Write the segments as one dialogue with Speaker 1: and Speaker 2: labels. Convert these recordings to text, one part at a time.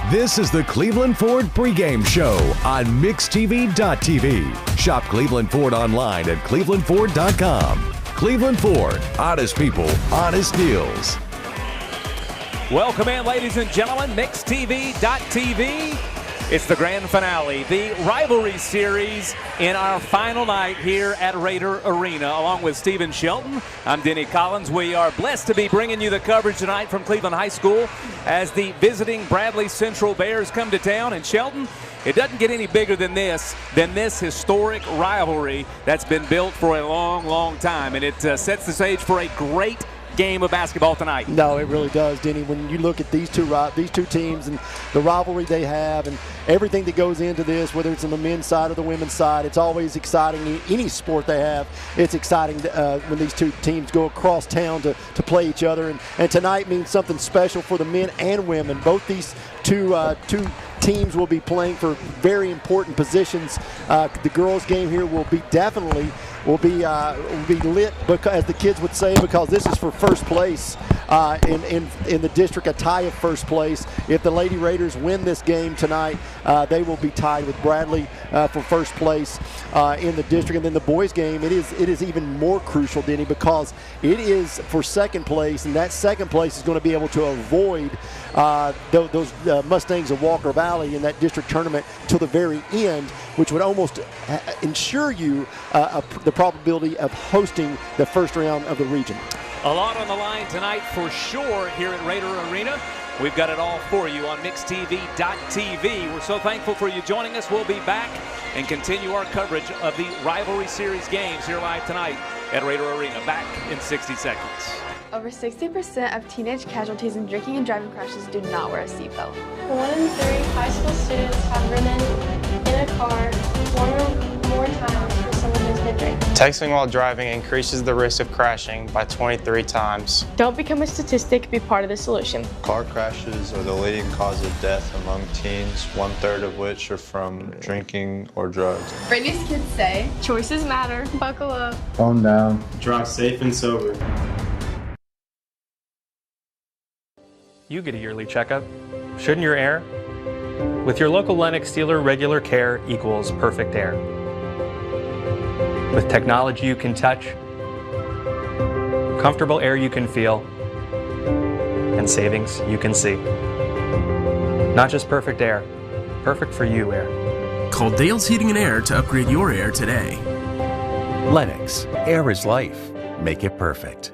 Speaker 1: This is the Cleveland Ford Pregame Show on MixTV.tv. Shop Cleveland Ford online at clevelandford.com. Cleveland Ford, honest people, honest deals.
Speaker 2: Welcome in, ladies and gentlemen, MixTV.tv. It's the grand finale, the Rivalry Series in our final night here at Raider Arena. Along with Stephen Shelton, I'm Denny Collins. We are blessed to be bringing you the coverage tonight from Cleveland High School as the visiting Bradley Central Bears come to town. And Shelton, it doesn't get any bigger than this historic rivalry that's been built for a long, long time. And it sets the stage for a great game of basketball tonight.
Speaker 3: No, it really does, Denny. When you look at these two teams and the rivalry they have and everything that goes into this, whether it's on the men's side or the women's side, it's always exciting. Any sport they have, it's exciting when these two teams go across town to play each other. And tonight means something special for the men and women. Both these two teams will be playing for very important positions. The girls' game here will be lit, because, as the kids would say, because this is for first place in the district, a tie of first place. If the Lady Raiders win this game tonight, they will be tied with Bradley for first place in the district. And then the boys' game, it is even more crucial, Denny, because it is for second place, and that second place is going to be able to avoid those Mustangs of Walker Valley in that district tournament till the very end, which would almost ensure you the probability of hosting the first round of the region.
Speaker 2: A lot on the line tonight for sure here at Raider Arena. We've got it all for you on MixTV.tv. We're so thankful for you joining us. We'll be back and continue our coverage of the Rivalry Series games here live tonight at Raider Arena. Back in 60 seconds.
Speaker 4: Over 60% of teenage casualties in drinking and driving crashes do not wear a seatbelt.
Speaker 5: 1 in 3 high school students have ridden in a car 1 or more times with someone who's been drinking.
Speaker 6: Texting while driving increases the risk of crashing by 23 times.
Speaker 5: Don't become a statistic, be part of the solution.
Speaker 7: Car crashes are the leading cause of death among teens, 1/3 of which are from drinking or drugs.
Speaker 4: Brittany's kids say,
Speaker 5: Choices matter. Buckle up.
Speaker 8: Calm down.
Speaker 9: Drive safe and sober.
Speaker 10: You get a yearly checkup. Shouldn't your air? With your local Lennox dealer, regular care equals perfect air. With technology you can touch, comfortable air you can feel, and savings you can see. Not just perfect air, perfect for you air.
Speaker 11: Call Dale's Heating and Air to upgrade your air today.
Speaker 1: Lennox, air is life. Make it perfect.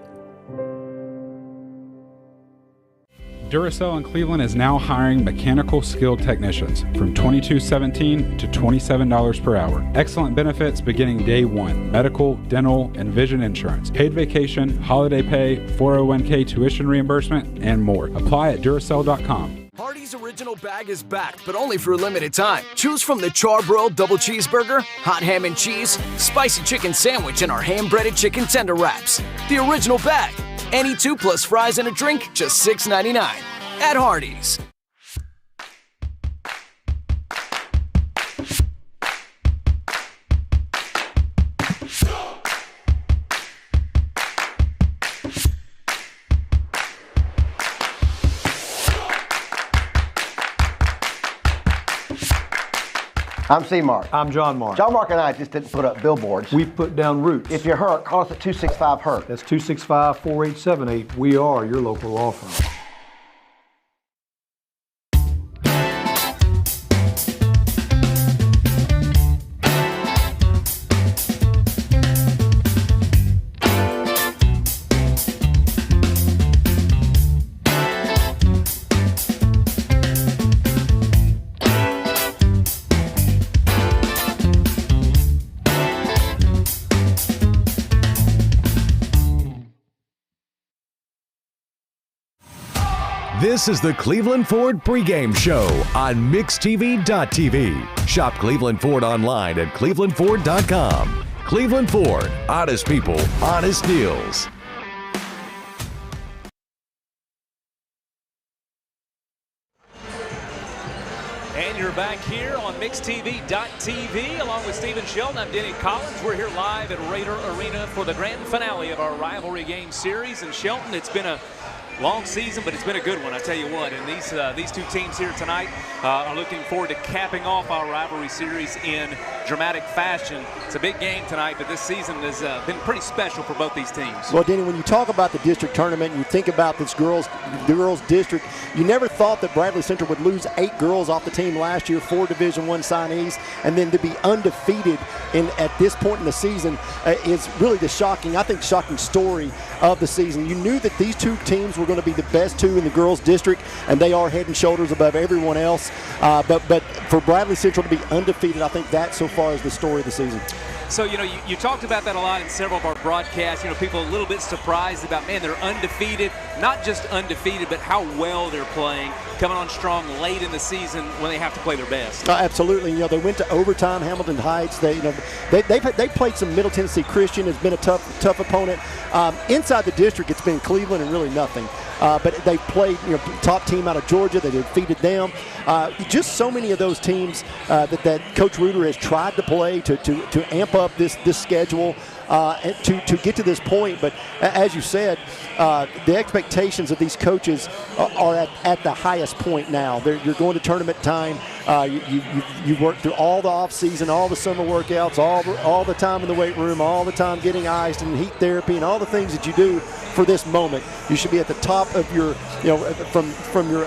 Speaker 12: Duracell in Cleveland is now hiring mechanical skilled technicians from $22.17 to $27 per hour. Excellent benefits beginning day one: medical, dental, and vision insurance, paid vacation, holiday pay, 401k tuition reimbursement, and more. Apply at Duracell.com.
Speaker 13: Hardee's Original Bag is back, but only for a limited time. Choose from the charbroiled double cheeseburger, hot ham and cheese, spicy chicken sandwich, and our hand-breaded chicken tender wraps. The Original Bag. Any 2 plus fries and a drink, just $6.99 at Hardee's.
Speaker 14: I'm C-Mark.
Speaker 8: I'm John Mark.
Speaker 14: John Mark and I just didn't put up billboards.
Speaker 8: We put down roots.
Speaker 14: If you're hurt, call us at 265-HURT.
Speaker 8: That's 265-4878. We are your local law firm.
Speaker 1: This is the Cleveland Ford Pregame Show on MixTV.tv. Shop Cleveland Ford online at clevelandford.com. Cleveland Ford, honest people, honest deals.
Speaker 2: And you're back here on MixTV.tv along with Stephen Shelton. I'm Denny Collins. We're here live at Raider Arena for the grand finale of our rivalry game series. And Shelton, it's been a Long season, but it's been a good one, I tell you what. And these two teams here tonight are looking forward to capping off our rivalry series in dramatic fashion. It's a big game tonight, but this season has been pretty special for both these teams.
Speaker 3: Well, Denny, when you talk about the district tournament and you think about the girls district, you never thought that Bradley Central would lose 8 girls off the team last year, 4 Division I signees, and then to be undefeated at this point in the season is really the shocking story of the season. You knew that these two teams were going to be the best two in the girls district, and they are head and shoulders above everyone else. But for Bradley Central to be undefeated, I think that so far is the story of the season.
Speaker 2: So, you talked about that a lot in several of our broadcasts. People a little bit surprised about, man, they're undefeated. Not just undefeated, but how well they're playing, coming on strong late in the season when they have to play their best.
Speaker 3: Absolutely. They went to overtime. Hamilton Heights. They played some Middle Tennessee Christian. Has been a tough opponent. Inside the district, it's been Cleveland and really nothing. But they played, top team out of Georgia. They defeated them. Just so many of those teams that Coach Reuter has tried to play to amp up this schedule to get to this point. But as you said, the expectations of these coaches are at the highest point now. You're going to tournament time. You've worked through all the off season, all the summer workouts, all the time in the weight room, all the time getting iced and heat therapy and all the things that you do for this moment. You should be at the top of your, from your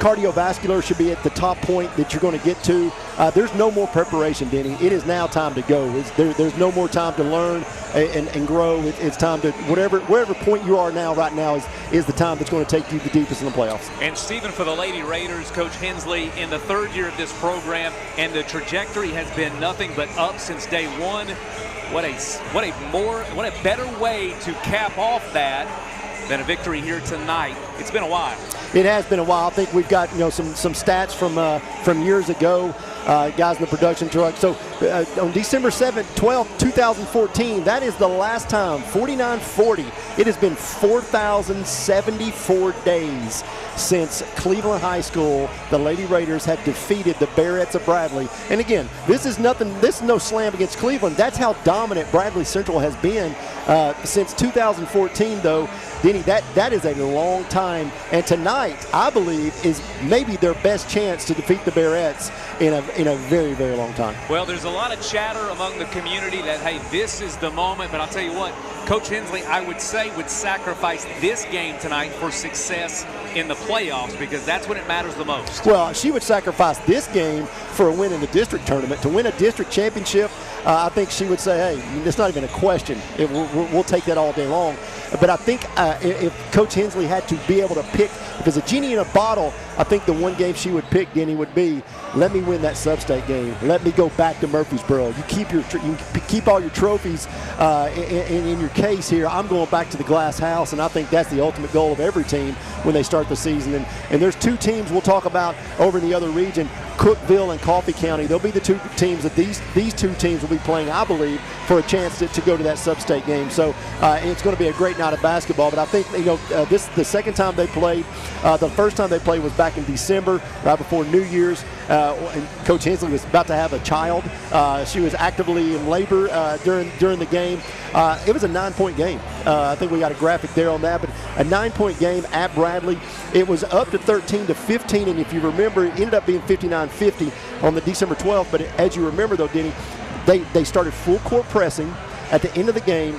Speaker 3: cardiovascular should be at the top point that you're going to get to. There's no more preparation, Denny. It is now time to go. There's no more time to learn and grow. It's time to, wherever point you are now, right now is the time that's going to take you the deepest in the playoffs.
Speaker 2: And Stephen, for the Lady Raiders, Coach Hensley in the 3rd year of this program, and the trajectory has been nothing but up since day one. What a better way to cap off that than a victory here tonight. It's been a while.
Speaker 3: It has been a while. I think we've got some stats from years ago. Guys in the production truck. So on December 7th, 12th, 2014, that is the last time, 49-40. It has been 4,074 days since Cleveland High School, the Lady Raiders, have defeated the Bearettes of Bradley. And again, this is no slam against Cleveland. That's how dominant Bradley Central has been since 2014, though. Denny, that is a long time. And tonight, I believe, is maybe their best chance to defeat the Bearettes in a very, very long time.
Speaker 2: Well, there's a lot of chatter among the community that, hey, this is the moment. But I'll tell you what, Coach Hensley, I would say, would sacrifice this game tonight for success in the playoffs, because that's when it matters the most.
Speaker 3: Well, she would sacrifice this game for a win in the district tournament. To win a district championship, I think she would say, hey, it's not even a question. We'll take that all day long. But I think if Coach Hensley had to be able to pick, if it's a genie in a bottle, I think the one game she would pick, Denny, would be, let me win that sub-state game. Let me go back to Murfreesboro. You keep all your trophies in your case here. I'm going back to the glass house, and I think that's the ultimate goal of every team when they start the season. And there's 2 teams we'll talk about over in the other region, Cookeville and Coffee County. They'll be the 2 teams that these 2 teams will be playing, I believe, for a chance to go to that sub-state game. So it's going to be a great night of basketball. But I think this the second time they played. The first time they played was back in December, right before New Year's. And Coach Hensley was about to have a child. She was actively in labor during the game. It was a 9-point game. I think we got a graphic there on that, but a 9-point game at Bradley. It was up to 13-15, and if you remember, it ended up being 59-50 on the December 12th. But as you remember, though, Denny, they started full court pressing at the end of the game,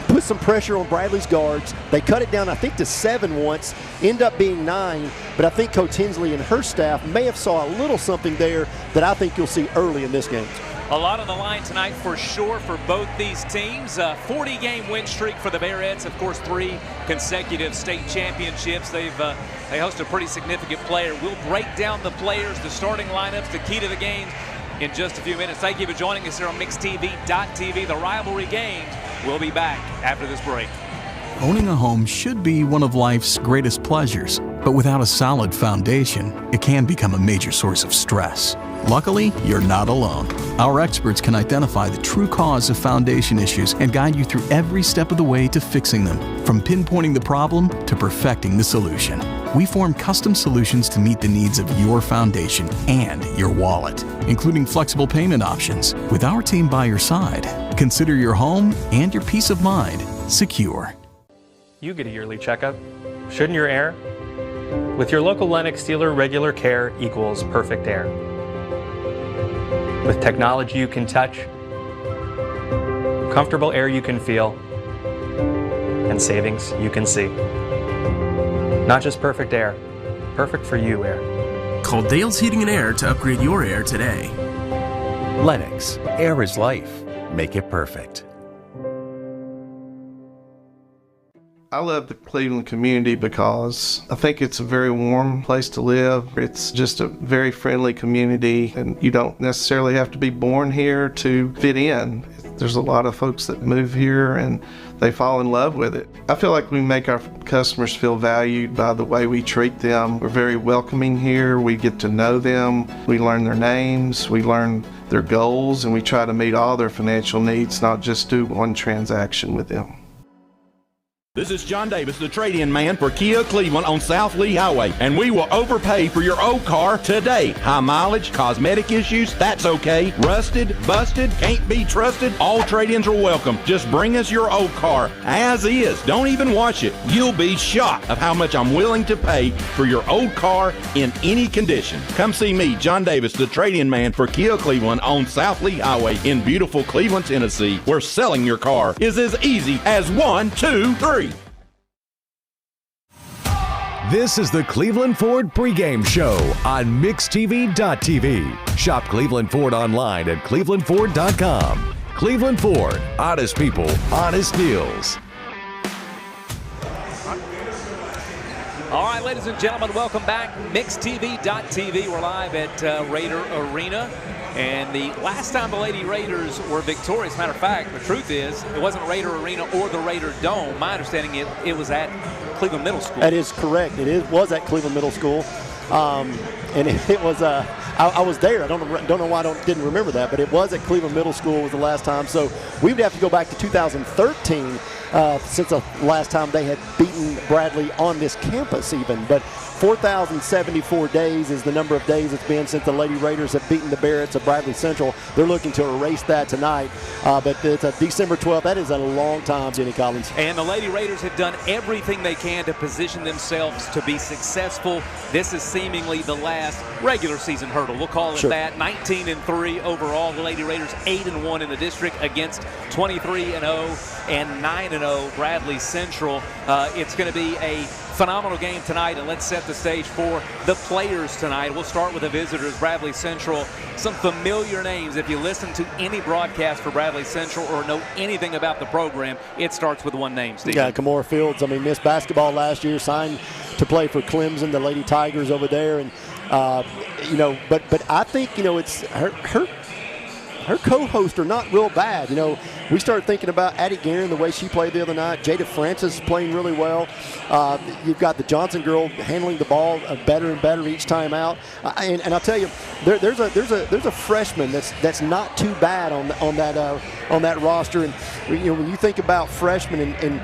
Speaker 3: put some pressure on Bradley's guards. They cut it down, I think, to 7 once, end up being 9. But I think Coach Hensley and her staff may have saw a little something there that I think you'll see early in this game.
Speaker 2: A lot on the line tonight for sure for both these teams. 40-game win streak for the Bearettes. Of course, 3 consecutive state championships. They host a pretty significant player. We'll break down the players, the starting lineups, the key to the games in just a few minutes. Thank you for joining us here on MixTV.tv. The rivalry games. We'll be back after this break.
Speaker 9: Owning a home should be one of life's greatest pleasures, but without a solid foundation, it can become a major source of stress. Luckily, you're not alone. Our experts can identify the true cause of foundation issues and guide you through every step of the way to fixing them, from pinpointing the problem to perfecting the solution. We form custom solutions to meet the needs of your foundation and your wallet, including flexible payment options. With our team by your side, consider your home and your peace of mind secure.
Speaker 10: You get a yearly checkup. Shouldn't your air? With your local Lennox dealer, regular care equals perfect air. With technology you can touch, comfortable air you can feel, and savings you can see. Not just perfect air, perfect for you air.
Speaker 11: Call Dale's Heating and Air to upgrade your air today.
Speaker 1: Lennox, air is life. Make it perfect.
Speaker 15: I love the Cleveland community because I think it's a very warm place to live. It's just a very friendly community, and you don't necessarily have to be born here to fit in. There's a lot of folks that move here and they fall in love with it. I feel like we make our customers feel valued by the way we treat them. We're very welcoming here. We get to know them. We learn their names. We learn their goals, and we try to meet all their financial needs, not just do one transaction with them.
Speaker 16: This is John Davis, the trade-in man for Kia Cleveland on South Lee Highway, and we will overpay for your old car today. High mileage, cosmetic issues, that's okay. Rusted, busted, can't be trusted, all trade-ins are welcome. Just bring us your old car as is. Don't even wash it. You'll be shocked of how much I'm willing to pay for your old car in any condition. Come see me, John Davis, the trade-in man for Kia Cleveland on South Lee Highway in beautiful Cleveland, Tennessee, where selling your car is as easy as 1, 2, 3.
Speaker 1: This is the Cleveland Ford Pregame Show on MixTV.tv. Shop Cleveland Ford online at clevelandford.com. Cleveland Ford, honest people, honest deals.
Speaker 2: All right, ladies and gentlemen, welcome back. MixTV.tv. We're live at Raider Arena. And the last time the Lady Raiders were victorious, matter of fact, the truth is, it wasn't Raider Arena or the Raider Dome. My understanding, it was at Cleveland Middle School.
Speaker 3: That is correct. Was at Cleveland Middle School. And it was, I was there. I don't know why I didn't remember that, but it was at Cleveland Middle School was the last time. So we would have to go back to 2013 since the last time they had beaten Bradley on this campus even. But 4,074 days is the number of days it's been since the Lady Raiders have beaten the Barretts of Bradley Central. They're looking to erase that tonight. But it's December 12th. That is a long time, Jenny Collins.
Speaker 2: And the Lady Raiders have done everything they can to position themselves to be successful. This is seemingly the last regular season hurdle. We'll call it that. 19-3 overall. The Lady Raiders 8-1 in the district against 23-0 and 9-0 Bradley Central. It's going to be a phenomenal game tonight, and let's set the stage for the players tonight. We'll start with the visitors, Bradley Central. Some familiar names. If you listen to any broadcast for Bradley Central or know anything about the program, it starts with one name, Steve.
Speaker 3: Yeah, Kamora Fields. I mean, missed basketball last year, signed to play for Clemson, the Lady Tigers over there, and but I think it's her co-hosts are not real bad. We started thinking about Addie Guerin, the way she played the other night. Jada Francis playing really well. You've got the Johnson girl handling the ball better and better each time out. And I'll tell you, there's a freshman that's not too bad on that roster. And when you think about freshmen and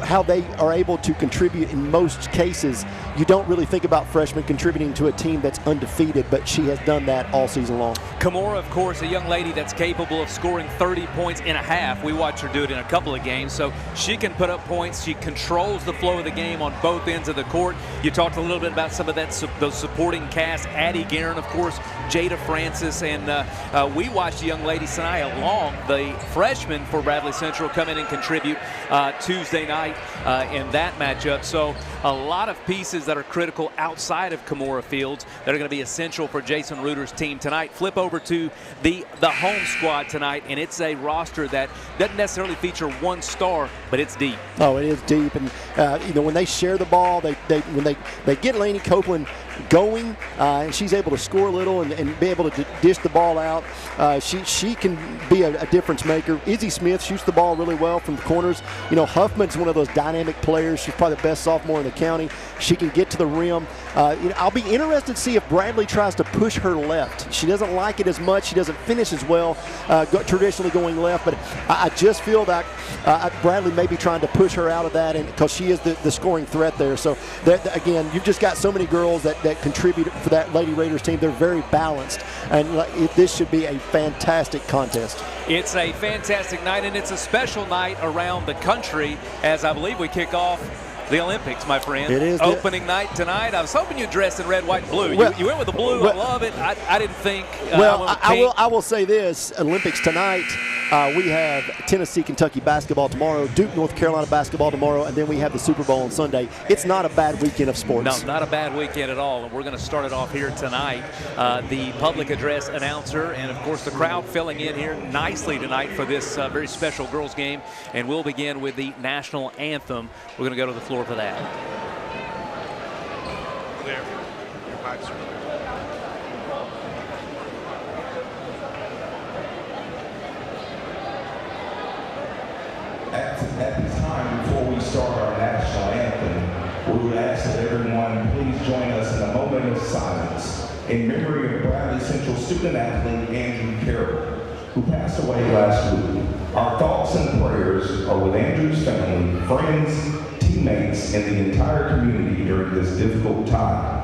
Speaker 3: how they are able to contribute in most cases, you don't really think about freshmen contributing to a team that's undefeated, but she has done that all season long.
Speaker 2: Kamora, of course, a young lady that's capable of scoring 30 points in a half. We watch her do it in a couple of games, so she can put up points. She controls the flow of the game on both ends of the court. You talked a little bit about some of those supporting cast. Addie Guerin, of course, Jada Francis, and we watched the young lady, Sanaya Long, the freshman for Bradley Central, come in and contribute Tuesday night in that matchup. So a lot of pieces that are critical outside of Kamora Fields that are going to be essential for Jason Reuter's team tonight. Flip over to the home squad tonight, and it's a roster that doesn't necessarily feature one star, but it's deep.
Speaker 3: Oh, it is deep, and when they share the ball, when they get Lainey Copeland going, and she's able to score a little and be able to dish the ball out. She can be a difference maker. Izzy Smith shoots the ball really well from the corners. Huffman's one of those dynamic players. She's probably the best sophomore in the county. She can get to the rim. I'll be interested to see if Bradley tries to push her left. She doesn't like it as much. She doesn't finish as well traditionally going left, but I just feel that Bradley may be trying to push her out of that, and because she is the scoring threat there. So again, you've just got so many girls that contribute for that Lady Raiders team. They're very balanced, and this should be a fantastic contest.
Speaker 2: It's a fantastic night, and it's a special night around the country. victory as I believe we kick off the Olympics, my friend.
Speaker 3: It is
Speaker 2: opening night tonight. I was hoping you dressed in red, white, and blue.
Speaker 3: Well,
Speaker 2: you went with the blue. I love it. I didn't think.
Speaker 3: I will say this: Olympics tonight. We have Tennessee, Kentucky basketball tomorrow, Duke, North Carolina basketball tomorrow, and then we have the Super Bowl on Sunday. It's not a bad weekend of sports.
Speaker 2: No, not a bad weekend at all. And we're going to start it off here tonight. The public address announcer and, of course, the crowd filling in here nicely tonight for this very special girls game. And we'll begin with the national anthem. We're going to go to the floor for that.
Speaker 17: There. Your mic's right.
Speaker 18: At this time, before we start our national anthem, we would ask that everyone please join us in a moment of silence in memory of Bradley Central student athlete Andrew Carroll, who passed away last week. Our thoughts and prayers are with Andrew's family, friends, teammates, and the entire community during this difficult time.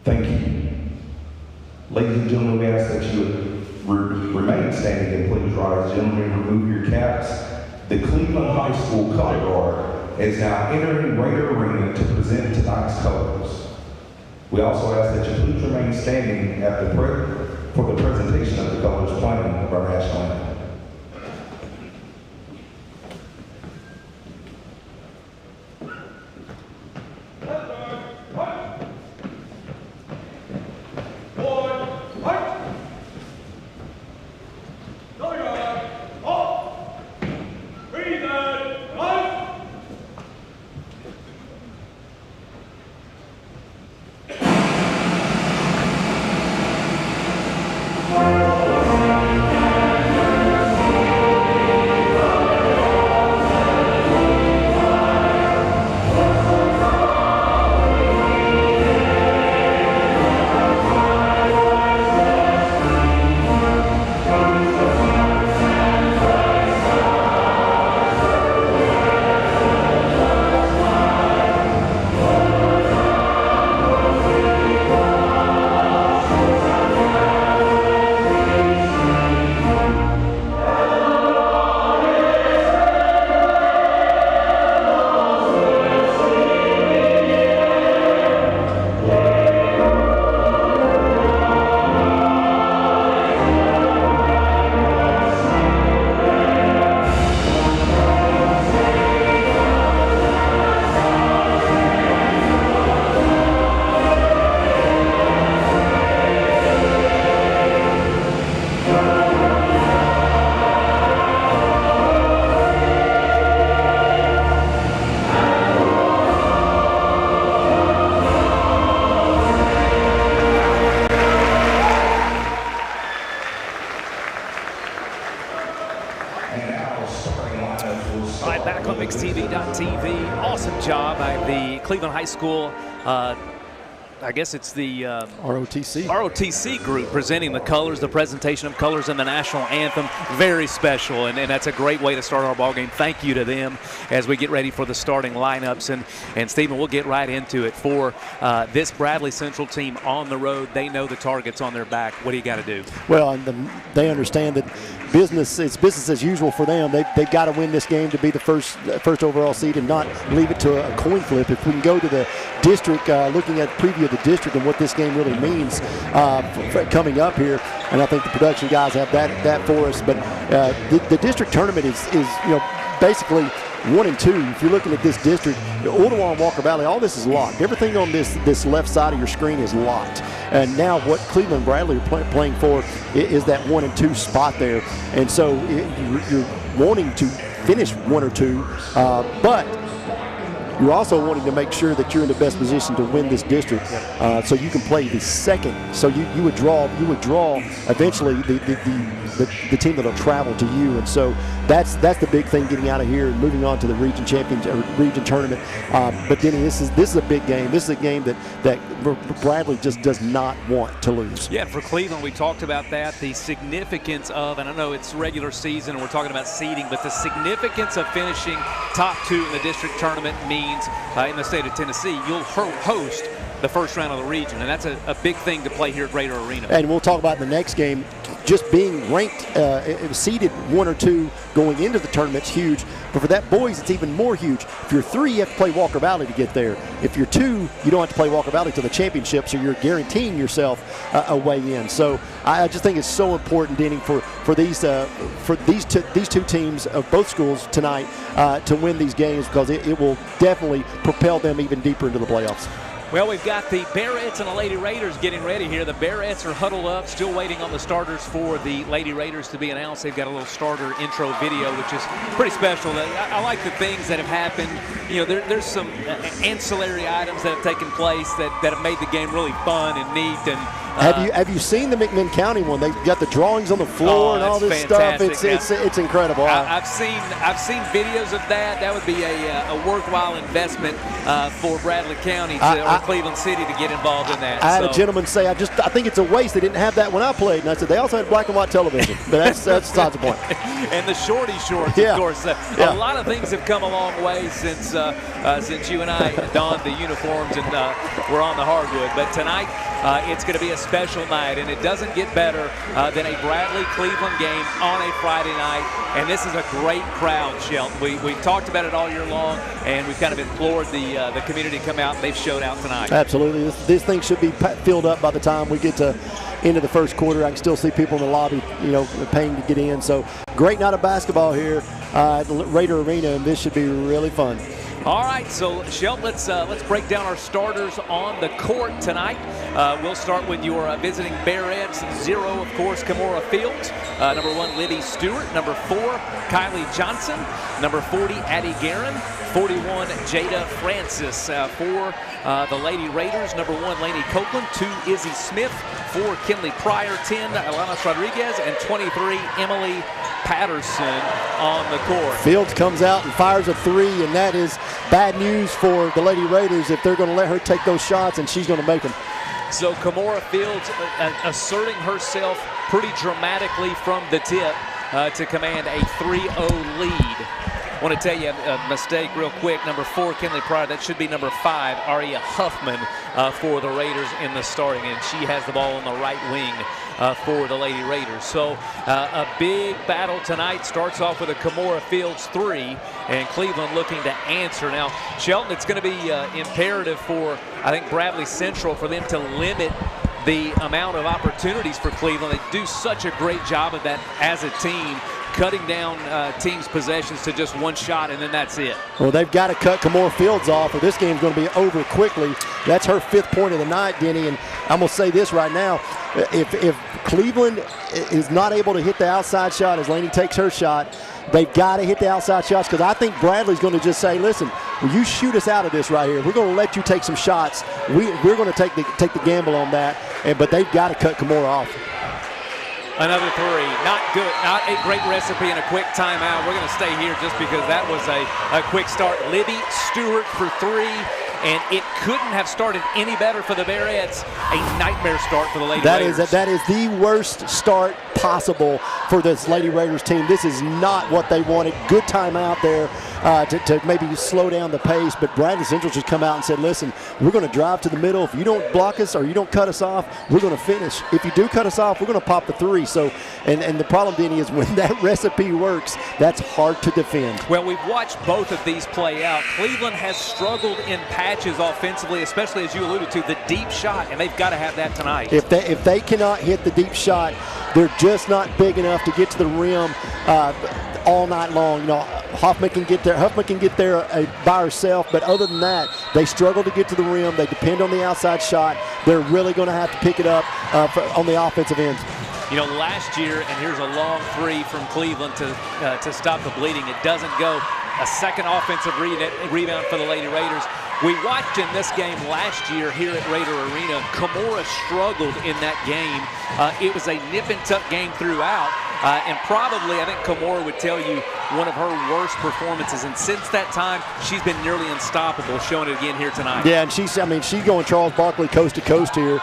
Speaker 18: Thank you. Ladies and gentlemen, we ask that you remain standing and please rise. Gentlemen, remove your caps. The Cleveland High School color guard is now entering Raider Arena to present tonight's colors. We also ask that you please remain standing for the presentation of the colors playing of our national anthem.
Speaker 2: TV. Awesome job by the Cleveland High School. I guess it's the ROTC group presenting the colors, the presentation of colors in the national anthem. Very special, and that's a great way to start our ball game. Thank you to them as we get ready for the starting lineups. And Stephen, we'll get right into it. For this Bradley Central team on the road, they know the target's on their back. What do you got to do?
Speaker 3: Well, and they understand that it's business as usual for them. They've got to win this game to be the first overall seed and not leave it to a coin flip. If we can go to the district, looking at preview of the district and what this game really means for coming up here, and I think the production guys have that for us. But the district tournament is basically 1 and 2. If you're looking at this district, Ottawa and Walker Valley, all this is locked. Everything on this left side of your screen is locked. And now what Cleveland and Bradley are playing for is that 1 and 2 spot there. And so you're wanting to finish 1 or 2, but you're also wanting to make sure that you're in the best position to win this district, so you can play the second. So you would draw eventually the team that'll travel to you, and so that's the big thing getting out of here and moving on to the region region tournament. But Denny, this is a big game. This is a game that Bradley just does not want to lose.
Speaker 2: Yeah, for Cleveland, we talked about that, the significance of, and I know it's regular season and we're talking about seeding, but the significance of finishing top 2 in the district tournament means in the state of Tennessee, you'll host the first round of the region, and that's a big thing to play here at Raider Arena.
Speaker 3: And we'll talk about in the next game, just being ranked, seeded 1 or 2 going into the tournament's huge. But for that boys, it's even more huge. If you're 3, you have to play Walker Valley to get there. If you're 2, you don't have to play Walker Valley to the championship, so you're guaranteeing yourself a way in. So I just think it's so important, Denny, for these two teams of both schools tonight to win these games, because it will definitely propel them even deeper into the playoffs.
Speaker 2: Well, we've got the Bearettes and the Lady Raiders getting ready here. The Bearettes are huddled up, still waiting on the starters for the Lady Raiders to be announced. They've got a little starter intro video, which is pretty special. I like the things that have happened. You know, there's some ancillary items that have taken place that have made the game really fun and neat. And
Speaker 3: have you seen the McMinn County one? They've got the drawings on the floor and all this
Speaker 2: fantastic
Speaker 3: stuff. It's incredible.
Speaker 2: I've seen videos of that. That would be a worthwhile investment for Bradley County or Cleveland City to get involved in that.
Speaker 3: I had a gentleman say, I think it's a waste they didn't have that when I played. And I said, they also had black and white television. But that's besides the point.
Speaker 2: And the shorty shorts, of course. A lot of things have come a long way since you and I donned the uniforms and we're on the hardwood. But tonight, it's going to be a special night, and it doesn't get better than a Bradley-Cleveland game on a Friday night. And this is a great crowd, Shelton. We've talked about it all year long, and we've kind of implored the community to come out, and they've showed out tonight.
Speaker 3: Absolutely. This thing should be filled up by the time we get to into the first quarter. I can still see people in the lobby, paying to get in. So great night of basketball here at Raider Arena, and this should be really fun.
Speaker 2: All right, so Shelton, let's break down our starters on the court tonight. We'll start with your visiting Bearettes. 0, of course, Kimora Fields. Number 1, Libby Stewart. Number 4, Kylie Johnson. Number 40, Addie Guerin. 41, Jada Francis. For the Lady Raiders, number 1, Lainey Copeland. 2, Izzy Smith. 4, Kinley Pryor. 10, Alanis Rodriguez. And 23, Emily Patterson on the court.
Speaker 3: Fields comes out and fires a 3, and that is bad news for the Lady Raiders if they're going to let her take those shots, and she's going to make them.
Speaker 2: So Kimora Fields asserting herself pretty dramatically from the tip to command a 3-0 lead. I want to tell you a mistake real quick. Number 4, Kinley Pryor. That should be number 5, Aria Huffman for the Raiders in the starting. And she has the ball on the right wing for the Lady Raiders. So a big battle tonight. Starts off with a Kimora Fields 3, and Cleveland looking to answer. Now, Shelton, it's going to be imperative for, I think, Bradley Central for them to limit the amount of opportunities for Cleveland. They do such a great job of that as a team, cutting down teams' possessions to just 1 shot, and then that's it.
Speaker 3: Well, they've got to cut Kimora Fields off, or this game's going to be over quickly. That's her 5th point of the night, Denny, and I'm going to say this right now. If Cleveland is not able to hit the outside shot as Lainey takes her shot, they've got to hit the outside shots, because I think Bradley's going to just say, listen, will you shoot us out of this right here? We're going to let you take some shots. We're going to take the gamble on that, but they've got to cut Kimora off.
Speaker 2: Another 3, not good, not a great recipe and a quick timeout. We're going to stay here just because that was a quick start. Libby Stewart for 3, and it couldn't have started any better for the Bearettes. A nightmare start for the Lady Raiders.
Speaker 3: That is the worst start possible for this Lady Raiders team. This is not what they wanted. Good timeout there to maybe slow down the pace, but Bradley Central just come out and said, listen, we're going to drive to the middle. If you don't block us or you don't cut us off, we're going to finish. If you do cut us off, we're going to pop the 3. So, and the problem, Denny, is when that recipe works, that's hard to defend.
Speaker 2: Well, we've watched both of these play out. Cleveland has struggled in patches offensively, especially, as you alluded to, the deep shot, and they've got to have that tonight.
Speaker 3: If they cannot hit the deep shot, they're just not big enough to get to the rim all night long. Huffman can get there by herself, but other than that, they struggle to get to the rim. They depend on the outside shot. They're really going to have to pick it up on the offensive end.
Speaker 2: Last year, and here's a long 3 from Cleveland to stop the bleeding. It doesn't go. a second offensive rebound for the Lady Raiders. We watched in this game last year here at Raider Arena. Kimura struggled in that game. It was a nip-and-tuck game throughout, and probably, I think Kimura would tell you, one of her worst performances. And since that time, she's been nearly unstoppable, showing it again here tonight.
Speaker 3: Yeah, and she's going Charles Barkley coast to coast here,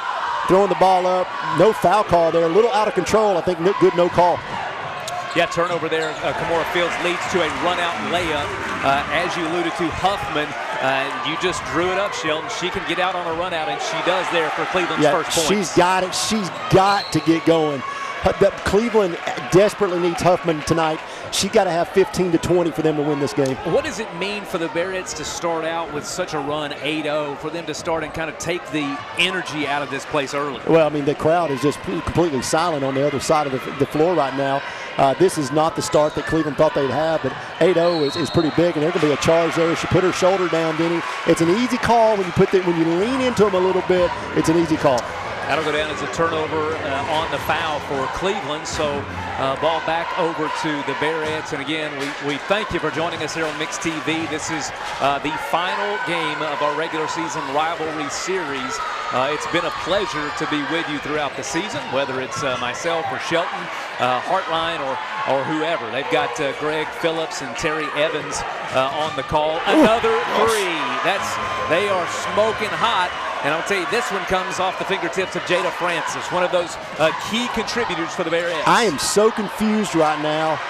Speaker 3: throwing the ball up. No foul call there. A little out of control. I think good no call.
Speaker 2: Yeah, turnover there. Kimura Fields leads to a run-out layup. As you alluded to, Huffman, you just drew it up, Shelton. She can get out on a run-out, and she does there for Cleveland's first points.
Speaker 3: She's got it. She's got to get going. Cleveland desperately needs Huffman tonight. She got to have 15 to 20 for them to win this game.
Speaker 2: What does it mean for the Bearettes to start out with such a run, 8-0, for them to start and kind of take the energy out of this place early?
Speaker 3: Well, I mean, the crowd is just completely silent on the other side of the floor right now. This is not the start that Cleveland thought they'd have, but 8-0 is pretty big, and there could be a charge there. She put her shoulder down, Denny. It's an easy call when you lean into them a little bit. It's an easy call.
Speaker 2: That'll go down as a turnover on the foul for Cleveland. So ball back over to the Bearettes. And again, we thank you for joining us here on Mix TV. This is the final game of our regular season rivalry series. It's been a pleasure to be with you throughout the season, whether it's myself or Shelton, Heartline, or whoever. They've got Greg Phillips and Terry Evans on the call. Another three. They are smoking hot. And I'll tell you, this one comes off the fingertips of Jada Francis, one of those key contributors for the Bearettes.
Speaker 3: I am so confused right now.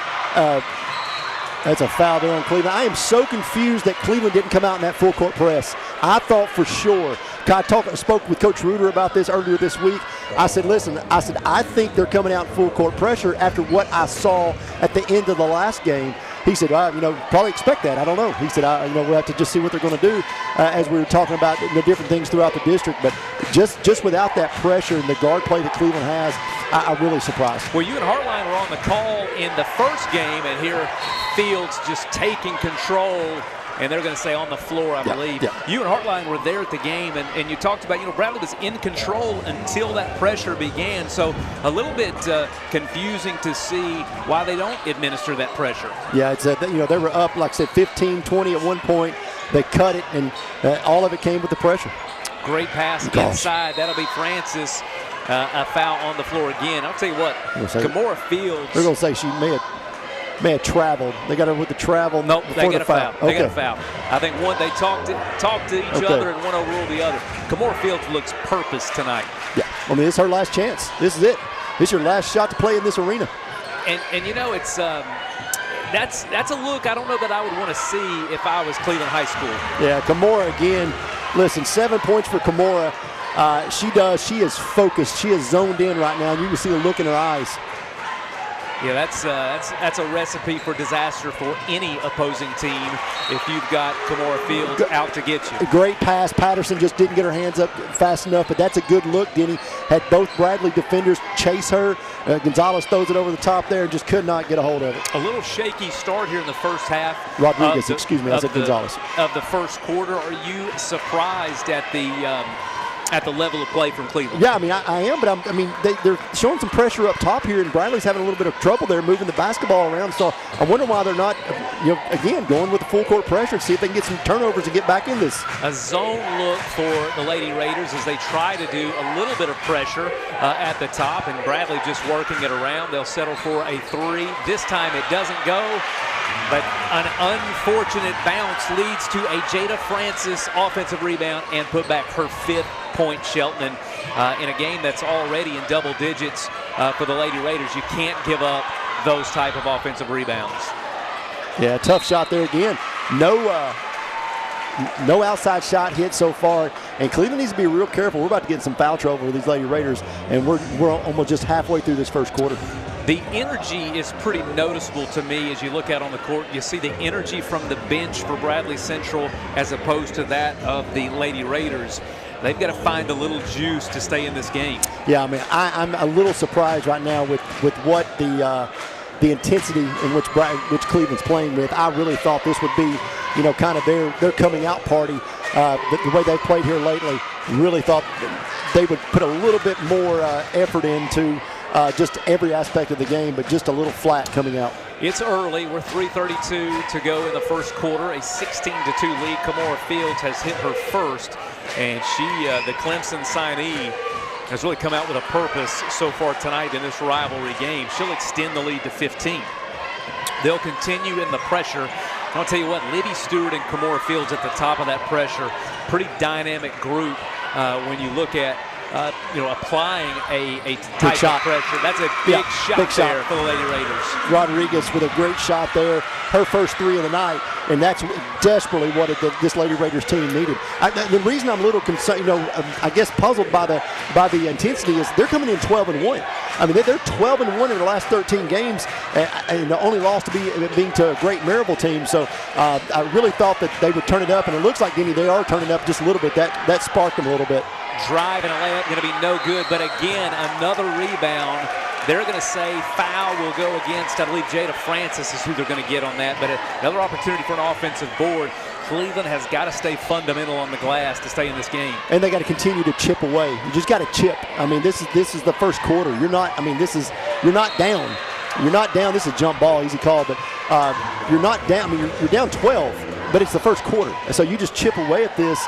Speaker 3: That's a foul there on Cleveland. I am so confused that Cleveland didn't come out in that full court press. I thought for sure. I spoke with Coach Reuter about this earlier this week. I said, listen, I think they're coming out in full court pressure after what I saw at the end of the last game. He said, probably expect that. I don't know. He said, we'll have to just see what they're going to do as we were talking about the different things throughout the district. But just without that pressure and the guard play that Cleveland has, I'm really surprised.
Speaker 2: Well, you and Heartline were on the call in the first game, and here Fields just taking control. And they're going to say on the floor, I believe. Yeah. You and Heartline were there at the game, and you talked about, Bradley was in control until that pressure began. So a little bit confusing to see why they don't administer that pressure.
Speaker 3: Yeah, it's they were up, like I said, 15-20 at one point. They cut it, and all of it came with the pressure.
Speaker 2: Great pass inside. That'll be Francis. A foul on the floor again. I'll tell you what, Kimura Fields.
Speaker 3: They're going to say she may have traveled. They got her with the travel.
Speaker 2: Nope, they get a foul.
Speaker 3: Okay.
Speaker 2: They get a foul. I think one, they talked to each other, and one overruled the other. Kimura Fields looks purpose tonight.
Speaker 3: Yeah, I mean, it's her last chance. This is it. This is your last shot to play in this arena.
Speaker 2: And it's that's a look I don't know that I would want to see if I was Cleveland High School.
Speaker 3: Yeah, Kimura again. Listen, 7 points for Kimura. She is focused. She is zoned in right now. You can see the look in her eyes.
Speaker 2: Yeah, that's a recipe for disaster for any opposing team if you've got Kimura Fields out to get you.
Speaker 3: A great pass. Patterson just didn't get her hands up fast enough, but that's a good look, Denny. Had both Bradley defenders chase her. Gonzalez throws it over the top there and just could not get a hold of it.
Speaker 2: A little shaky start here in the first half.
Speaker 3: Rodriguez, excuse me, I said Gonzalez.
Speaker 2: Of the first quarter. Are you surprised at the level of play from Cleveland?
Speaker 3: Yeah, I mean, I am, but they're showing some pressure up top here, and Bradley's having a little bit of trouble there moving the basketball around. So I wonder why they're not, again, going with the full court pressure to see if they can get some turnovers and get back in this.
Speaker 2: A zone look for the Lady Raiders as they try to do a little bit of pressure at the top, and Bradley just working it around. They'll settle for a three. This time it doesn't go, but an unfortunate bounce leads to a Jada Francis offensive rebound and put back her 5th point, Shelton. In a game that's already in double digits for the Lady Raiders, you can't give up those type of offensive rebounds.
Speaker 3: Yeah, tough shot there again. No outside shot hit so far, and Cleveland needs to be real careful. We're about to get in some foul trouble with these Lady Raiders, and we're almost just halfway through this first quarter.
Speaker 2: The energy is pretty noticeable to me as you look out on the court. You see the energy from the bench for Bradley Central as opposed to that of the Lady Raiders. They've got to find a little juice to stay in this game.
Speaker 3: Yeah, I mean, I'm a little surprised right now with what the intensity in which Cleveland's playing with. I really thought this would be, kind of their coming out party. The way they've played here lately, really thought they would put a little bit more effort into just every aspect of the game, but just a little flat coming out.
Speaker 2: It's early. We're 3:32 to go in the first quarter. A 16-2 lead. Kamora Fields has hit her first, and she, the Clemson signee, has really come out with a purpose so far tonight in this rivalry game. She'll extend the lead to 15. They'll continue in the pressure. I'll tell you what, Libby Stewart and Kamora Fields at the top of that pressure. Pretty dynamic group when you look at applying a type of pressure. That's a big shot there for the Lady Raiders.
Speaker 3: Rodriguez with a great shot there. Her first three of the night, and that's desperately what this Lady Raiders team needed. The reason I'm a little concerned, I guess puzzled by the intensity is they're coming in 12-1. I mean, they're 12-1 in the last 13 games, and the only loss to being to a great Maryville team. So I really thought that they would turn it up, and it looks like, Denny, they are turning up just a little bit. That sparked them a little bit.
Speaker 2: Drive and a layup going to be no good, but again, another rebound. They're going to say foul will go against, I believe, Jada Francis is who they're going to get on that, but another opportunity for an offensive board. Cleveland has got to stay fundamental on the glass to stay in this game.
Speaker 3: And they got to continue to chip away. You just got to chip. I mean, this is the first quarter. You're not down. You're not down. This is a jump ball, easy call, but you're not down. I mean, you're down 12. But it's the first quarter, so you just chip away at this.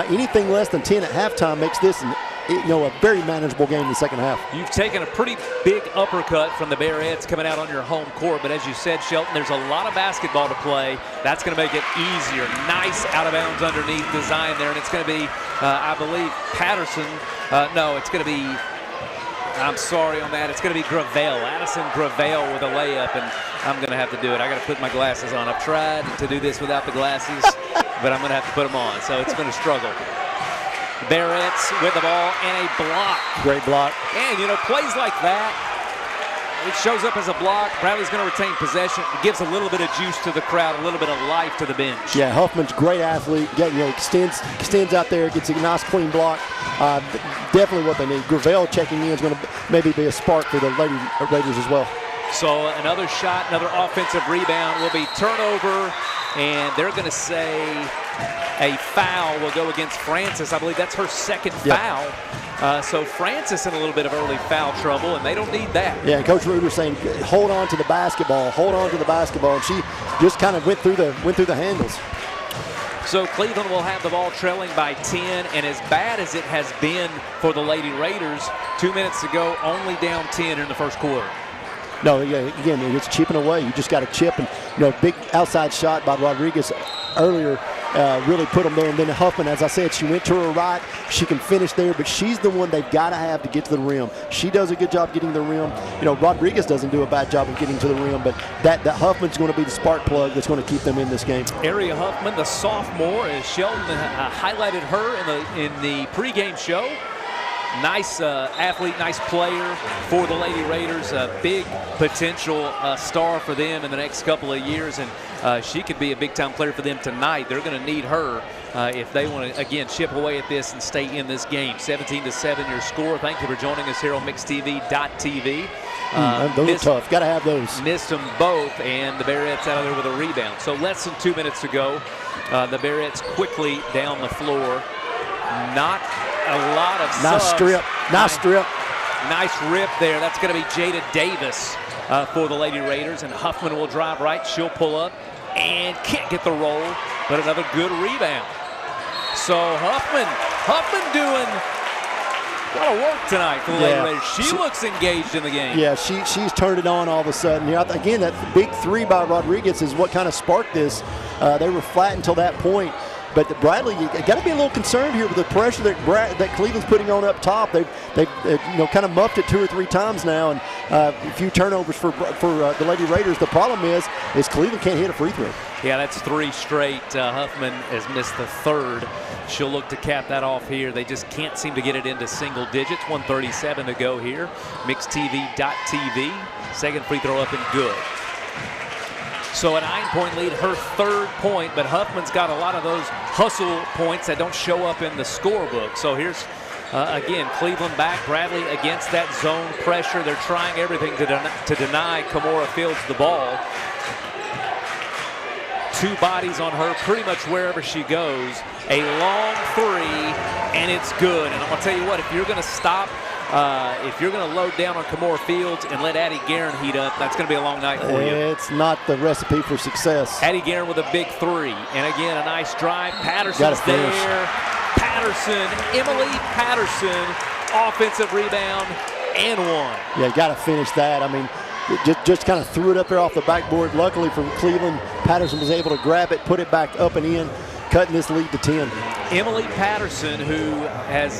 Speaker 3: Anything less than 10 at halftime makes this a very manageable game in the second half.
Speaker 2: You've taken a pretty big uppercut from the Bearettes coming out on your home court, but as you said, Shelton, there's a lot of basketball to play. That's going to make it easier. Nice out-of-bounds underneath design there, and it's going to be, I believe, Patterson. No, it's going to be, I'm sorry on that. It's going to be Gravel, Addison Gravel with a layup, and I'm going to have to do it. I got to put my glasses on. I've tried to do this without the glasses, but I'm going to have to put them on, so it's been a struggle. Bearettes with the ball and a block.
Speaker 3: Great block.
Speaker 2: And, plays like that, it shows up as a block. Bradley's going to retain possession. It gives a little bit of juice to the crowd, a little bit of life to the bench.
Speaker 3: Yeah, Huffman's a great athlete. Extends out there, gets a nice clean block. Definitely what they need. Gravel checking in is going to maybe be a spark for the Lady Raiders as well.
Speaker 2: So another shot, another offensive rebound will be turnover, and they're going to say a foul will go against Francis. I believe that's her second foul. So Francis in a little bit of early foul trouble, and they don't need that.
Speaker 3: Yeah, and Coach Reuter saying, hold on to the basketball, and she just kind of went through the handles.
Speaker 2: So Cleveland will have the ball trailing by 10, and as bad as it has been for the Lady Raiders, 2 minutes to go, only down 10 in the first quarter.
Speaker 3: No, yeah, again, it's chipping away. You just got to chip, and big outside shot by Rodriguez earlier really put them there. And then Huffman, as I said, she went to her right. She can finish there, but she's the one they've got to have to get to the rim. She does a good job getting to the rim. Rodriguez doesn't do a bad job of getting to the rim, but that Huffman's going to be the spark plug that's going to keep them in this game.
Speaker 2: Aria Huffman, the sophomore, as Sheldon highlighted her in the pregame show. Nice athlete, nice player for the Lady Raiders. A big potential star for them in the next couple of years, and she could be a big-time player for them tonight. They're going to need her if they want to, again, chip away at this and stay in this game. 17-7 your score. Thank you for joining us here on MixedTV.tv.
Speaker 3: Those are tough. Got to have those.
Speaker 2: Missed them both, and the Bearettes out of there with a rebound. So less than 2 minutes to go. The Bearettes quickly down the floor. Not a lot of
Speaker 3: nice
Speaker 2: subs.
Speaker 3: strip.
Speaker 2: Nice rip there. That's going to be Jada Davis for the Lady Raiders, and Huffman will drive right. She'll pull up and can't get the roll, but another good rebound. So Huffman doing a lot of work tonight for the Lady Raiders. She looks engaged in the game.
Speaker 3: Yeah, she's turned it on all of a sudden. Again, that big three by Rodriguez is what kind of sparked this. They were flat until that point. But Bradley, you got to be a little concerned here with the pressure that Cleveland's putting on up top. They've kind of muffed it 2 or 3 times now, and a few turnovers for the Lady Raiders. The problem is Cleveland can't hit a free throw.
Speaker 2: Yeah, that's 3 straight. Huffman has missed the 3rd. She'll look to cap that off here. They just can't seem to get it into single digits. 1:37 to go here. MixedTV.tv. Second free throw up and good. So a 9-point lead, her 3rd point, but Huffman's got a lot of those hustle points that don't show up in the scorebook. So here's, again, Cleveland back. Bradley against that zone pressure. They're trying everything to deny Kamora Fields the ball. 2 bodies on her pretty much wherever she goes. A long 3, and it's good. And I'm going to tell you what, if you're going to stop if you're going to load down on Kimora Fields and let Addie Guerin heat up, that's going to be a long night for you.
Speaker 3: It's not the recipe for success.
Speaker 2: Addie Guerin with a big 3. And again, a nice drive. Patterson's there. Patterson, Emily Patterson, offensive rebound and 1.
Speaker 3: Yeah, you got to finish that. I mean, just kind of threw it up there off the backboard. Luckily for Cleveland, Patterson was able to grab it, put it back up and in, cutting this lead to 10.
Speaker 2: Emily Patterson, who has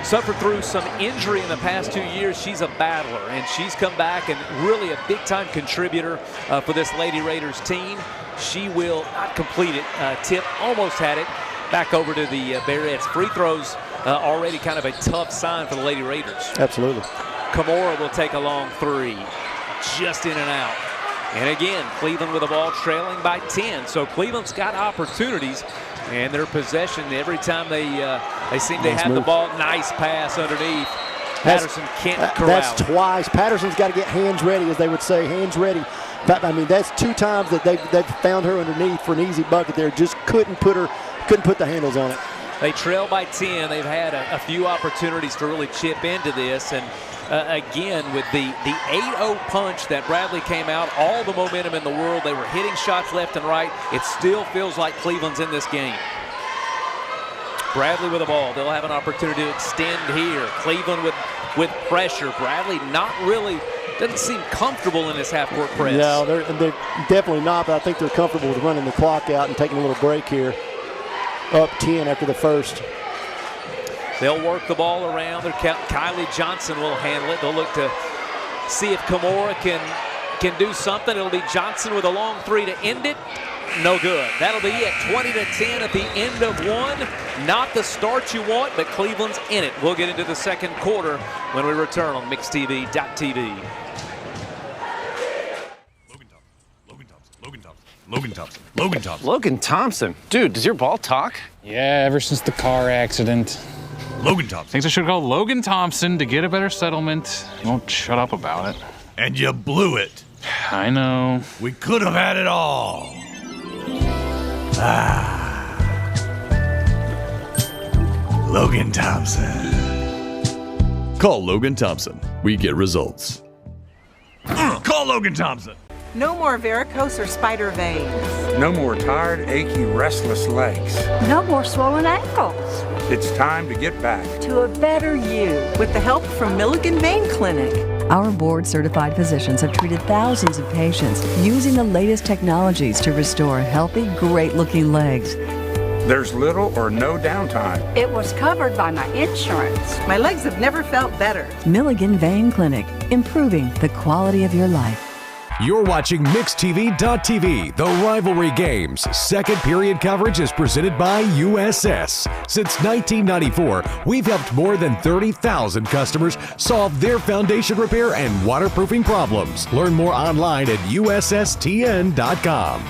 Speaker 2: suffered through some injury in the past 2 years, she's a battler, and she's come back and really a big-time contributor for this Lady Raiders team. She will not complete it. Tip almost had it. Back over to the Bearets. Free throws already kind of a tough sign for the Lady Raiders.
Speaker 3: Absolutely.
Speaker 2: Kimora will take a long 3. Just in and out. And again, Cleveland with the ball trailing by 10. So Cleveland's got opportunities, and their possession every time they seem to have the ball. Nice pass underneath. Patterson can't corral.
Speaker 3: That's twice. Patterson's got to get hands ready, as they would say, hands ready. I mean, that's 2 times that they've found her underneath for an easy bucket there. Just couldn't put the handles on it.
Speaker 2: They trail by 10. They've had a few opportunities to really chip into this, and again, with the 8-0 punch that Bradley came out, all the momentum in the world, they were hitting shots left and right. It still feels like Cleveland's in this game. Bradley with the ball. They'll have an opportunity to extend here. Cleveland with pressure. Bradley doesn't seem comfortable in this half-court press.
Speaker 3: No, they're definitely not, but I think they're comfortable with running the clock out and taking a little break here. Up 10 after the first.
Speaker 2: They'll work the ball around. Kylie Johnson will handle it. They'll look to see if Kimora can do something. It'll be Johnson with a long 3 to end it. No good. That'll be it. 20 to 10 at the end of 1. Not the start you want, but Cleveland's in it. We'll get into the second quarter when we return on MixTV.tv.
Speaker 19: Logan Thompson. Dude, does your ball talk?
Speaker 20: Yeah, ever since the car accident.
Speaker 21: Logan Thompson.
Speaker 20: Thinks I should call Logan Thompson to get a better settlement. He won't shut up about it.
Speaker 21: And you blew it.
Speaker 20: I know.
Speaker 21: We could have had it all. Logan Thompson.
Speaker 1: Call Logan Thompson. We get results.
Speaker 21: Call Logan Thompson.
Speaker 22: No more varicose or spider veins.
Speaker 23: No more tired, achy, restless legs.
Speaker 24: No more swollen ankles.
Speaker 23: It's time to get back
Speaker 22: to a better you with the help from Milligan Vein Clinic.
Speaker 25: Our board-certified physicians have treated thousands of patients using the latest technologies to restore healthy, great-looking legs.
Speaker 23: There's little or no downtime.
Speaker 24: It was covered by my insurance.
Speaker 22: My legs have never felt better.
Speaker 25: Milligan Vein Clinic, improving the quality of your life.
Speaker 1: You're watching MixTV.tv. The Rivalry Games second period coverage is presented by USS. Since 1994, we've helped more than 30,000 customers solve their foundation repair and waterproofing problems. Learn more online at USSTN.com.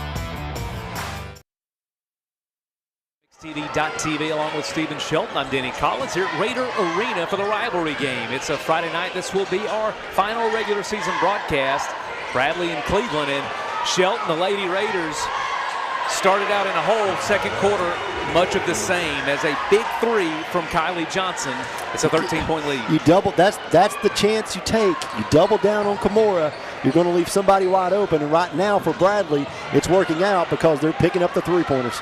Speaker 2: MixTV.tv along with Stephen Shelton. I'm Denny Collins here at Raider Arena for the Rivalry Game. It's a Friday night. This will be our final regular season broadcast. Bradley and Cleveland, and Shelton, the Lady Raiders, started out in a hole. Second quarter, much of the same as a big 3 from Kylie Johnson. It's a 13-point lead.
Speaker 3: You double. That's the chance you take. You double down on Kimora. You're going to leave somebody wide open, and right now for Bradley, it's working out because they're picking up the 3-pointers.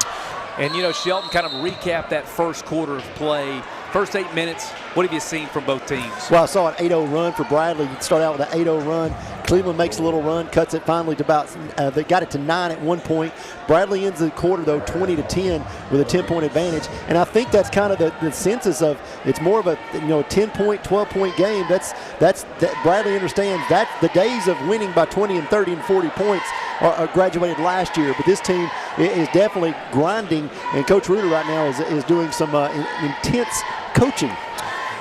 Speaker 2: And, you know, Shelton kind of recapped that first quarter of play. First 8 minutes, what have you seen from both teams?
Speaker 3: Well, I saw an 8-0 run for Bradley. You start out with an 8-0 run. Cleveland makes a little run, cuts it finally to about, they got it to 9 at one point. Bradley ends the quarter, though, 20-10 with a 10-point advantage. And I think that's kind of the census of it's more of a 10-point, 12-point game. That Bradley understands that the days of winning by 20 and 30 and 40 points are graduated last year. But this team is definitely grinding, and Coach Reuter right now is doing some intense coaching.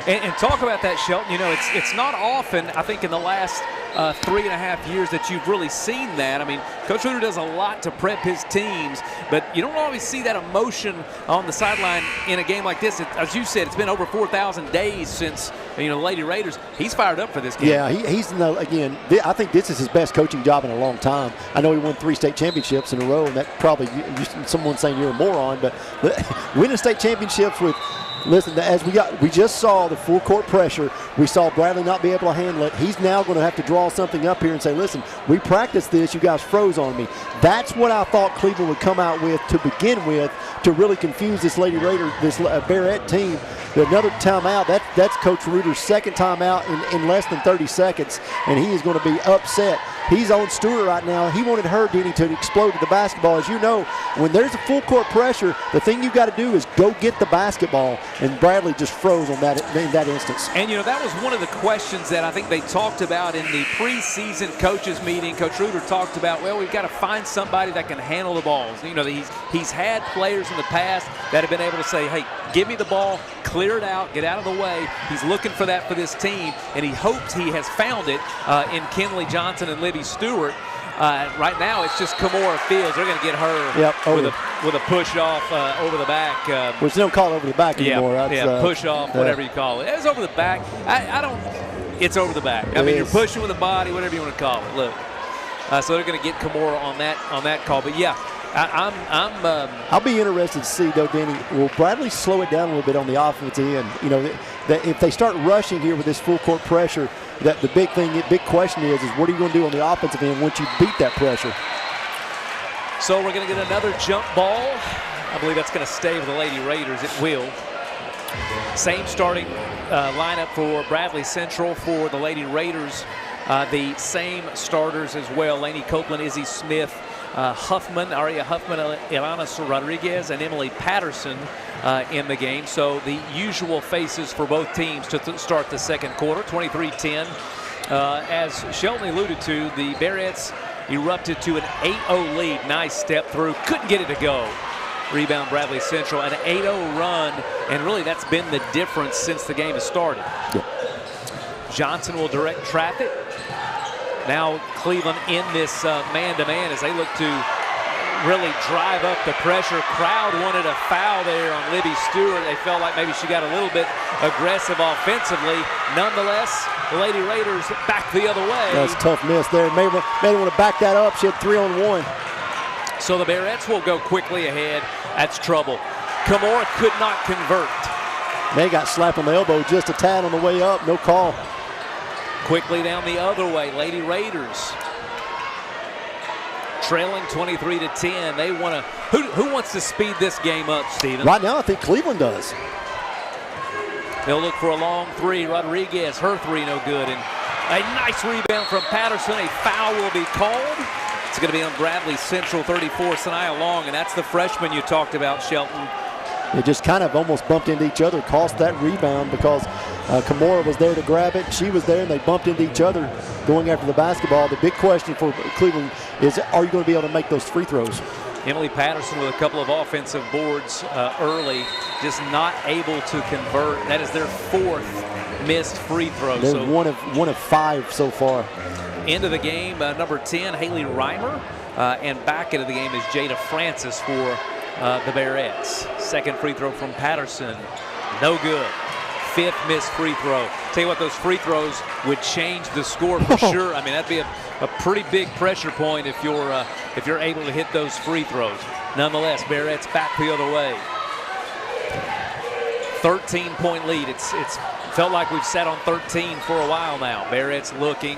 Speaker 2: And talk about that, Shelton. You know, it's not often, I think, in the last 3.5 years that you've really seen that. I mean, Coach Reuter does a lot to prep his teams, but you don't always see that emotion on the sideline in a game like this. As you said, it's been over 4,000 days since, the Lady Raiders. He's fired up for this game.
Speaker 3: Yeah, he's again, I think this is his best coaching job in a long time. I know he won 3 state championships in a row, and that probably, someone saying you're a moron, but winning state championships with Listen, as we just saw the full court pressure, we saw Bradley not be able to handle it. He's now going to have to draw something up here and say, listen, we practiced this, you guys froze on me. That's what I thought Cleveland would come out with to begin with to really confuse this Lady Raider, this Barrett team. Another timeout, that's Coach Reuter's second timeout in less than 30 seconds, and he is going to be upset. He's on Stewart right now. He wanted her, Denny, to explode with the basketball. As you know, when there's a full court pressure, the thing you got to do is go get the basketball, and Bradley just froze on that in that instance.
Speaker 2: And, that was one of the questions that I think they talked about in the preseason coaches meeting. Coach Reuter talked about, well, we've got to find somebody that can handle the balls. He's had players in the past that have been able to say, hey, give me the ball, clear it out, get out of the way. He's looking for that for this team, and he hopes he has found it in Kinley Johnson and Libby Stewart. Right now, it's just Kimora Fields. They're going to get her with a push off over the back.
Speaker 3: Which they don't call it over the back anymore.
Speaker 2: Push off, whatever you call it. It's over the back. It's over the back. I mean, you're pushing with the body, whatever you want to call it. Look. So they're going to get Kimora on that call. But yeah,
Speaker 3: I'll be interested to see, though, Danny, will Bradley slow it down a little bit on the offensive end? That if they start rushing here with this full court pressure, that the big question is what are you going to do on the offensive end once you beat that pressure?
Speaker 2: So we're going to get another jump ball. I believe that's going to stay with the Lady Raiders. It will. Same starting lineup for Bradley Central. For the Lady Raiders, the same starters as well. Lainey Copeland, Izzy Smith, Huffman, Aria Huffman, Ilana Rodriguez, and Emily Patterson in the game. So the usual faces for both teams to start the second quarter, 23-10. As Shelton alluded to, the Barretts erupted to an 8-0 lead. Nice step through. Couldn't get it to go. Rebound Bradley Central. An 8-0 run, and really that's been the difference since the game has started.
Speaker 3: Yeah.
Speaker 2: Johnson will direct traffic. Now Cleveland in this man-to-man as they look to really drive up the pressure. Crowd wanted a foul there on Libby Stewart. They felt like maybe she got a little bit aggressive offensively. Nonetheless, the Lady Raiders back the other way.
Speaker 3: That's a tough miss there. Maybe want to back that up. She had 3-on-1.
Speaker 2: So the Barretts will go quickly ahead. That's trouble. Kimora could not convert.
Speaker 3: They got slapped on the elbow just a tad on the way up. No call.
Speaker 2: Quickly down the other way, Lady Raiders trailing 23-10. They want to. Who wants to speed this game up, Steven?
Speaker 3: Right now, I think Cleveland does.
Speaker 2: They'll look for a long three. Rodriguez, her three, no good, and a nice rebound from Patterson. A foul will be called. It's going to be on Bradley Central, 34, Sanaya Long, and that's the freshman you talked about, Shelton.
Speaker 3: They just kind of almost bumped into each other, cost that rebound because Kimora was there to grab it. She was there, and they bumped into each other going after the basketball. The big question for Cleveland is, are you going to be able to make those free throws?
Speaker 2: Emily Patterson with a couple of offensive boards early, just not able to convert. That is their fourth missed free throw.
Speaker 3: They're one of 5 so far.
Speaker 2: Into the game, number 10, Haley Reimer, and back into the game is Jada Francis for the Barretts. Second free throw from Patterson, no good. 5th missed free throw. Tell you what, those free throws would change the score for sure. I mean, that'd be a pretty big pressure point if you're able to hit those free throws. Nonetheless, Barretts back the other way. 13-point lead. It's felt like we've sat on 13 for a while now. Barretts working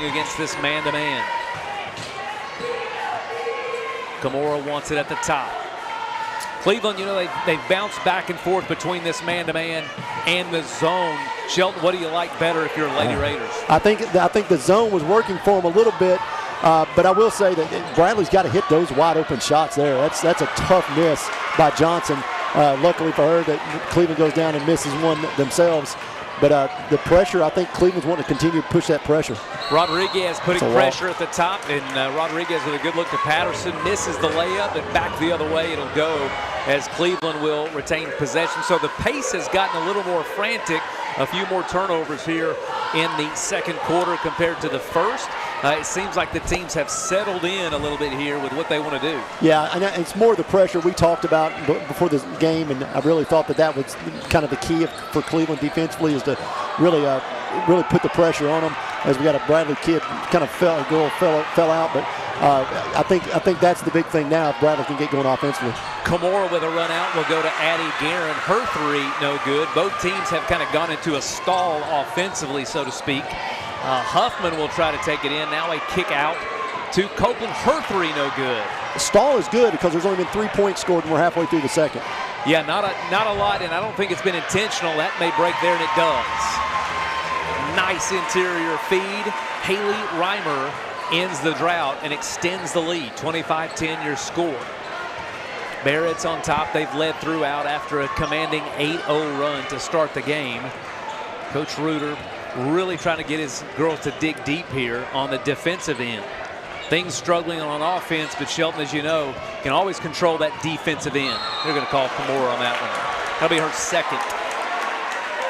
Speaker 2: against this man-to-man. Kimora wants it at the top. Cleveland, they've bounced back and forth between this man-to-man and the zone. Shelton, what do you like better if you're Lady Raiders?
Speaker 3: I think the zone was working for them a little bit, but I will say that Bradley's got to hit those wide-open shots there. That's a tough miss by Johnson. Luckily for her, that Cleveland goes down and misses one themselves. But the pressure, I think Cleveland's wanting to continue to push that pressure.
Speaker 2: Rodriguez putting pressure at the top, and Rodriguez with a good look to Patterson. Misses the layup, and back the other way it'll go as Cleveland will retain possession. So the pace has gotten a little more frantic. A few more turnovers here in the second quarter compared to the first. It seems like the teams have settled in a little bit here with what they want to do.
Speaker 3: Yeah, and it's more the pressure we talked about before this game, and I really thought that was kind of the key for Cleveland defensively, is to really put the pressure on them. As we got a Bradley kid kind of fell out, but I think that's the big thing now. If Bradley can get going offensively.
Speaker 2: Kimura with a run out will go to Addie Guerin. Her three, no good. Both teams have kind of gone into a stall offensively, so to speak. Huffman will try to take it in. Now a kick out to Copeland. Her three, no good.
Speaker 3: The stall is good because there's only been 3 points scored and we're halfway through the second.
Speaker 2: Yeah, not a lot, and I don't think it's been intentional. That may break there, and it does. Nice interior feed. Haley Reimer ends the drought and extends the lead. 25-10 your score. Barrett's on top. They've led throughout after a commanding 8-0 run to start the game. Coach Reuter really trying to get his girls to dig deep here on the defensive end. Things struggling on offense, but Shelton, as you know, can always control that defensive end. They're going to call Kimura on that one. That'll be her second.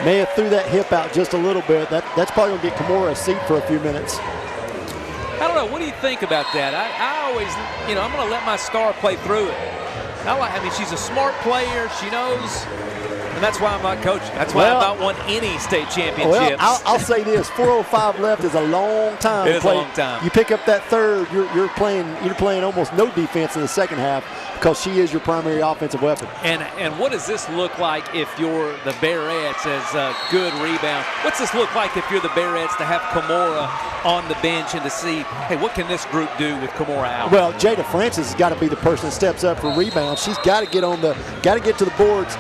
Speaker 3: May have threw that hip out just a little bit. That's probably going to get Kimura a seat for a few minutes.
Speaker 2: I don't know. What do you think about that? I always, I'm going to let my star play through it. I mean, she's a smart player. She knows. And that's why I'm not coaching. That's why I've not won any state championships.
Speaker 3: Well, I'll say this: 4:05 left is a long time.
Speaker 2: It is a long time.
Speaker 3: You pick up that third, you're playing almost no defense in the second half because she is your primary offensive weapon.
Speaker 2: And what does this look like if you're the Barretts as a good rebound? What's this look like if you're the Barretts to have Kimura on the bench and to see, hey, what can this group do with Kimura out?
Speaker 3: Well, Jada Francis has got to be the person that steps up for rebounds. She's got to get to the boards.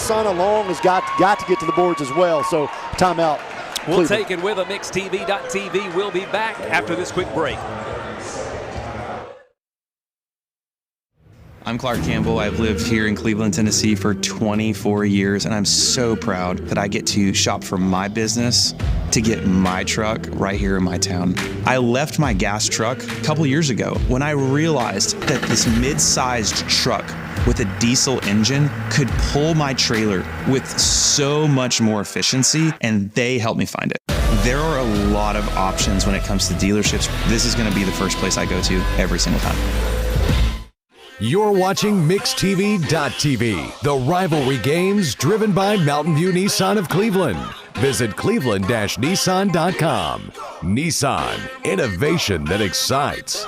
Speaker 3: Sana Long has got to get to the boards as well. So timeout.
Speaker 2: We'll take it with a MixTV.tv. We'll be back after this quick break.
Speaker 4: I'm Clark Campbell. I've lived here in Cleveland, Tennessee for 24 years, and I'm so proud that I get to shop for my business to get my truck right here in my town. I left my gas truck a couple years ago when I realized that this mid-sized truck with a diesel engine could pull my trailer with so much more efficiency, and they helped me find it. There are a lot of options when it comes to dealerships. This is going to be the first place I go to every single time.
Speaker 1: You're watching MixTV.tv, the rivalry games driven by Mountain View Nissan of Cleveland. Visit cleveland-nissan.com. Nissan, innovation that excites.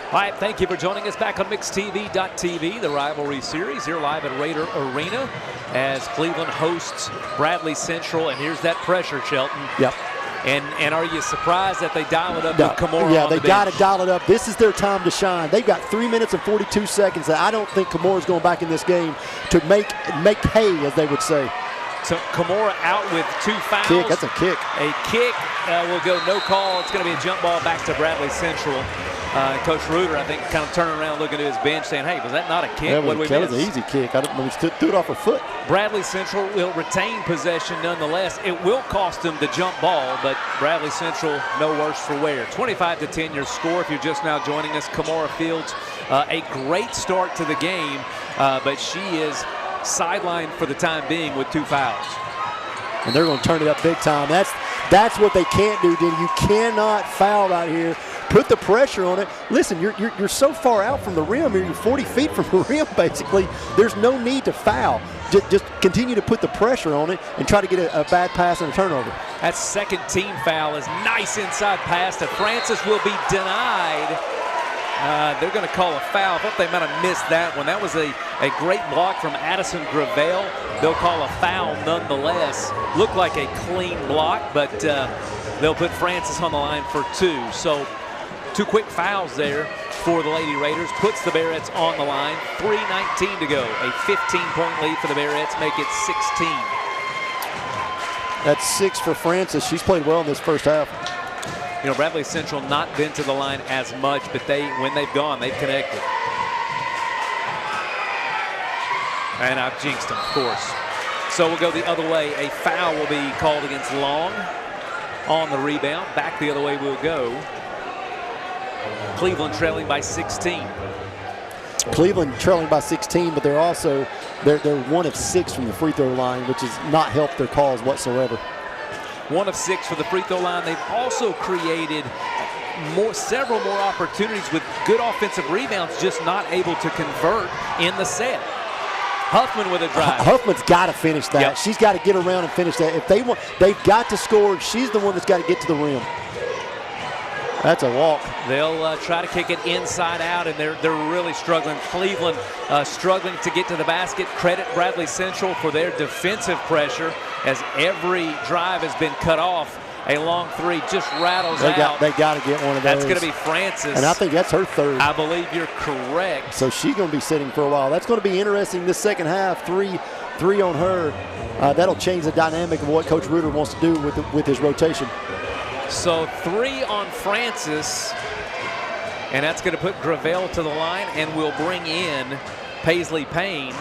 Speaker 2: All right, thank you for joining us back on MixTV.tv, the rivalry series here live at Raider Arena as Cleveland hosts Bradley Central. And here's that pressure, Shelton.
Speaker 3: Yep.
Speaker 2: And are you surprised that they dial it up with Kimura?
Speaker 3: Yeah, they got to dial it up. This is their time to shine. They've got 3 minutes and 42 seconds that I don't think Kimura's going back in this game to make hay, as they would say.
Speaker 2: So Kimura out with 2 fouls.
Speaker 3: Kick, that's a kick.
Speaker 2: A kick will go no call. It's going to be a jump ball back to Bradley Central. Coach Reuter, I think, kind of turning around looking at his bench saying, hey, was that not a kick?
Speaker 3: Yeah,
Speaker 2: what did we
Speaker 3: that
Speaker 2: miss?
Speaker 3: was an easy kick. I threw it off her foot.
Speaker 2: Bradley Central will retain possession nonetheless. It will cost them the jump ball, but Bradley Central no worse for wear. 25-10 your score if you're just now joining us. Kimura Fields, a great start to the game, but she is sidelined for the time being with 2 fouls.
Speaker 3: And they're going to turn it up big time. That's what they can't do, Denny. You cannot foul right here. Put the pressure on it. Listen, you're so far out from the rim here. You're 40 feet from the rim, basically. There's no need to foul. Just continue to put the pressure on it and try to get a bad pass and a turnover.
Speaker 2: That second team foul is nice inside pass to Francis will be denied. They're going to call a foul. I thought they might have missed that one. That was a great block from Addison Gravel. They'll call a foul nonetheless. Looked like a clean block, but they'll put Francis on the line for 2. So 2 quick fouls there for the Lady Raiders. Puts the Barretts on the line. 3:19 to go. A 15-point lead for the Barretts. Make it 16.
Speaker 3: That's 6 for Francis. She's played well in this first half.
Speaker 2: You know, Bradley Central not been to the line as much, but when they've gone, they've connected. And I've jinxed them, of course. So we'll go the other way. A foul will be called against Long on the rebound. Back the other way we'll go. Cleveland trailing by 16.
Speaker 3: Cleveland trailing by 16, but they're 1 of 6 from the free throw line, which has not helped their calls whatsoever.
Speaker 2: 1 of 6 for the free throw line. They've also created several more opportunities with good offensive rebounds, just not able to convert in the set. Huffman with a drive.
Speaker 3: Huffman's got to finish that.
Speaker 2: Yep.
Speaker 3: She's got to get around and finish that. If they want, they've got to score. She's the one that's got to get to the rim. That's a walk.
Speaker 2: They'll try to kick it inside out, and they're really struggling. Cleveland struggling to get to the basket. Credit Bradley Central for their defensive pressure, as every drive has been cut off. A long three just rattles out.
Speaker 3: They got to get one of those.
Speaker 2: That's going to be Francis.
Speaker 3: And I think that's her third.
Speaker 2: I believe you're correct.
Speaker 3: So she's going to be sitting for a while. That's going to be interesting this second half. Three on her. That'll change the dynamic of what Coach Reuter wants to do with his rotation.
Speaker 2: So 3 on Francis, and that's going to put Gravel to the line, and we'll bring in Paisley Payne.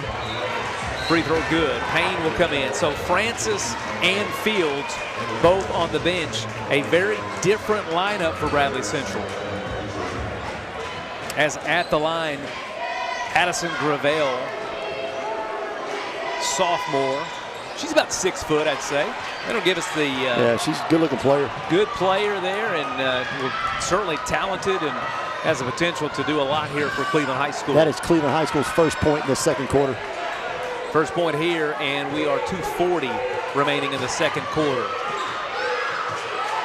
Speaker 2: Free throw good. Payne will come in. So Francis and Fields both on the bench. A very different lineup for Bradley Central. As at the line, Addison Gravel, sophomore. She's about 6 foot, I'd say. That'll give us the
Speaker 3: yeah, she's a good-looking player.
Speaker 2: Good player there, and certainly talented and has the potential to do a lot here for Cleveland High School.
Speaker 3: That is Cleveland High School's first point in the second quarter.
Speaker 2: First point here, and we are 2:40 remaining in the second quarter.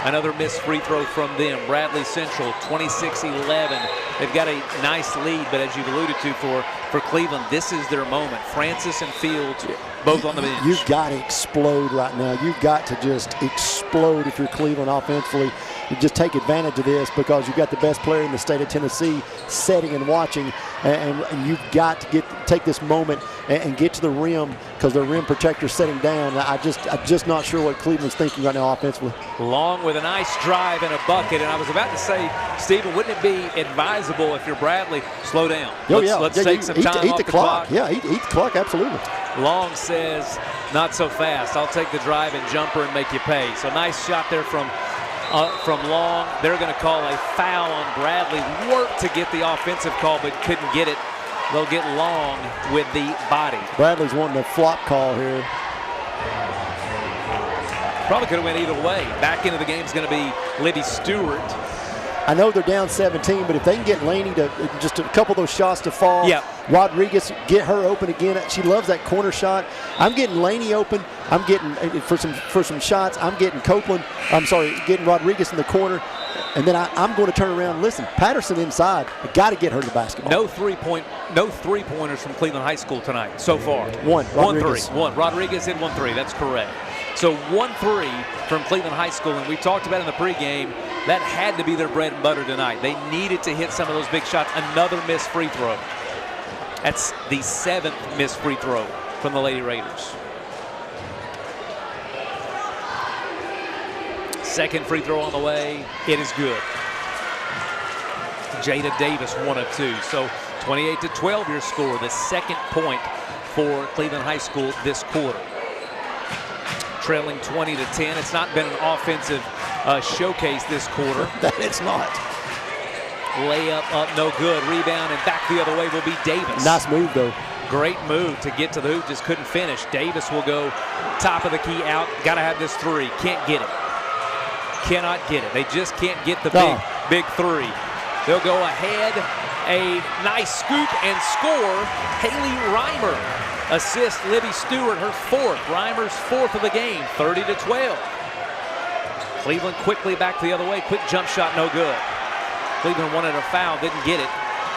Speaker 2: Another missed free throw from them. Bradley Central, 26-11. They've got a nice lead, but as you've alluded to for Cleveland, this is their moment. Francis and Fields both on the bench.
Speaker 3: You've got to explode right now. You've got to just explode if you're Cleveland offensively. You just take advantage of this because you've got the best player in the state of Tennessee setting and watching, and you've got to take this moment and get to the rim because the rim protector's setting down. I'm just not sure what Cleveland's thinking right now offensively.
Speaker 2: Long with a nice drive and a bucket, and I was about to say, Stephen, wouldn't it be advisable if you're Bradley, slow down? Let's take some time off the clock.
Speaker 3: Yeah, eat the clock, absolutely.
Speaker 2: Long says, not so fast. I'll take the drive and jumper and make you pay. So nice shot there from Long. They're going to call a foul on Bradley. Worked to get the offensive call, but couldn't get it. They'll get Long with the body.
Speaker 3: Bradley's wanting a flop call here.
Speaker 2: Probably could have went either way. Back into the game is going to be Libby Stewart.
Speaker 3: I know they're down 17, but if they can get Laney to just a couple of those shots to fall,
Speaker 2: yep.
Speaker 3: Rodriguez, get her open again. She loves that corner shot. I'm getting Laney open. I'm getting for some shots. I'm getting getting Rodriguez in the corner, and then I'm going to turn around and listen. Patterson inside. I got to get her to the basketball.
Speaker 2: No three-pointers from Cleveland High School tonight so far.
Speaker 3: One. Rodriguez.
Speaker 2: Rodriguez hit 1-3. That's correct. So 1-3 from Cleveland High School, and we talked about in the pregame, that had to be their bread and butter tonight. They needed to hit some of those big shots. Another missed free throw. That's the 7th missed free throw from the Lady Raiders. Second free throw on the way. It is good. Jada Davis, 1 of 2. So 28-12 your score. The second point for Cleveland High School this quarter. Trailing 20-10. It's not been an offensive showcase this quarter.
Speaker 3: That it's not.
Speaker 2: Layup up, no good. Rebound and back the other way will be Davis.
Speaker 3: Nice move though.
Speaker 2: Great move to get to the hoop, just couldn't finish. Davis will go top of the key out. Got to have this 3. Can't get it. Cannot get it. They just can't get the big 3. They'll go ahead. A nice scoop and score. Haley Reimer assists Libby Stewart, her 4th. Reimer's 4th of the game, 30-12. Cleveland quickly back the other way. Quick jump shot, no good. Cleveland wanted a foul, didn't get it.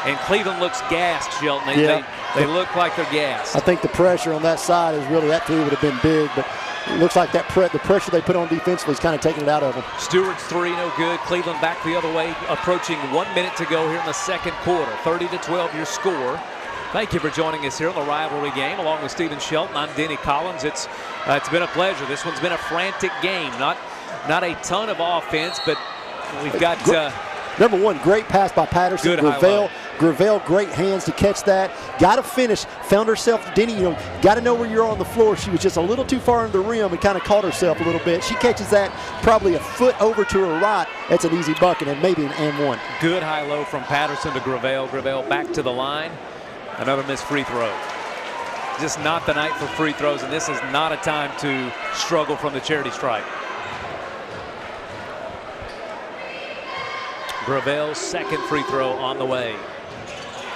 Speaker 2: And Cleveland looks gassed, Shelton. They look like they're gassed.
Speaker 3: I think the pressure on that side is really, that 3 would have been big, but it looks like that the pressure they put on defensively is kind of taking it out of them.
Speaker 2: Stewart's 3, no good. Cleveland back the other way, approaching 1 minute to go here in the second quarter. 30-12 your score. Thank you for joining us here on the Rivalry game, along with Stephen Shelton. I'm Denny Collins. It's been a pleasure. This one's been a frantic game. Not a ton of offense, but we've got
Speaker 3: number 1, great pass by Patterson.
Speaker 2: Good
Speaker 3: Gravel, great hands to catch that. Got to finish. Found herself, Denny, got to know where you're on the floor. She was just a little too far under the rim and kind of caught herself a little bit. She catches that probably a foot over to her right. That's an easy bucket and maybe an and 1.
Speaker 2: Good high-low from Patterson to Gravel. Gravel back to the line. Another missed free throw. Just not the night for free throws, and this is not a time to struggle from the charity stripe. Gravel's second free throw on the way.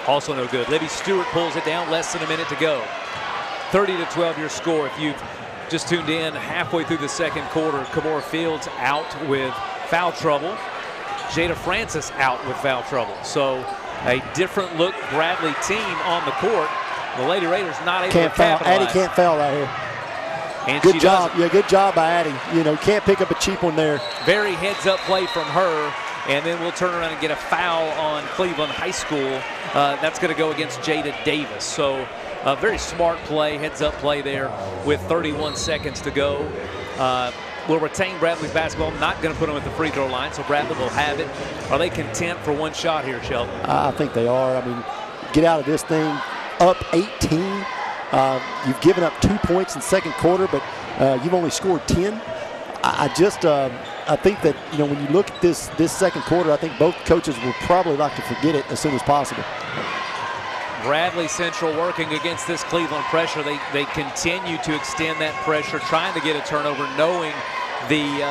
Speaker 2: Also no good. Libby Stewart pulls it down, less than a minute to go. 30-12 your score. If you've just tuned in halfway through the second quarter, Kamora Fields out with foul trouble. Jada Francis out with foul trouble. So a different look Bradley team on the court. The Lady Raiders not able to capitalize.
Speaker 3: Addie can't foul right here.
Speaker 2: And
Speaker 3: good job. Yeah, good job by Addie. You know, can't pick up a cheap one there.
Speaker 2: Very heads-up play from her. And then we'll turn around and get a foul on Cleveland High School. That's going to go against Jada Davis. So a very smart play, heads-up play there with 31 seconds to go. Will retain Bradley's basketball, not going to put them at the free throw line, so Bradley will have it. Are they content for one shot here, Sheldon?
Speaker 3: I think they are. I mean, get out of this thing up 18. You've given up 2 points in second quarter, but you've only scored 10. I think that, you know, when you look at this second quarter, I think both coaches will probably like to forget it as soon as possible.
Speaker 2: Bradley Central working against this Cleveland pressure. They continue to extend that pressure, trying to get a turnover, knowing the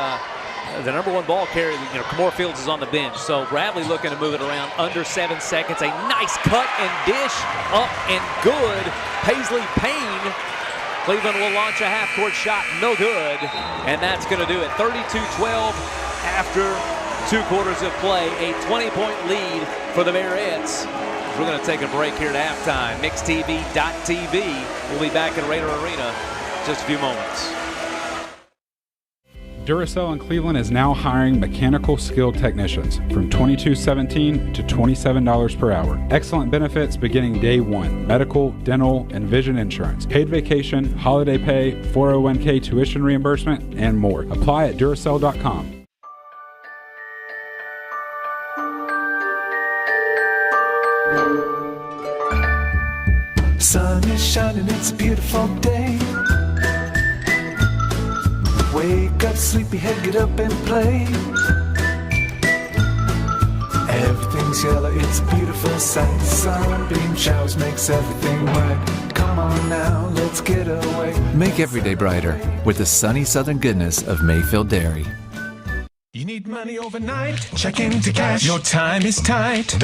Speaker 2: number one ball carrier, you know, Kamora Fields is on the bench. So Bradley looking to move it around under 7 seconds. A nice cut and dish up and good. Paisley Payne. Cleveland will launch a half-court shot, no good, and that's going to do it. 32-12 after 2 quarters of play, a 20-point lead for the Bearettes. We're going to take a break here at halftime. MixTV.tv. We'll be back at Raider Arena in just a few moments.
Speaker 5: Duracell in Cleveland is now hiring mechanical skilled technicians from $22.17 to $27 per hour. Excellent benefits beginning day one. Medical, dental, and vision insurance. Paid vacation, holiday pay, 401k tuition reimbursement, and more. Apply at Duracell.com.
Speaker 6: Sun is shining, it's a beautiful day. Wake up, sleepyhead, get up and play. Everything's yellow, it's a beautiful sight. Sunbeam showers makes everything right. Come on now, let's get away.
Speaker 7: Make every day brighter with the sunny southern goodness of Mayfield Dairy.
Speaker 6: You need money overnight? Check into cash. Your time is tight.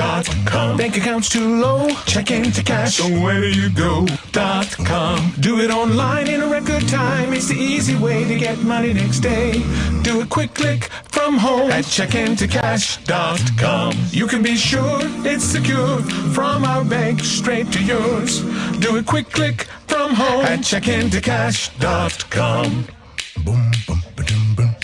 Speaker 6: .com. Bank account's too low? Check into cash. So where do you go? .com. Do it online in a record time. It's the easy way to get money next day. Do a quick click from home at checkintocash.com. You can be sure it's secure from our bank straight to yours. Do a quick click from home at checkintocash.com. Boom, boom, ba-dum, boom.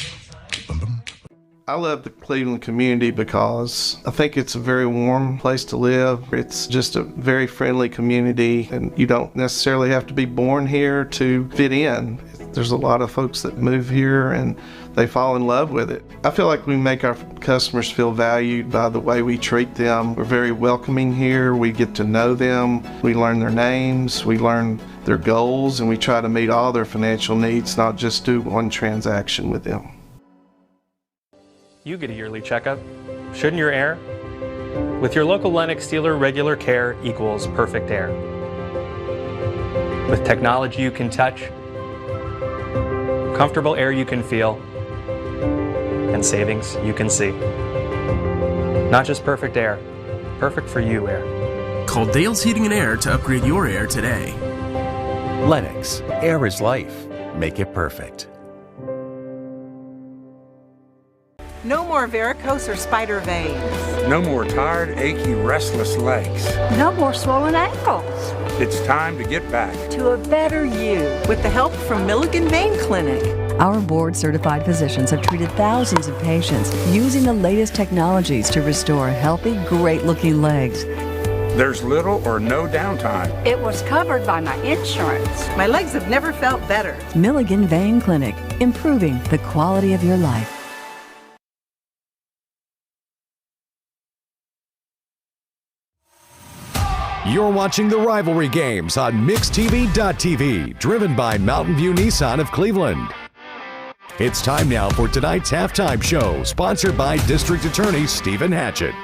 Speaker 15: I love the Cleveland community because I think it's a very warm place to live. It's just a very friendly community, and you don't necessarily have to be born here to fit in. There's a lot of folks that move here and they fall in love with it. I feel like we make our customers feel valued by the way we treat them. We're very welcoming here. We get to know them. We learn their names. We learn their goals, and we try to meet all their financial needs, not just do one transaction with them.
Speaker 10: You get a yearly checkup. Shouldn't your air? With your local Lennox dealer, regular care equals perfect air. With technology you can touch, comfortable air you can feel, and savings you can see. Not just perfect air, perfect for you air.
Speaker 11: Call Dale's Heating and Air to upgrade your air today.
Speaker 12: Lennox, air is life. Make it perfect.
Speaker 22: No more varicose or spider veins.
Speaker 23: No more tired, achy, restless legs.
Speaker 24: No more swollen ankles.
Speaker 23: It's time to get back
Speaker 22: To a better you with the help from Milligan Vein Clinic.
Speaker 25: Our board-certified physicians have treated thousands of patients using the latest technologies to restore healthy, great-looking legs.
Speaker 23: There's little or no downtime.
Speaker 24: It was covered by my insurance.
Speaker 22: My legs have never felt better.
Speaker 25: Milligan Vein Clinic, improving the quality of your life.
Speaker 1: You're watching the Rivalry games on MixTV.tv, driven by Mountain View Nissan of Cleveland. It's time now for tonight's halftime show, sponsored by District Attorney Stephen Hatchett.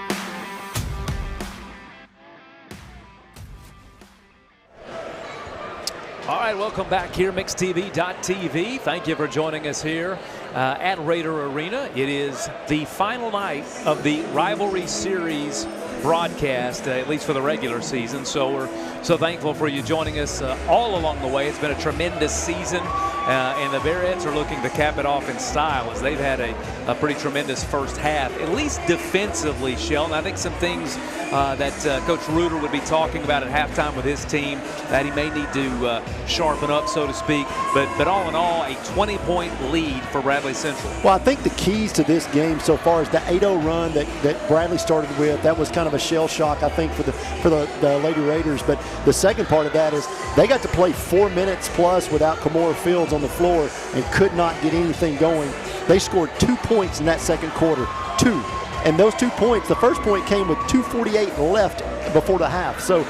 Speaker 2: All right, right, welcome back here, MixTV.tv. Thank you for joining us here at Raider Arena. It is the final night of the Rivalry Series broadcast, at least for the regular season. So we're so thankful for you joining us all along the way. It's been a tremendous season, and the Bearheads are looking to cap it off in style as they've had a pretty tremendous first half, at least defensively, Sheldon. I think some things that Coach Reuter would be talking about at halftime with his team that he may need to sharpen up, so to speak. But all in all, a 20-point lead for Bradley Central.
Speaker 3: Well, I think the keys to this game so far is the 8-0 run that Bradley started with. That was kind of a shell shock, I think, for the Lady Raiders. But the second part of that is they got to play 4 minutes plus without Kimora Fields on the floor and could not get anything going. They scored 2 points in that second quarter, 2. And those 2 points, the first point came with 2:48 left before the half. So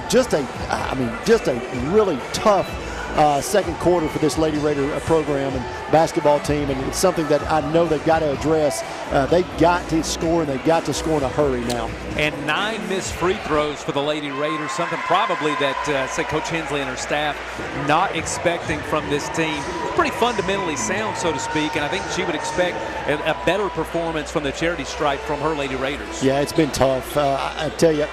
Speaker 3: just a really tough second quarter for this Lady Raider program and basketball team, and it's something that I know they've got to address. They've got to score, and they've got to score in a hurry now.
Speaker 2: And 9 missed free throws for the Lady Raiders, something probably that, say, Coach Hensley and her staff not expecting from this team. Pretty fundamentally sound, so to speak, and I think she would expect a better performance from the charity stripe from her Lady Raiders.
Speaker 3: Yeah, it's been tough. I tell you,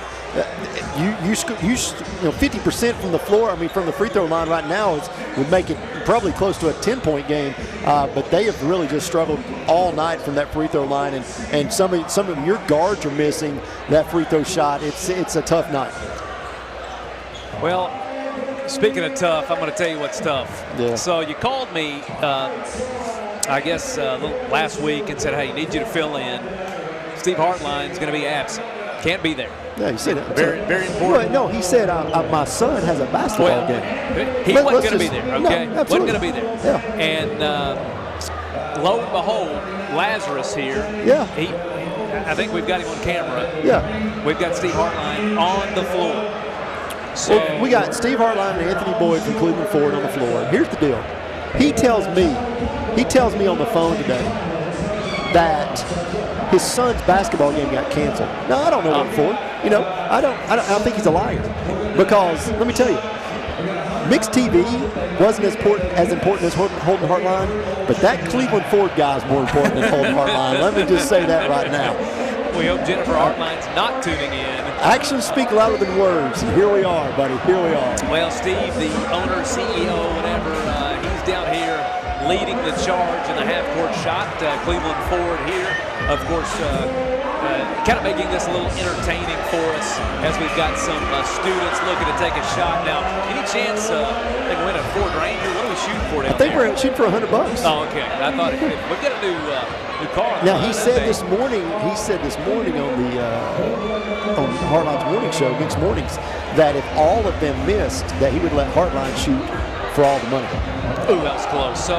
Speaker 3: you 50% from the floor, I mean, from the free throw line right now would make it probably close to a 10-point game, but they have really just struggled all night from that free throw line, and some of your guards are missing that free throw shot. It's a tough night.
Speaker 2: Well, speaking of tough, I'm going to tell you what's tough.
Speaker 3: Yeah.
Speaker 2: So you called me, I guess, last week and said, hey, I need you to fill in. Steve Hartline's going to be absent. Can't be there.
Speaker 3: Yeah, you said that.
Speaker 2: Very, very important.
Speaker 3: Well, no, he said my son has a basketball game.
Speaker 2: He wasn't going to be there, okay?
Speaker 3: No,
Speaker 2: wasn't going to be there.
Speaker 3: Yeah.
Speaker 2: And lo and behold, Lazarus here.
Speaker 3: Yeah.
Speaker 2: I think we've got him on camera.
Speaker 3: Yeah.
Speaker 2: We've got Steve Hartline on the floor. So
Speaker 3: well, we got Steve Hartline and Anthony Boyd from Cleveland Ford on the floor. Here's the deal. He tells me on the phone today that his son's basketball game got canceled. Now, I don't know what for. I don't think he's a liar, because let me tell you, Mixed TV wasn't as important as Holden Hartline, but that Cleveland Ford guy is more important than Holden Hartline. Let me just say that right now.
Speaker 2: We hope Jennifer Hartline's not tuning in.
Speaker 3: Actions speak louder than words. Here we are, buddy. Here we are.
Speaker 2: Well, Steve, the owner, CEO, whatever, he's down here leading the charge in the half-court shot. Cleveland Ford here, of course, kind of making this a little entertaining for us as we've got some students looking to take a shot. Now, any chance they can win a Ford Ranger? What are we shooting for down
Speaker 3: I think
Speaker 2: there?
Speaker 3: we're shooting for $100.
Speaker 2: Oh, okay. I thought we've got a new car.
Speaker 3: Now, he said this morning on Hartline's morning show, Mixed Mornings, that if all of them missed, that he would let Hartline shoot for all the money.
Speaker 2: Ooh, that was close. So,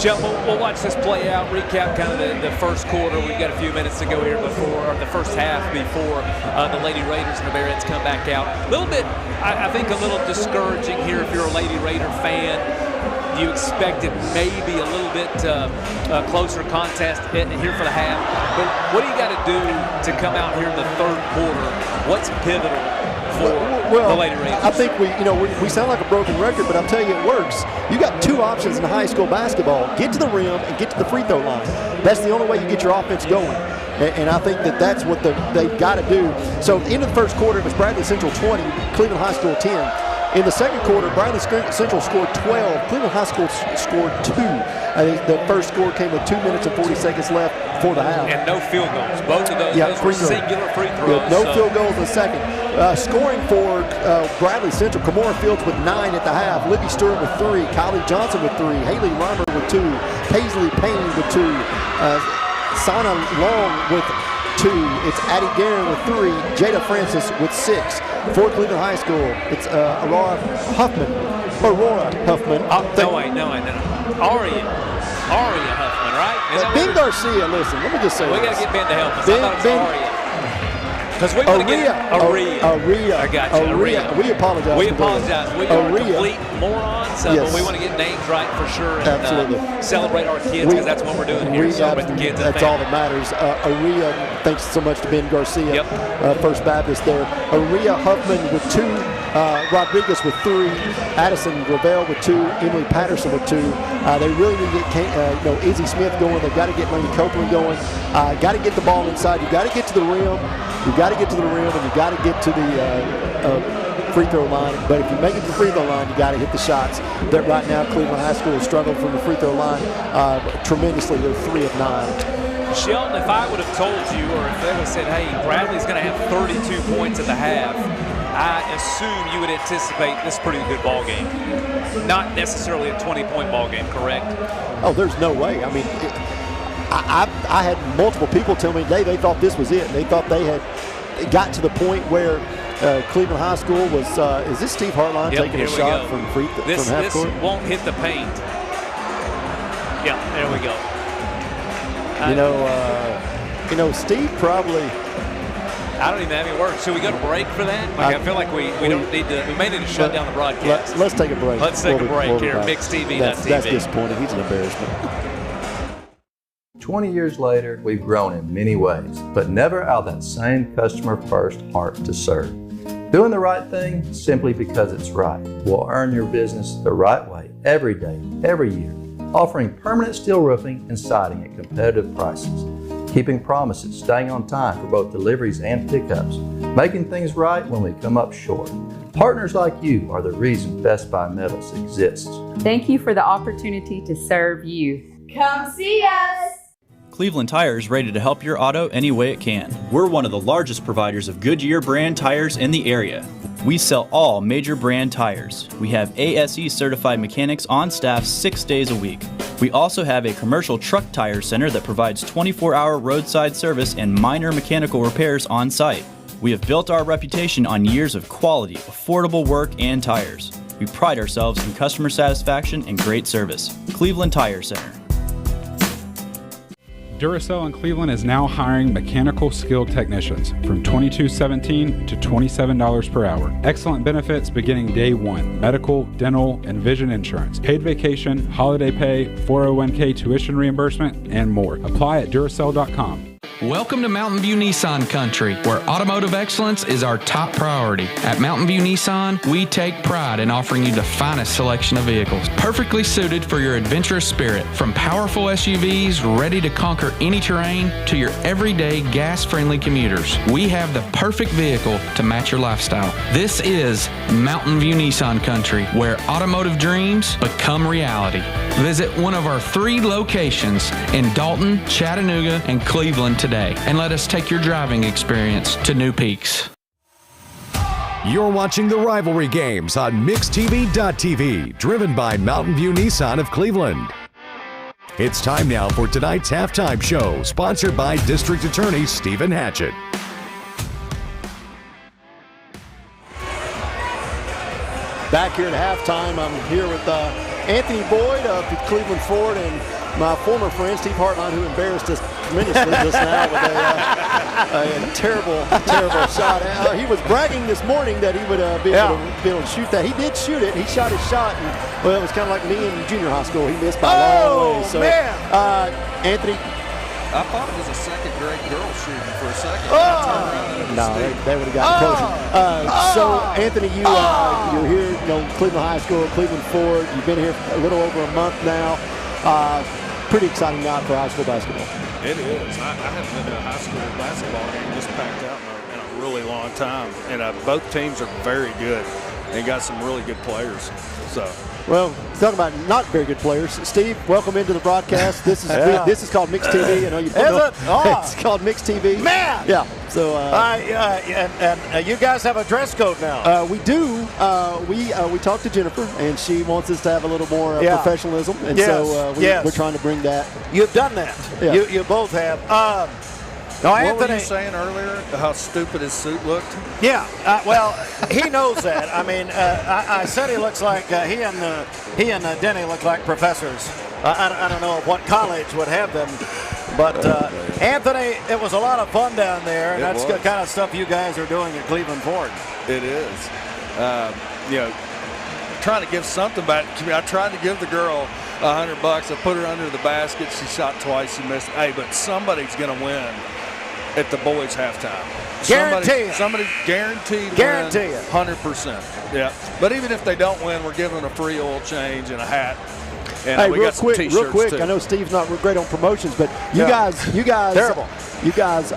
Speaker 2: Jeff, we'll watch this play out, recap kind of the first quarter. We've got a few minutes to go here or the first half before the Lady Raiders and the Bearheads come back out. A little bit, I think, a little discouraging here if you're a Lady Raider fan. You expected maybe a little bit closer contest here for the half. But what do you got to do to come out here in the third quarter? What's pivotal for the Lady Raiders?
Speaker 3: I think we sound like a broken record, but I'll tell you it works. You got two options in high school basketball: get to the rim and get to the free throw line. That's the only way you get your offense going. And I think that's what they've got to do. So, in the first quarter, it was Bradley Central 20, Cleveland High School 10. In the second quarter, Bradley Central scored 12. Cleveland High School scored 2. I think the first score came with 2 minutes and 40 seconds left before the half.
Speaker 2: And no field goals. Both of those were singular free throws.
Speaker 3: Yeah, no field goals in the second. Scoring for Bradley Central, Kimora Fields with 9 at the half. Libby Stewart with 3. Kylie Johnson with 3. Haley Reimer with 2. Paisley Payne with 2. Sana Long with 2. It's Addie Guerin with 3. Jada Francis with 6. For Cleveland High School, it's Aurora Huffman.
Speaker 2: No. Aria Huffman, right?
Speaker 3: Ben Garcia, listen, let me just say
Speaker 2: we got to get Ben to help us. I thought it was Aria. Because we want to get
Speaker 3: Aria.
Speaker 2: I got you. Aria.
Speaker 3: We apologize.
Speaker 2: We apologize. We are complete morons, but we want to get names right for sure and celebrate our kids, because that's what we're doing here. Celebrate the kids.
Speaker 3: That's all that matters. Aria, thanks so much to Ben Garcia, First Baptist there. Aria Huffman with 2. Rodriguez with 3, Addison Gravel with 2, Emily Patterson with 2. They really need to get Izzy Smith going. They've got to get Lainey Copeland going. Got to get the ball inside. You've got to get to the rim. You've got to get to the rim, and you've got to get to the free throw line. But if you make it to the free throw line, you got to hit the shots. That right now, Cleveland High School has struggled from the free throw line tremendously. They're 3 of 9.
Speaker 2: Sheldon, if I would have told you, or if they would have said, hey, Bradley's going to have 32 points at the half, I assume you would anticipate this pretty good ball game. Not necessarily a 20-point ball game, correct?
Speaker 3: Oh, there's no way. I mean, I had multiple people tell me they thought this was it. They thought they had got to the point where Cleveland High School was. Is this Steve Hartline taking a shot from half court?
Speaker 2: This won't hit the paint. Yeah, there we go.
Speaker 3: Steve probably.
Speaker 2: I don't even have any words. Should we go to break for that? I feel like we don't need to. We may need to shut down the broadcast.
Speaker 3: Let's take a break.
Speaker 2: Let's take a break here. MixTV.tv.
Speaker 3: That's disappointing. He's an embarrassment.
Speaker 12: 20 years later, we've grown in many ways, but never out of that same customer-first heart to serve. Doing the right thing simply because it's right will earn your business the right way every day, every year, offering permanent steel roofing and siding at competitive prices, keeping promises, staying on time for both deliveries and pickups, making things right when we come up short. Partners like you are the reason Best Buy Metals exists.
Speaker 8: Thank you for the opportunity to serve you.
Speaker 9: Come see us!
Speaker 13: Cleveland Tire is ready to help your auto any way it can. We're one of the largest providers of Goodyear brand tires in the area. We sell all major brand tires. We have ASE certified mechanics on staff 6 days a week. We also have a commercial truck tire center that provides 24-hour roadside service and minor mechanical repairs on site. We have built our reputation on years of quality, affordable work and tires. We pride ourselves in customer satisfaction and great service. Cleveland Tire Center.
Speaker 5: Duracell in Cleveland is now hiring mechanical skilled technicians from $22.17 to $27 per hour. Excellent benefits beginning day 1. Medical, dental, and vision insurance, paid vacation, holiday pay, 401k tuition reimbursement, and more. Apply at Duracell.com.
Speaker 14: Welcome to Mountain View Nissan Country, where automotive excellence is our top priority. At Mountain View Nissan, we take pride in offering you the finest selection of vehicles, perfectly suited for your adventurous spirit. From powerful SUVs ready to conquer any terrain to your everyday gas-friendly commuters, we have the perfect vehicle to match your lifestyle. This is Mountain View Nissan Country, where automotive dreams become reality. Visit one of our 3 locations in Dalton, Chattanooga, and Cleveland today, and let us take your driving experience to new peaks.
Speaker 1: You're watching the Rivalry games on MixTV.tv, driven by Mountain View Nissan of Cleveland. It's time now for tonight's halftime show, sponsored by District Attorney Stephen Hatchett.
Speaker 3: Back here at halftime, I'm here with Anthony Boyd of the Cleveland Ford and my former friend Steve Hartline, who embarrassed us tremendously just now with a terrible shot. He was bragging this morning that he would be able to shoot that. He did shoot it. He shot his shot, and well, it was kind of like me in junior high school. He missed by a long way. So, Anthony.
Speaker 16: I thought it was a second-grade girl shooting for a second.
Speaker 3: No, they would have gotten closer. So, Anthony, you're here, Cleveland High School, Cleveland Ford. You've been here a little over a month now. Pretty exciting night for high school basketball.
Speaker 26: It is. I haven't been to a high school basketball game this packed out in a really long time. And both teams are very good. They got some really good players. So.
Speaker 3: Well, talking about not very good players, Steve, welcome into the broadcast. This is called Mix TV. I know it's called Mix TV.
Speaker 27: Man!
Speaker 3: Yeah. So
Speaker 27: and you guys have a dress code now.
Speaker 3: We do. We talked to Jennifer, and she wants us to have a little more professionalism, and so we're trying to bring that.
Speaker 27: You've done that.
Speaker 3: Yeah.
Speaker 27: You both have.
Speaker 26: What were you saying earlier? How stupid his suit looked?
Speaker 27: Yeah, well, he knows that. I mean, I said he looks like he and Denny look like professors. I don't know what college would have them, but Anthony, it was a lot of fun down there, and that's the kind of stuff you guys are doing at Cleveland Ford.
Speaker 26: It is. Trying to give something back. I tried to give the girl $100. I put her under the basket. She shot twice. She missed. Hey, but somebody's going to win at the boys' halftime.
Speaker 27: Somebody
Speaker 26: guaranteed
Speaker 27: Guarantee
Speaker 26: win,
Speaker 27: it.
Speaker 26: 100%. Yeah. But even if they don't win, we're giving them a free oil change and a hat. And
Speaker 3: hey,
Speaker 26: we
Speaker 3: real
Speaker 26: got some
Speaker 3: quick,
Speaker 26: T-shirts
Speaker 3: real quick.
Speaker 26: too.
Speaker 3: I know Steve's not great on promotions, but you
Speaker 26: Yeah.
Speaker 3: guys,
Speaker 27: Terrible.
Speaker 3: You guys,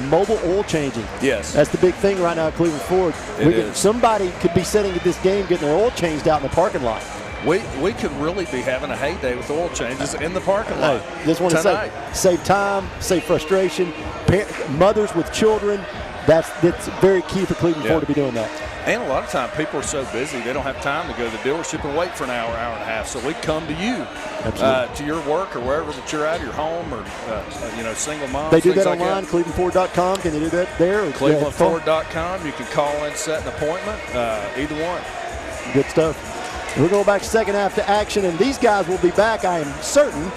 Speaker 3: mobile oil changing.
Speaker 26: Yes.
Speaker 3: That's the big thing right now at Cleveland Ford.
Speaker 26: It is.
Speaker 3: Somebody could be sitting at this game getting their oil changed out in the parking lot.
Speaker 26: We could really be having a heyday with oil changes in the parking lot.
Speaker 3: Hey, just want to
Speaker 26: tonight.
Speaker 3: save time, save frustration. Mothers with children, that's very key for Cleveland Ford to be doing that.
Speaker 26: And a lot of times people are so busy they don't have time to go to the dealership and wait for an hour, hour and a half. So we come to you, to your work or wherever that you're at, your home or single moms.
Speaker 3: They do that
Speaker 26: like
Speaker 3: online, clevelandford.com. Can they do that there?
Speaker 26: ClevelandFord.com. You can call and set an appointment. Either one.
Speaker 3: Good stuff. We're going back to second half to action, and these guys will be back, I am certain.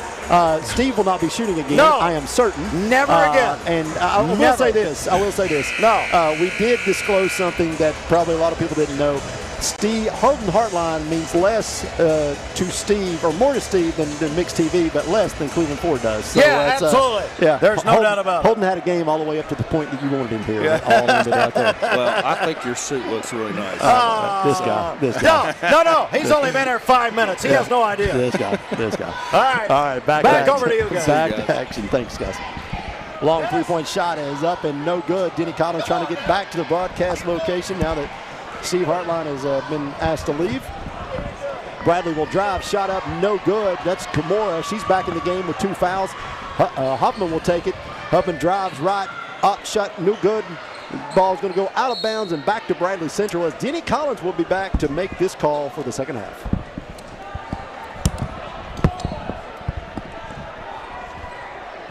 Speaker 3: Steve will not be shooting again.
Speaker 27: No.
Speaker 3: I am certain.
Speaker 27: Never again.
Speaker 3: And I will say this.
Speaker 27: No.
Speaker 3: We did disclose something that probably a lot of people didn't know. Holden Hartline means less to Steve, or more to Steve than Mix TV, but less than Cleveland Ford does. So
Speaker 27: absolutely.
Speaker 3: There's
Speaker 27: no doubt about it.
Speaker 3: Holden had a game all the way up to the point that you wanted him here. All ended out there.
Speaker 26: Well, I think your suit looks really nice.
Speaker 3: This guy.
Speaker 27: No. He's only been there 5 minutes. He has no idea.
Speaker 3: This guy.
Speaker 27: All right. Back over to you guys.
Speaker 3: Back to action. Thanks, guys. Long three-point shot is up and no good. Denny Collins trying to get back to the broadcast location now that Steve Hartline has been asked to leave. Bradley will drive. Shot up, no good. That's Kimura. She's back in the game with 2 fouls. Huffman will take it. Huffman drives right. Up, shot, no good. Ball's going to go out of bounds and back to Bradley Central as Denny Collins will be back to make this call for the second half.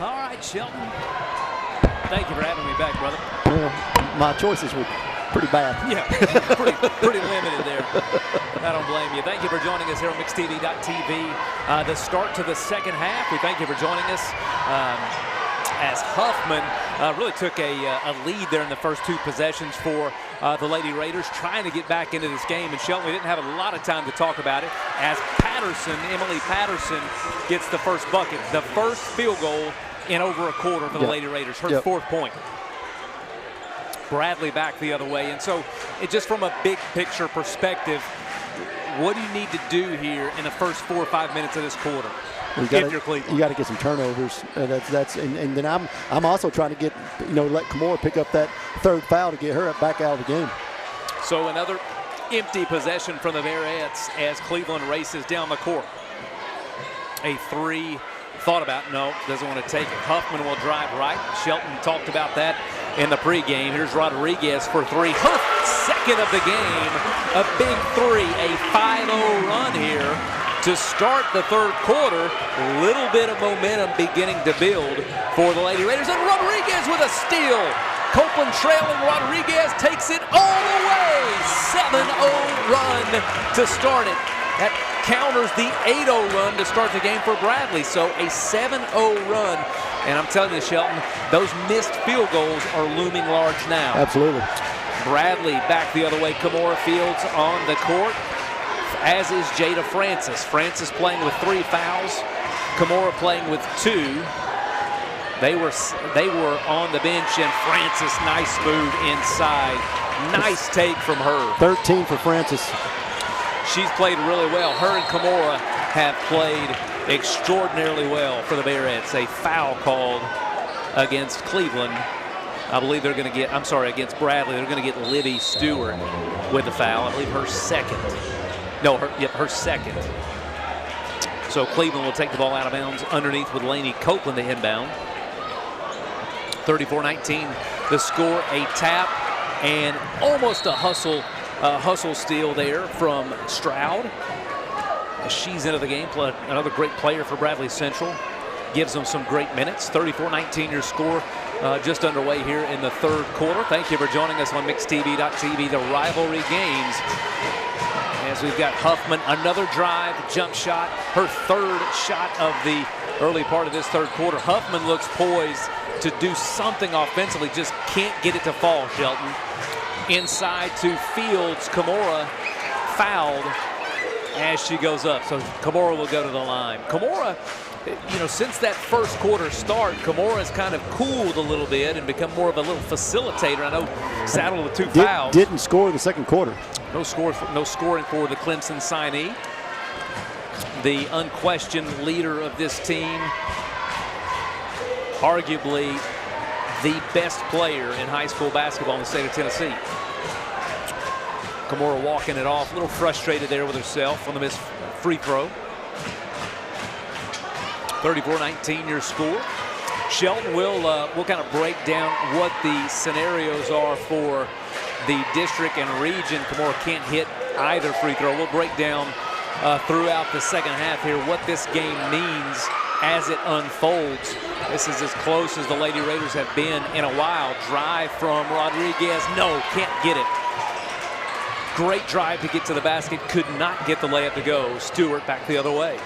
Speaker 2: All right, Shelton. Thank you for having me back, brother.
Speaker 3: Well, my choices were pretty bad.
Speaker 2: Yeah, pretty limited there. I don't blame you. Thank you for joining us here on MixTV.tv. The start to the second half. We thank you for joining us as Huffman really took a lead there in the first 2 possessions for the Lady Raiders, trying to get back into this game. And Shelton, we didn't have a lot of time to talk about it as Emily Patterson gets the first bucket. The first field goal in over a quarter for the Lady Raiders, her 4th point. Bradley back the other way. And so it just from a big picture perspective, what do you need to do here in the first 4 or 5 minutes of this quarter?
Speaker 3: You got to get some turnovers. And then I'm also trying to get, let Kimura pick up that 3rd foul to get her back out of the game.
Speaker 2: So another empty possession from the Bearettes as Cleveland races down the court. A 3 thought about, no, doesn't want to take it. Huffman will drive right. Shelton talked about that in the pregame. Here's Rodriguez for 3. Her second of the game. A big 3. A 5-0 run here to start the 3rd quarter. Little bit of momentum beginning to build for the Lady Raiders. And Rodriguez with a steal. Copeland trailing. Rodriguez takes it all the way. 7-0 run to start it. That counters the 8-0 run to start the game for Bradley. So a 7-0 run. And I'm telling you, Shelton, those missed field goals are looming large now.
Speaker 3: Absolutely.
Speaker 2: Bradley back the other way. Kimura Fields on the court, as is Jada Francis. Francis playing with 3 fouls. Kimura playing with 2. They were on the bench, and Francis, nice move inside. Nice take from her.
Speaker 3: 13 for Francis.
Speaker 2: She's played really well. Her and Kimura have played extraordinarily well for the Bearettes. A foul called against Cleveland. I believe they're going to get, against Bradley, they're going to get Libby Stewart with the foul. I believe her second. No, her second. So Cleveland will take the ball out of bounds underneath with Lainey Copeland the inbound. 34-19 the score. A tap and almost a hustle steal there from Stroud. She's into the game. Another great player for Bradley Central. Gives them some great minutes. 34-19 your score. Just underway here in the 3rd quarter. Thank you for joining us on MixTV.tv, the rivalry games. As we've got Huffman, another drive, jump shot, her 3rd shot of the early part of this 3rd quarter. Huffman looks poised to do something offensively, just can't get it to fall, Shelton. Inside to Fields. Kimura fouled as she goes up. So Kimura will go to the line. Kimura since that first quarter start, Kimura's kind of cooled a little bit and become more of a little facilitator. I know saddled with 2 fouls.
Speaker 3: Didn't score in the second quarter.
Speaker 2: No scoring for the Clemson signee. The unquestioned leader of this team, arguably the best player in high school basketball in the state of Tennessee. Kimura walking it off, a little frustrated there with herself on the missed free throw. 34-19 your score. Shelton will kind of break down what the scenarios are for the district and region. Kimura can't hit either free throw. We'll break down throughout the second half here what this game means as it unfolds. This is as close as the Lady Raiders have been in a while. Drive from Rodriguez. No, can't get it. Great drive to get to the basket. Could not get the layup to go. Stewart back the other way.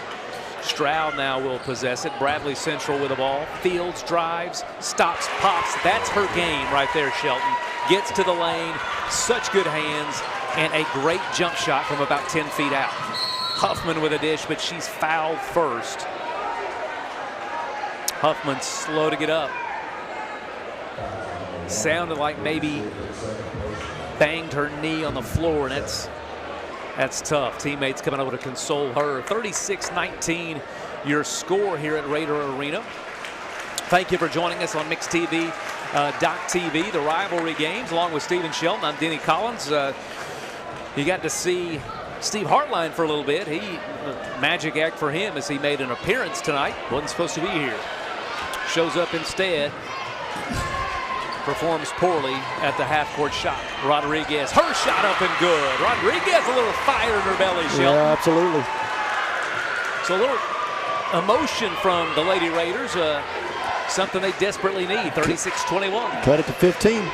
Speaker 2: Stroud now will possess it. Bradley Central with the ball. Fields drives, stops, pops. That's her game right there, Shelton. Gets to the lane, such good hands, and a great jump shot from about 10 feet out. Huffman with a dish, but she's fouled first. Huffman slow to get up. Sounded like maybe banged her knee on the floor, and that's tough. Teammates coming over to console her. 36-19 your score here at Raider Arena. Thank you for joining us on MixTV.tv, the rivalry games, along with Stephen Shelton. I'm Denny Collins. You got to see Steve Hartline for a little bit. Magic act for him as he made an appearance tonight. Wasn't supposed to be here. Shows up instead. Performs poorly at the half-court shot. Rodriguez, her shot up and good. Rodriguez, a little fire in her belly, Shelton.
Speaker 3: Yeah, absolutely.
Speaker 2: So a little emotion from the Lady Raiders, something they desperately need. 36-21.
Speaker 3: Cut it to 15.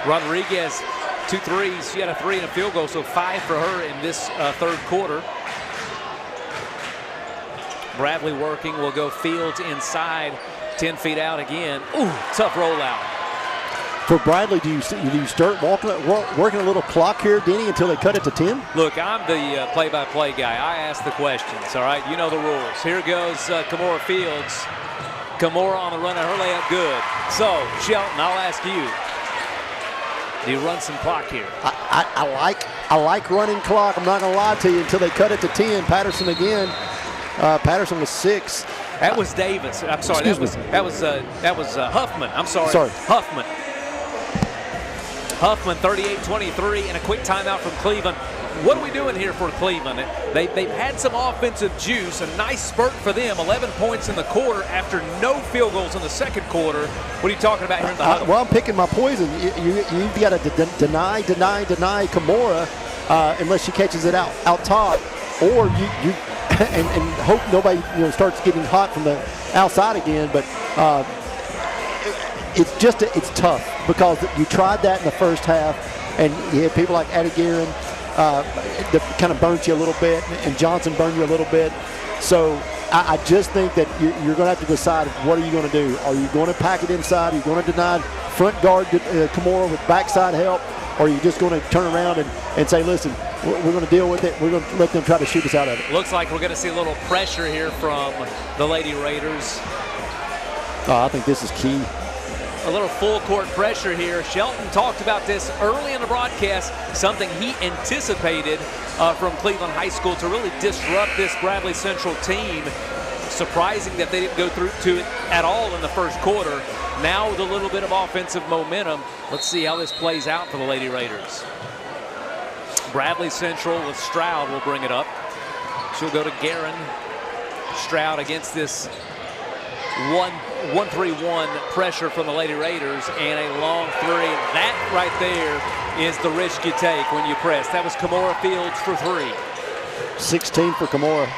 Speaker 2: Rodriguez, 2 threes. She had a 3 and a field goal, so 5 for her in this third quarter. Bradley working, will go Fields inside. 10 feet out again. Ooh, tough rollout.
Speaker 3: For Bradley, do you start working a little clock here, Denny, until they cut it to 10?
Speaker 2: Look, I'm the play-by-play guy. I ask the questions, all right? You know the rules. Here goes Kimura Fields. Kimura on the run of her layup, good. So, Shelton, I'll ask you. Do you run some clock here?
Speaker 3: I like running clock. I'm not going to lie to you until they cut it to 10. Patterson again. Patterson was 6.
Speaker 2: That was Davis. I'm sorry. That was Huffman. I'm sorry. Huffman. Huffman, 38-23, and a quick timeout from Cleveland. What are we doing here for Cleveland? They've had some offensive juice, a nice spurt for them. 11 points in the quarter after no field goals in the second quarter. What are you talking about here in the huddle?
Speaker 3: Well, I'm picking my poison. You've got to deny Kimura unless she catches it out top, or you and hope nobody starts getting hot from the outside again. But it's tough because you tried that in the first half, and you had people like Addie Guerin that kind of burnt you a little bit, and Johnson burned you a little bit. So I just think that you're going to have to decide, what are you going to do? Are you going to pack it inside? Are you going to deny front guard Kimura with backside help? Or are you just going to turn around and say, listen, we're going to deal with it. We're going to let them try to shoot us out of it.
Speaker 2: Looks like we're going to see a little pressure here from the Lady Raiders.
Speaker 3: I think this is key.
Speaker 2: A little full court pressure here. Shelton talked about this early in the broadcast, something he anticipated from Cleveland High School to really disrupt this Bradley Central team. Surprising that they didn't go through to it at all in the first quarter. Now with a little bit of offensive momentum, let's see how this plays out for the Lady Raiders. Bradley Central with Stroud will bring it up. She'll go to Guerin. Stroud against this 1-3-1 pressure from the Lady Raiders, and a long three. That right there is the risk you take when you press. That was Kimura Fields for 3.
Speaker 3: 16 for Kimura.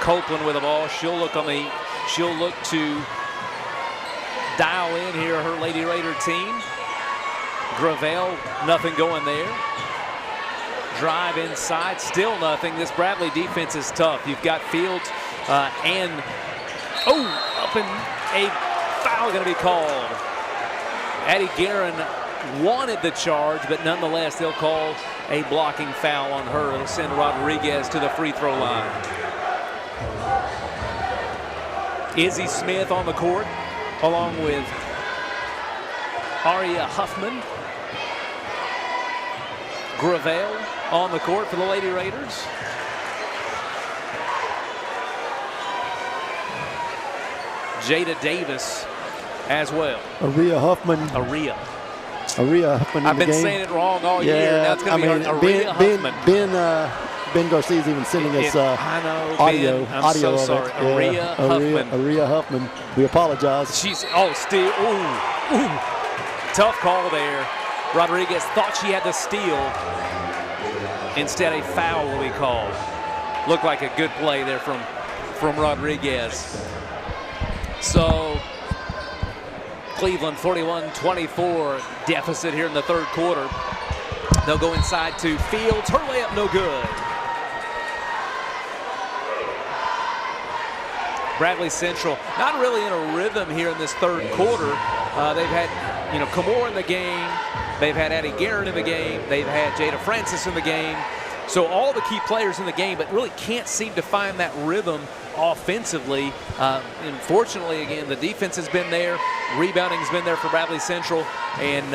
Speaker 2: Copeland with the ball. She'll look to dial in here her Lady Raider team. Gravel, nothing going there. Drive inside, still nothing. This Bradley defense is tough. You've got Fields up and a foul going to be called. Addie Guerin wanted the charge, but nonetheless they'll call a blocking foul on her. It'll send Rodriguez to the free throw line. Izzy Smith on the court, along with Aria Huffman. Gravel on the court for the Lady Raiders. Jada Davis as well.
Speaker 3: Aria Huffman.
Speaker 2: Aria
Speaker 3: Huffman.
Speaker 2: I've been saying it wrong all year. Now it's going to be Aria Huffman.
Speaker 3: Ben Garcia's even sending us
Speaker 2: I know,
Speaker 3: audio.
Speaker 2: Ben, I'm
Speaker 3: audio
Speaker 2: so
Speaker 3: of
Speaker 2: sorry.
Speaker 3: it.
Speaker 2: Aria Huffman.
Speaker 3: Aria Huffman. We apologize.
Speaker 2: She's steal. Ooh. Tough call there. Rodriguez thought she had the steal. Instead, a foul will be called. Looked like a good play there from Rodriguez. So Cleveland 41-24 deficit here in the third quarter. They'll go inside to Fields. Her layup no good. Bradley Central not really in a rhythm here in this third quarter. They've had, Kamora in the game. They've had Addie Guerin in the game. They've had Jada Francis in the game. So all the key players in the game, but really can't seem to find that rhythm offensively. Unfortunately, again, the defense has been there. Rebounding has been there for Bradley Central. And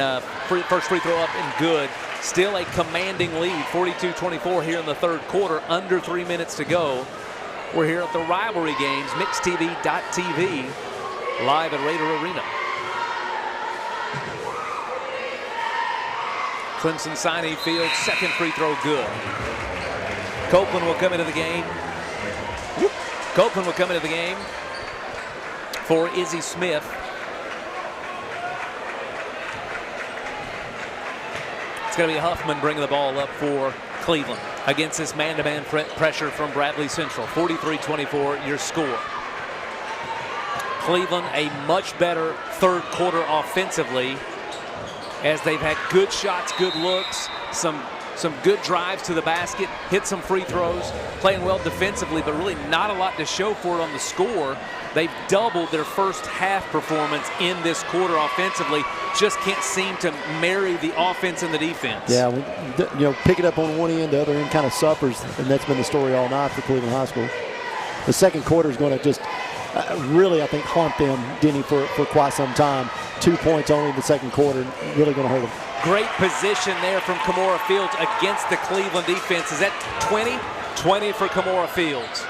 Speaker 2: first free throw up and good. Still a commanding lead, 42-24 here in the third quarter, under 3 minutes to go. We're here at the Rivalry Games, MixTV.tv, live at Raider Arena. Clemson Siney Fields, second free throw good. Copeland will come into the game. Copeland will come into the game for Izzy Smith. It's going to be Huffman bringing the ball up for Cleveland against this man-to-man pressure from Bradley Central. 43-24 your score. Cleveland a much better third quarter offensively, as they've had good shots, good looks, some good drives to the basket, hit some free throws, playing well defensively, but really not a lot to show for it on the score. They've doubled their first half performance in this quarter offensively. Just can't seem to marry the offense and the defense.
Speaker 3: Yeah, pick it up on one end, the other end kind of suffers, and that's been the story all night for Cleveland High School. The second quarter is going to just really, I think, haunt them, Denny, for quite some time. 2 points only in the second quarter, really going to hurt them.
Speaker 2: Great position there from Kamora Fields against the Cleveland defense. Is that 20? 20 for Kamora Fields.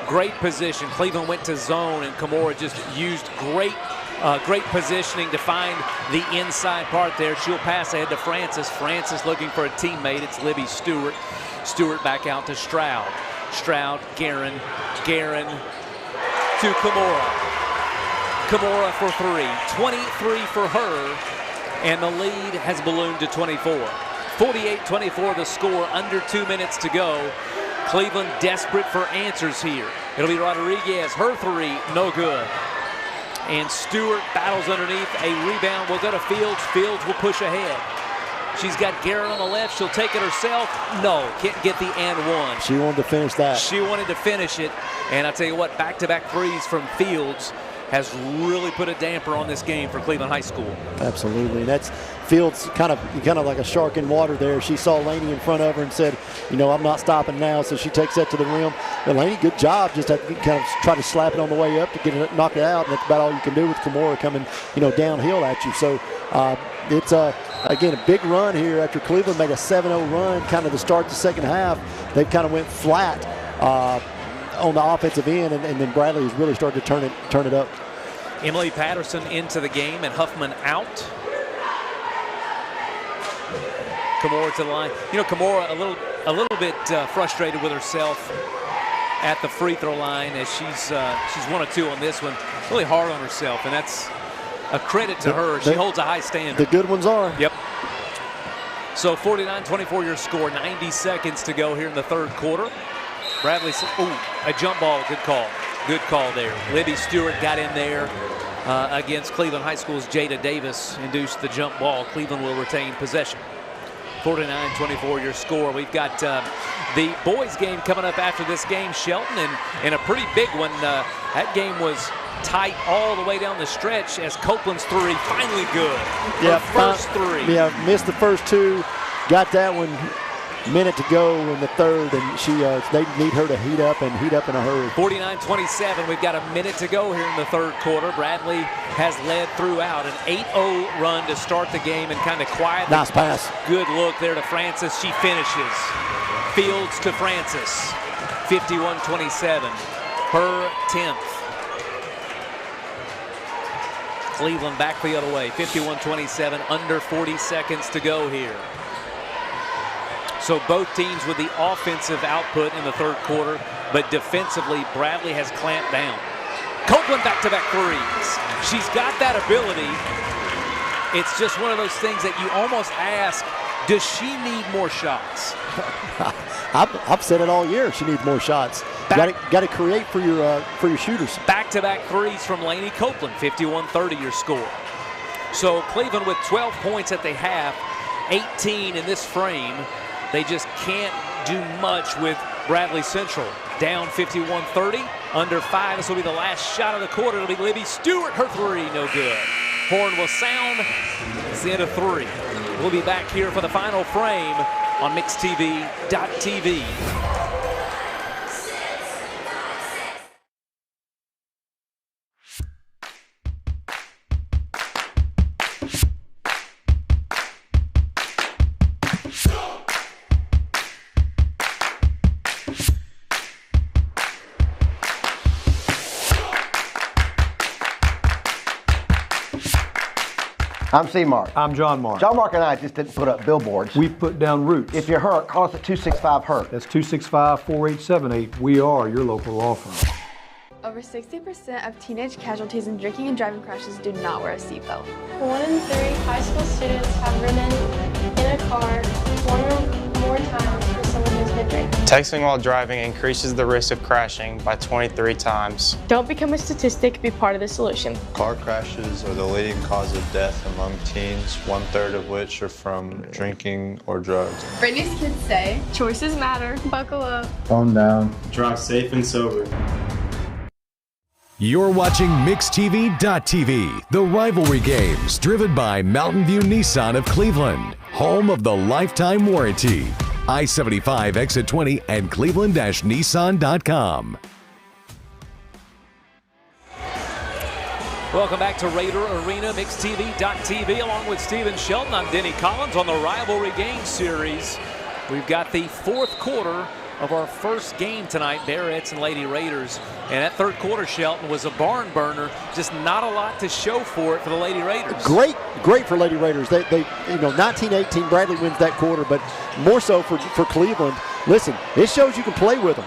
Speaker 2: Great position. Cleveland went to zone, and Kamora just used great positioning to find the inside part there. She'll pass ahead to Francis. Francis looking for a teammate. It's Libby Stewart. Stewart back out to Stroud. Stroud, Guerin to Kamora. Kamora for three. 23 for her, and the lead has ballooned to 24. 48-24 the score, under 2 minutes to go. Cleveland desperate for answers here. It'll be Rodriguez, her three, no good. And Stewart battles underneath. A rebound will go to Fields. Fields will push ahead. She's got Garrett on the left. She'll take it herself. No, can't get the and one.
Speaker 3: She wanted to finish that.
Speaker 2: She wanted to finish it. And I tell you what, back-to-back threes from Fields has really put a damper on this game for Cleveland High School.
Speaker 3: Absolutely. That's Fields kind of like a shark in water there. She saw Laney in front of her and said, I'm not stopping now. So she takes that to the rim. And Laney, good job. Just had to kind of try to slap it on the way up to get it, knock it out. And that's about all you can do with Kamora coming, downhill at you. So it's again, a big run here after Cleveland made a 7-0 run kind of to start the second half. They kind of went flat on the offensive end, and then Bradley has really started to turn it up.
Speaker 2: Emily Patterson into the game and Huffman out. Kamora to the line. Kamora a little bit frustrated with herself at the free throw line, as she's 1 of 2 on this one. Really hard on herself, and that's a credit to her. She holds a high standard.
Speaker 3: The good ones are.
Speaker 2: Yep. So 49-24 your score. 90 seconds to go here in the third quarter. Bradley, a jump ball, good call. Good call there. Libby Stewart got in there against Cleveland High School's Jada Davis, induced the jump ball. Cleveland will retain possession. 49-24 your score. We've got the boys game coming up after this game, Shelton, and a pretty big one. That game was tight all the way down the stretch as Copeland's three finally good.
Speaker 3: Yeah,
Speaker 2: first three.
Speaker 3: Yeah, missed the first two, got that one minute to go in the third, and they need her to heat up in a hurry.
Speaker 2: 49-27. We've got a minute to go here in the third quarter. Bradley has led throughout. An 8-0 run to start the game and kind of quiet.
Speaker 3: Nice pass.
Speaker 2: Good look there to Francis. She finishes. Fields to Francis. 51-27. Her 10th. Cleveland back the other way. 51-27. Under 40 seconds to go here. So both teams with the offensive output in the third quarter, but defensively, Bradley has clamped down. Copeland back-to-back threes. She's got that ability. It's just one of those things that you almost ask, does she need more shots?
Speaker 3: I've said it all year. She needs more shots. Got to create for your shooters.
Speaker 2: Back-to-back threes from Lainey Copeland. 51-30 your score. So Cleveland with 12 points at the half, 18 in this frame. They just can't do much with Bradley Central. Down 51-30, under 5. This will be the last shot of the quarter. It'll be Libby Stewart. Her three, no good. Horn will sound. It's the end of 3. We'll be back here for the final frame on MixTV.tv.
Speaker 4: I'm C-Mark.
Speaker 9: I'm John Mark.
Speaker 4: John Mark and I just didn't put up billboards.
Speaker 9: We put down roots.
Speaker 4: If you're hurt, call us at 265-HURT.
Speaker 9: That's 265-4878. We are your local law firm.
Speaker 17: Over 60% of teenage casualties in drinking and driving crashes do not wear a seatbelt.
Speaker 18: 1 in 3 high school students have ridden in a car 1 or more times for someone who's been drinking.
Speaker 19: Texting while driving increases the risk of crashing by 23 times.
Speaker 18: Don't become a statistic, be part of the solution.
Speaker 20: Car crashes are the leading cause of death among teens, 1/3 of which are from drinking or drugs.
Speaker 17: Britney's kids say, choices matter, buckle up.
Speaker 20: Calm down. Drive safe and sober.
Speaker 1: You're watching MixTV.tv, the rivalry games driven by Mountain View Nissan of Cleveland, home of the lifetime warranty. I-75 exit 20 and cleveland-nissan.com.
Speaker 2: Welcome back to Raider Arena, MixTV.tv, along with Stephen Shelton. I'm Denny Collins on the Rivalry Game Series. We've got the fourth quarter of our first game tonight, Barrett's and Lady Raiders. And that third quarter, Shelton, was a barn burner. Just not a lot to show for it for the Lady Raiders.
Speaker 3: Great for Lady Raiders. They 19-18, Bradley wins that quarter, but more so for Cleveland. Listen, it shows you can play with them.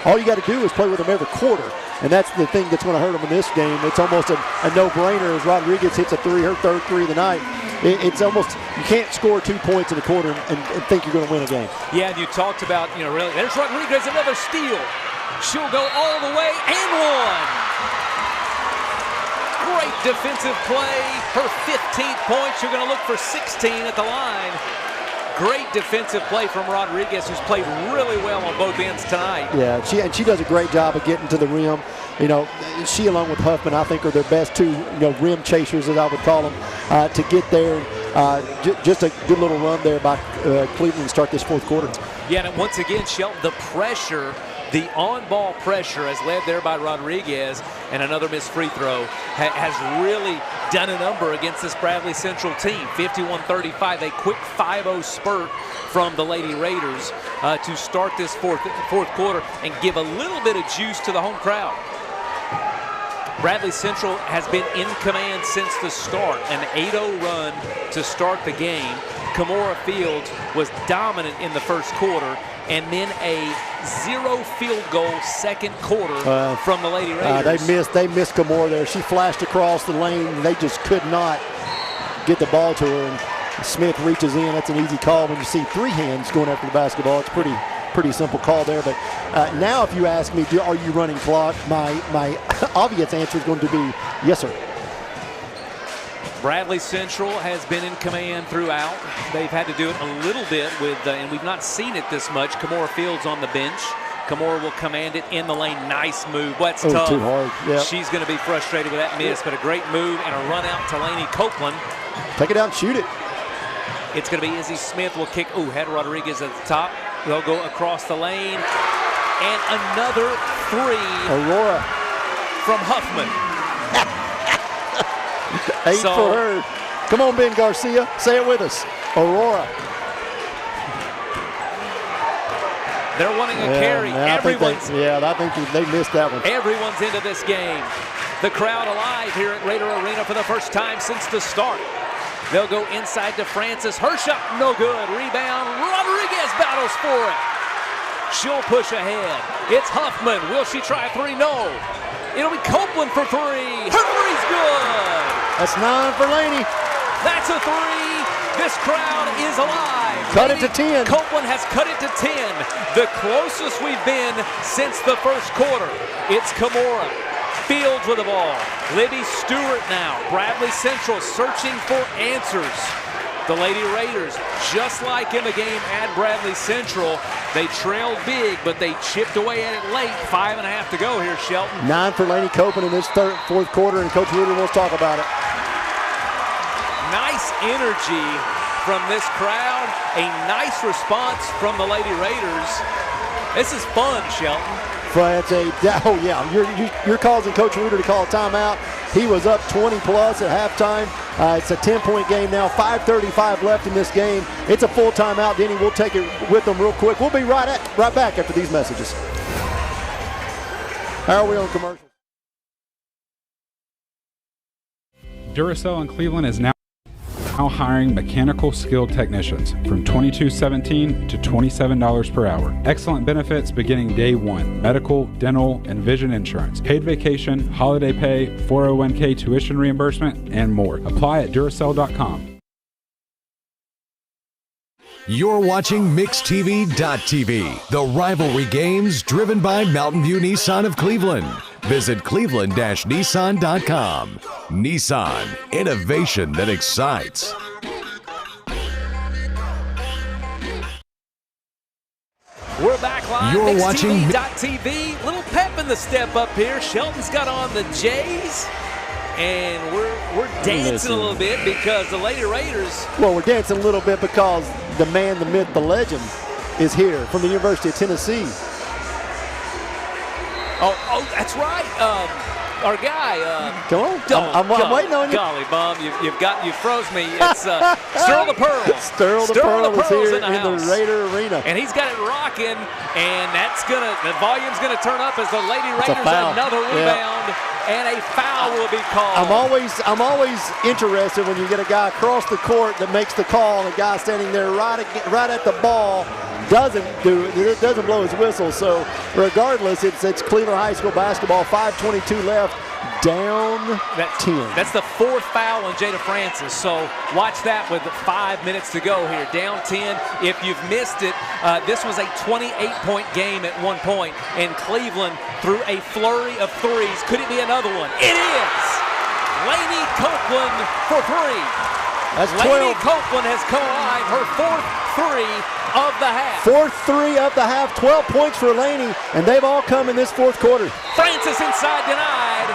Speaker 3: All you got to do is play with them every quarter, and that's the thing that's going to hurt them in this game. It's almost a no-brainer as Rodriguez hits a three, her third three of the night. It's almost, you can't score 2 points in a quarter and think you're going to win a game.
Speaker 2: Yeah, and you talked about, really, there's Rodriguez, another steal. She'll go all the way and one. Great defensive play. Her 15th point. She's going to look for 16 at the line. Great defensive play from Rodriguez, who's played really well on both ends tonight.
Speaker 3: Yeah, she does a great job of getting to the rim. She along with Huffman, I think, are their best two, rim chasers, as I would call them, to get there. Just a good little run there by Cleveland to start this fourth quarter.
Speaker 2: Yeah, and once again, Shelton, the pressure, the on-ball pressure as led there by Rodriguez, and another missed free throw, has really done a number against this Bradley Central team. 51-35, a quick 5-0 spurt from the Lady Raiders to start this fourth quarter and give a little bit of juice to the home crowd. Bradley Central has been in command since the start, an 8-0 run to start the game. Kimora Fields was dominant in the first quarter, and then a 0 field goal second quarter from the Lady Raiders.
Speaker 3: They missed Kimora there. She flashed across the lane, and they just could not get the ball to her. And Smith reaches in. That's an easy call when you see 3 hands going after the basketball. It's pretty simple call there. But now if you ask me, are you running clock, my obvious answer is going to be yes, sir.
Speaker 2: Bradley Central has been in command throughout. They've had to do it a little bit with, and we've not seen it this much, Kimora Fields on the bench. Kimora will command it in the lane. Nice move. That's tough.
Speaker 3: Too hard. Yep.
Speaker 2: She's going to be frustrated with that miss, but a great move and a run out to Lainey Copeland.
Speaker 3: Take it out and shoot it.
Speaker 2: It's going to be Izzy Smith will kick. Ooh, had Rodriguez at the top. They'll go across the lane. And another three.
Speaker 3: Aurora.
Speaker 2: From Huffman.
Speaker 3: 8 for her. Come on, Ben Garcia. Say it with us. Aurora.
Speaker 2: They're wanting a carry.
Speaker 3: I think they missed that one.
Speaker 2: Everyone's into this game. The crowd alive here at Raider Arena for the first time since the start. They'll go inside to Francis. Her shot, no good. Rebound. Rodriguez battles for it. She'll push ahead. It's Huffman. Will she try three? No. It'll be Copeland for three. Her three's good.
Speaker 3: That's 9 for Laney.
Speaker 2: That's a three. This crowd is alive.
Speaker 3: Cut it to 10.
Speaker 2: Copeland has cut it to 10. The closest we've been since the first quarter. It's Kimura. Fields with the ball. Libby Stewart now. Bradley Central searching for answers. The Lady Raiders, just like in the game at Bradley Central, they trailed big, but they chipped away at it late. 5.5 to go here, Shelton.
Speaker 3: 9 for Laney Copeland in this fourth quarter, and Coach Ruder wants to talk about it.
Speaker 2: Nice energy from this crowd. A nice response from the Lady Raiders. This is fun, Shelton.
Speaker 3: You're causing Coach Ruder to call a timeout. He was up 20 plus at halftime. It's a 10-point game now. 5:35 left in this game. It's a full timeout. Denny, we'll take it with them real quick. We'll be right back after these messages. How are we on commercial?
Speaker 5: Duracell in Cleveland is now hiring mechanical skilled technicians from $22.17 to $27 per hour. Excellent benefits beginning day one. Medical, dental, and vision insurance. Paid vacation, holiday pay, 401k tuition reimbursement, and more. Apply at Duracell.com.
Speaker 1: You're watching MixTV.tv, the rivalry games driven by Mountain View Nissan of Cleveland. Visit cleveland-nissan.com. Nissan, innovation that excites.
Speaker 2: We're back live.
Speaker 1: You're watching
Speaker 2: MixTV.tv. Little pep in the step up here. Shelton's got on the Jays. And we're dancing a little bit because the Lady Raiders.
Speaker 3: Well, we're dancing a little bit because the man, the myth, the legend is here from the University of Tennessee.
Speaker 2: Oh, that's right. Our guy.
Speaker 3: Come on. I'm waiting on you.
Speaker 2: Golly, Bum, you froze me. It's Sterl the Pearl.
Speaker 3: Sterl the Pearl is here in the Raider Arena.
Speaker 2: And he's got it rocking, and the volume's gonna turn up as the Lady Raiders another rebound. And a foul will be called.
Speaker 3: I'm always interested when you get a guy across the court that makes the call, and a guy standing there right at the ball doesn't blow his whistle. So regardless, it's Cleveland High School basketball. 5:22 left. Down 10.
Speaker 2: That's the fourth foul on Jada Francis. So watch that with 5 minutes to go here. Down 10. If you've missed it, this was a 28-point game at one point, and Cleveland threw a flurry of threes. Could it be another one? It is! Laney Copeland for three.
Speaker 3: That's 12.
Speaker 2: Laney Copeland has come alive. Her fourth three of the half.
Speaker 3: Fourth three of the half. 12 points for Laney, and they've all come in this fourth quarter.
Speaker 2: Francis inside denied,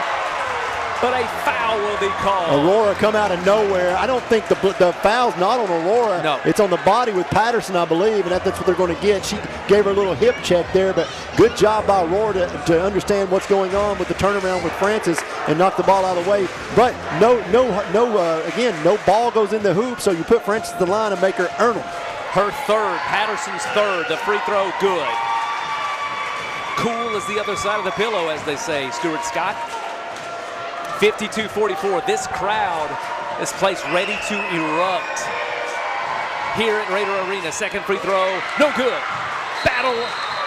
Speaker 2: but a foul will be called.
Speaker 3: Aurora come out of nowhere. I don't think the foul's not on Aurora.
Speaker 2: No.
Speaker 3: It's on the body with Patterson, I believe, and that's what they're going to get. She gave her a little hip check there, but good job by Aurora to understand what's going on with the turnaround with Francis and knock the ball out of the way. But no ball goes in the hoop, so you put Francis in the line and make her earn it.
Speaker 2: Her third, Patterson's third, the free throw good. Cool as the other side of the pillow, as they say, Stuart Scott. 52-44, this crowd, this place ready to erupt. Here at Raider Arena, second free throw, no good. Battle,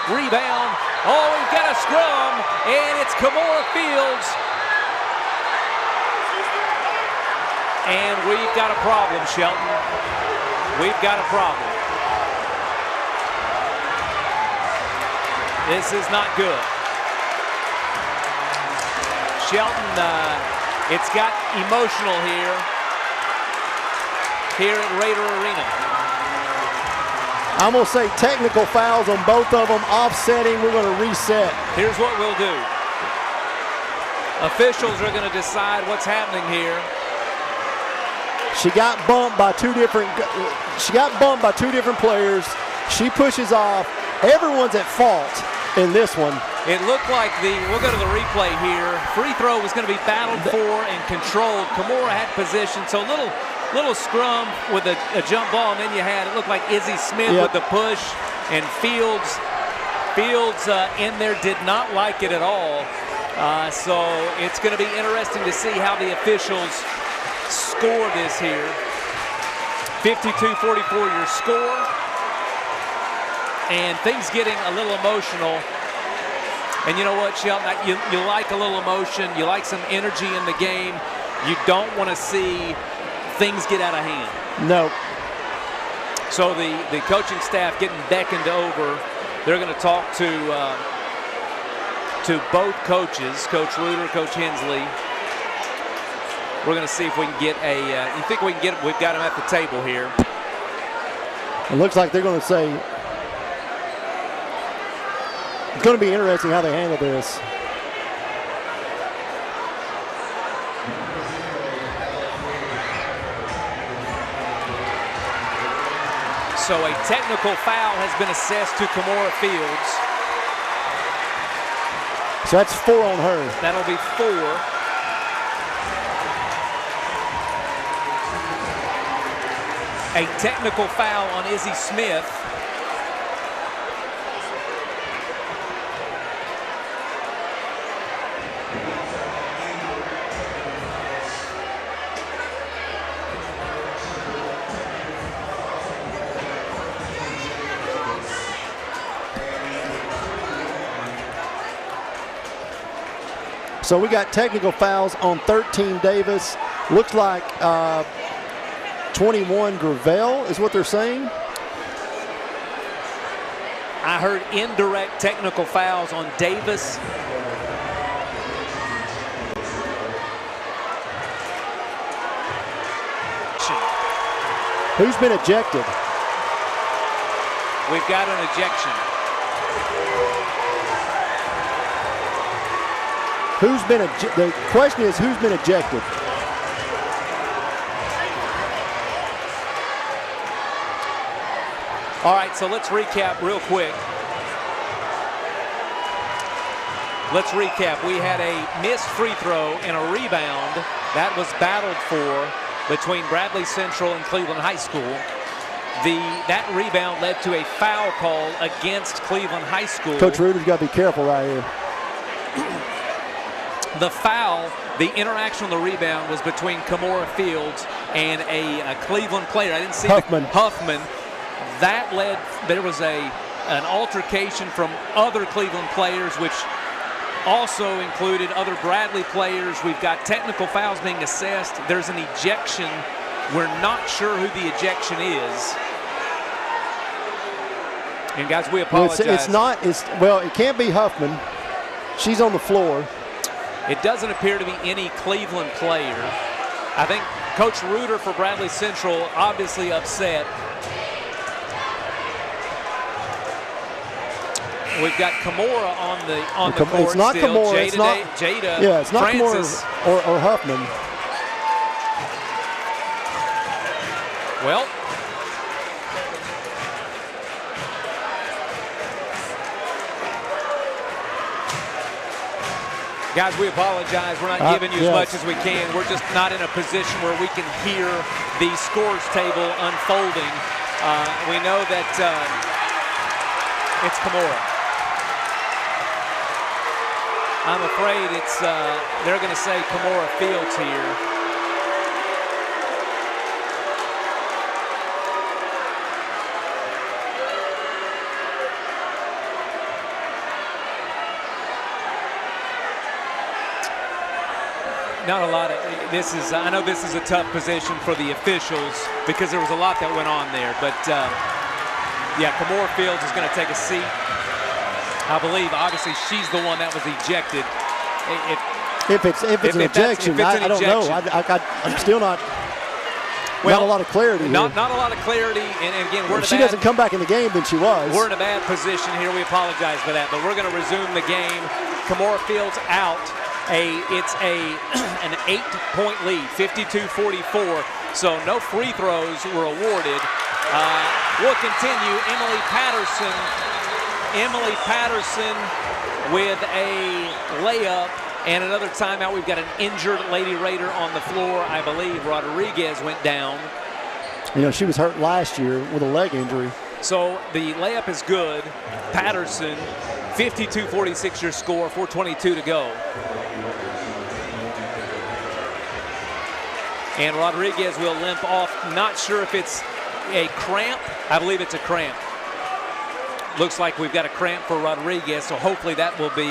Speaker 2: rebound, we've got a scrum, and it's Kimura Fields. And we've got a problem, Shelton. We've got a problem. This is not good. Shelton, it's got emotional here at Raider Arena.
Speaker 3: I'm going to say technical fouls on both of them, offsetting. We're going to reset.
Speaker 2: Here's what we'll do. Officials are going to decide what's happening here.
Speaker 3: She got bumped by two different she got bumped by 2 different players. She pushes off. Everyone's at fault in this one.
Speaker 2: It looked like we'll go to the replay here. Free throw was going to be battled for and controlled. Kimura had position, so little scrum with a jump ball, and then it looked like Izzy Smith with the push, and Fields in there did not like it at all. So it's going to be interesting to see how the officials score this here. 52-44 your score. And things getting a little emotional. And you know what, Shelton? You like a little emotion. You like some energy in the game. You don't want to see things get out of hand.
Speaker 3: No.
Speaker 2: So the coaching staff getting beckoned over. They're going to talk to both coaches, Coach Reuter, Coach Hensley. We're going to see if we can get you think we can get, we've got them at the table here.
Speaker 3: It looks like they're going to say, it's going to be interesting how they handle this.
Speaker 2: So a technical foul has been assessed to Kimura Fields.
Speaker 3: So that's 4 on her.
Speaker 2: That'll be 4. A technical foul on Izzy Smith.
Speaker 3: So we got technical fouls on 13 Davis. Looks like 21 Gravel is what they're saying.
Speaker 2: I heard indirect technical fouls on Davis.
Speaker 3: Who's been ejected?
Speaker 2: We've got an ejection.
Speaker 3: The question is, who's been ejected?
Speaker 2: All right, so let's recap real quick. Let's recap. We had a missed free throw and a rebound that was battled for between Bradley Central and Cleveland High School. That rebound led to a foul call against Cleveland High School.
Speaker 3: Coach Reuter's got to be careful right here.
Speaker 2: The foul, the interaction on the rebound was between Kimura Fields and a Cleveland player. I didn't see Huffman. That led, there was an altercation from other Cleveland players, which also included other Bradley players. We've got technical fouls being assessed. There's an ejection. We're not sure who the ejection is. And guys, we apologize.
Speaker 3: It can't be Huffman. She's on the floor.
Speaker 2: It doesn't appear to be any Cleveland player. I think Coach Reuter for Bradley Central obviously upset. We've got Kimura on the court.
Speaker 3: It's not
Speaker 2: still.
Speaker 3: Kimura.
Speaker 2: Jada.
Speaker 3: It's not
Speaker 2: Francis.
Speaker 3: Kimura or Huffman.
Speaker 2: Well, guys, we apologize. We're not giving you as much as we can. We're just not in a position where we can hear the scores table unfolding. We know that it's Kimura. I'm afraid they're going to say Kimura Fields here. Not a lot of I know this is a tough position for the officials because there was a lot that went on there, but yeah, Kimura Fields is going to take a seat. I believe, obviously, she's the one that was ejected.
Speaker 3: If it's an ejection, I don't know. I'm still not a lot of clarity.
Speaker 2: Not a lot of clarity, and again,
Speaker 3: if she doesn't come back in the game, then she was.
Speaker 2: We're in a bad position here. We apologize for that, but we're going to resume the game. Kimura Fields out. It's an 8-point lead, 52-44. So no free throws were awarded. We'll continue. Emily Patterson with a layup and another timeout. We've got an injured Lady Raider on the floor. I believe Rodriguez went down.
Speaker 3: You know, she was hurt last year with a leg injury.
Speaker 2: So the layup is good. Patterson, 52-46 your score, 4:22 to go. And Rodriguez will limp off. Not sure if it's a cramp. I believe it's a cramp. Looks like we've got a cramp for Rodriguez, so hopefully that will be,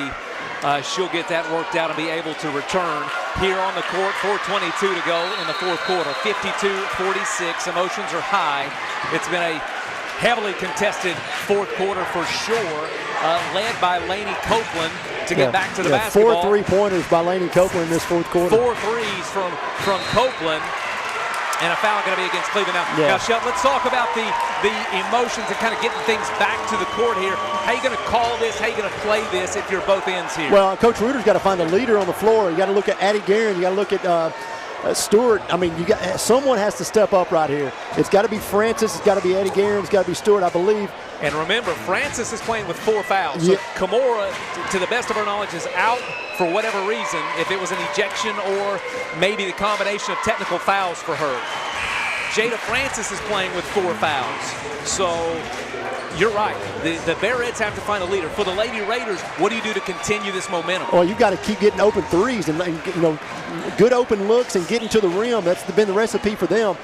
Speaker 2: she'll get that worked out and be able to return. Here on the court, 4:22 to go in the fourth quarter, 52-46. Emotions are high. It's been a heavily contested fourth quarter for sure, led by Lainey Copeland to get back to the basketball.
Speaker 3: 4 3-pointers by Lainey Copeland in this fourth quarter.
Speaker 2: 4 threes from Copeland. And a foul going to be against Cleveland. Now, Shelton, let's talk about the emotions and kind of getting things back to the court here. How are you going to call this? How are you going to play this if you're both ends here?
Speaker 3: Well, Coach Reuter's got to find a leader on the floor. You got to look at Addie Guerin. You got to look at Stewart. I mean, someone has to step up right here. It's got to be Francis. It's got to be Addie Guerin. It's got to be Stewart, I believe.
Speaker 2: And remember, Francis is playing with 4 fouls. So Kimura, to the best of our knowledge, is out for whatever reason, if it was an ejection or maybe the combination of technical fouls for her. Jada Francis is playing with 4 fouls. So you're right. The Barretts have to find a leader. For the Lady Raiders, what do you do to continue this momentum?
Speaker 3: Well, you've got to keep getting open threes and you know, good open looks and getting to the rim. That's been the recipe for them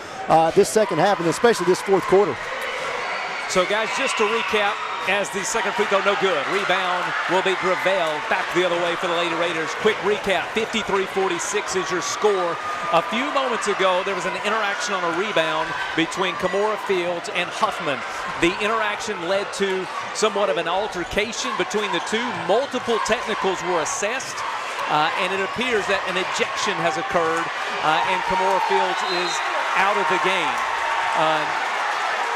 Speaker 3: this second half, and especially this fourth quarter.
Speaker 2: So, guys, just to recap, as the second free throw, no good. Rebound will be Gravel back the other way for the Lady Raiders. Quick recap, 53-46 is your score. A few moments ago, there was an interaction on a rebound between Kimura Fields and Huffman. The interaction led to somewhat of an altercation between the two. Multiple technicals were assessed, and it appears that an ejection has occurred, and Kimura Fields is out of the game.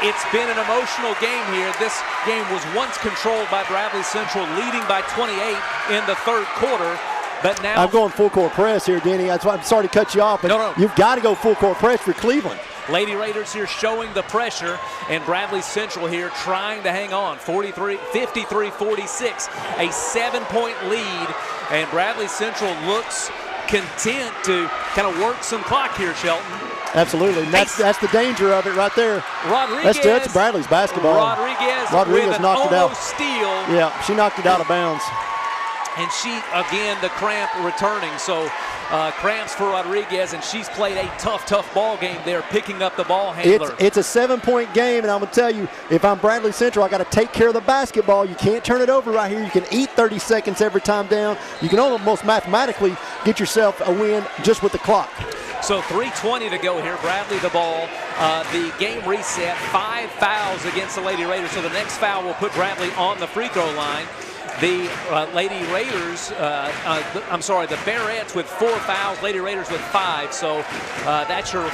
Speaker 2: It's been an emotional game here. This game was once controlled by Bradley Central, leading by 28 in the third quarter. But now
Speaker 3: I'm going full court press here, Denny. That's why I'm sorry to cut you off, but you've got to go full court press for Cleveland.
Speaker 2: Lady Raiders here showing the pressure, and Bradley Central here trying to hang on. 53-46, a 7-point lead, and Bradley Central looks content to kind of work some clock here, Shelton.
Speaker 3: Absolutely. And that's the danger of it right there.
Speaker 2: Rodriguez.
Speaker 3: That's Bradley's basketball.
Speaker 2: Rodriguez
Speaker 3: knocked it out.
Speaker 2: Steal.
Speaker 3: Yeah, she knocked it out of bounds.
Speaker 2: And she, again, the cramp returning. So cramps for Rodriguez, and she's played a tough ball game there, picking up the ball handler.
Speaker 3: It's a 7-point game, and I'm going to tell you, if I'm Bradley Central, I got to take care of the basketball. You can't turn it over right here. You can eat 30 seconds every time down. You can almost mathematically get yourself a win just with the clock.
Speaker 2: So 3:20 to go here. Bradley the ball. The game reset. 5 fouls against the Lady Raiders. So the next foul will put Bradley on the free throw line. The Lady Raiders, the Barretts with 4 fouls, Lady Raiders with 5. So that's your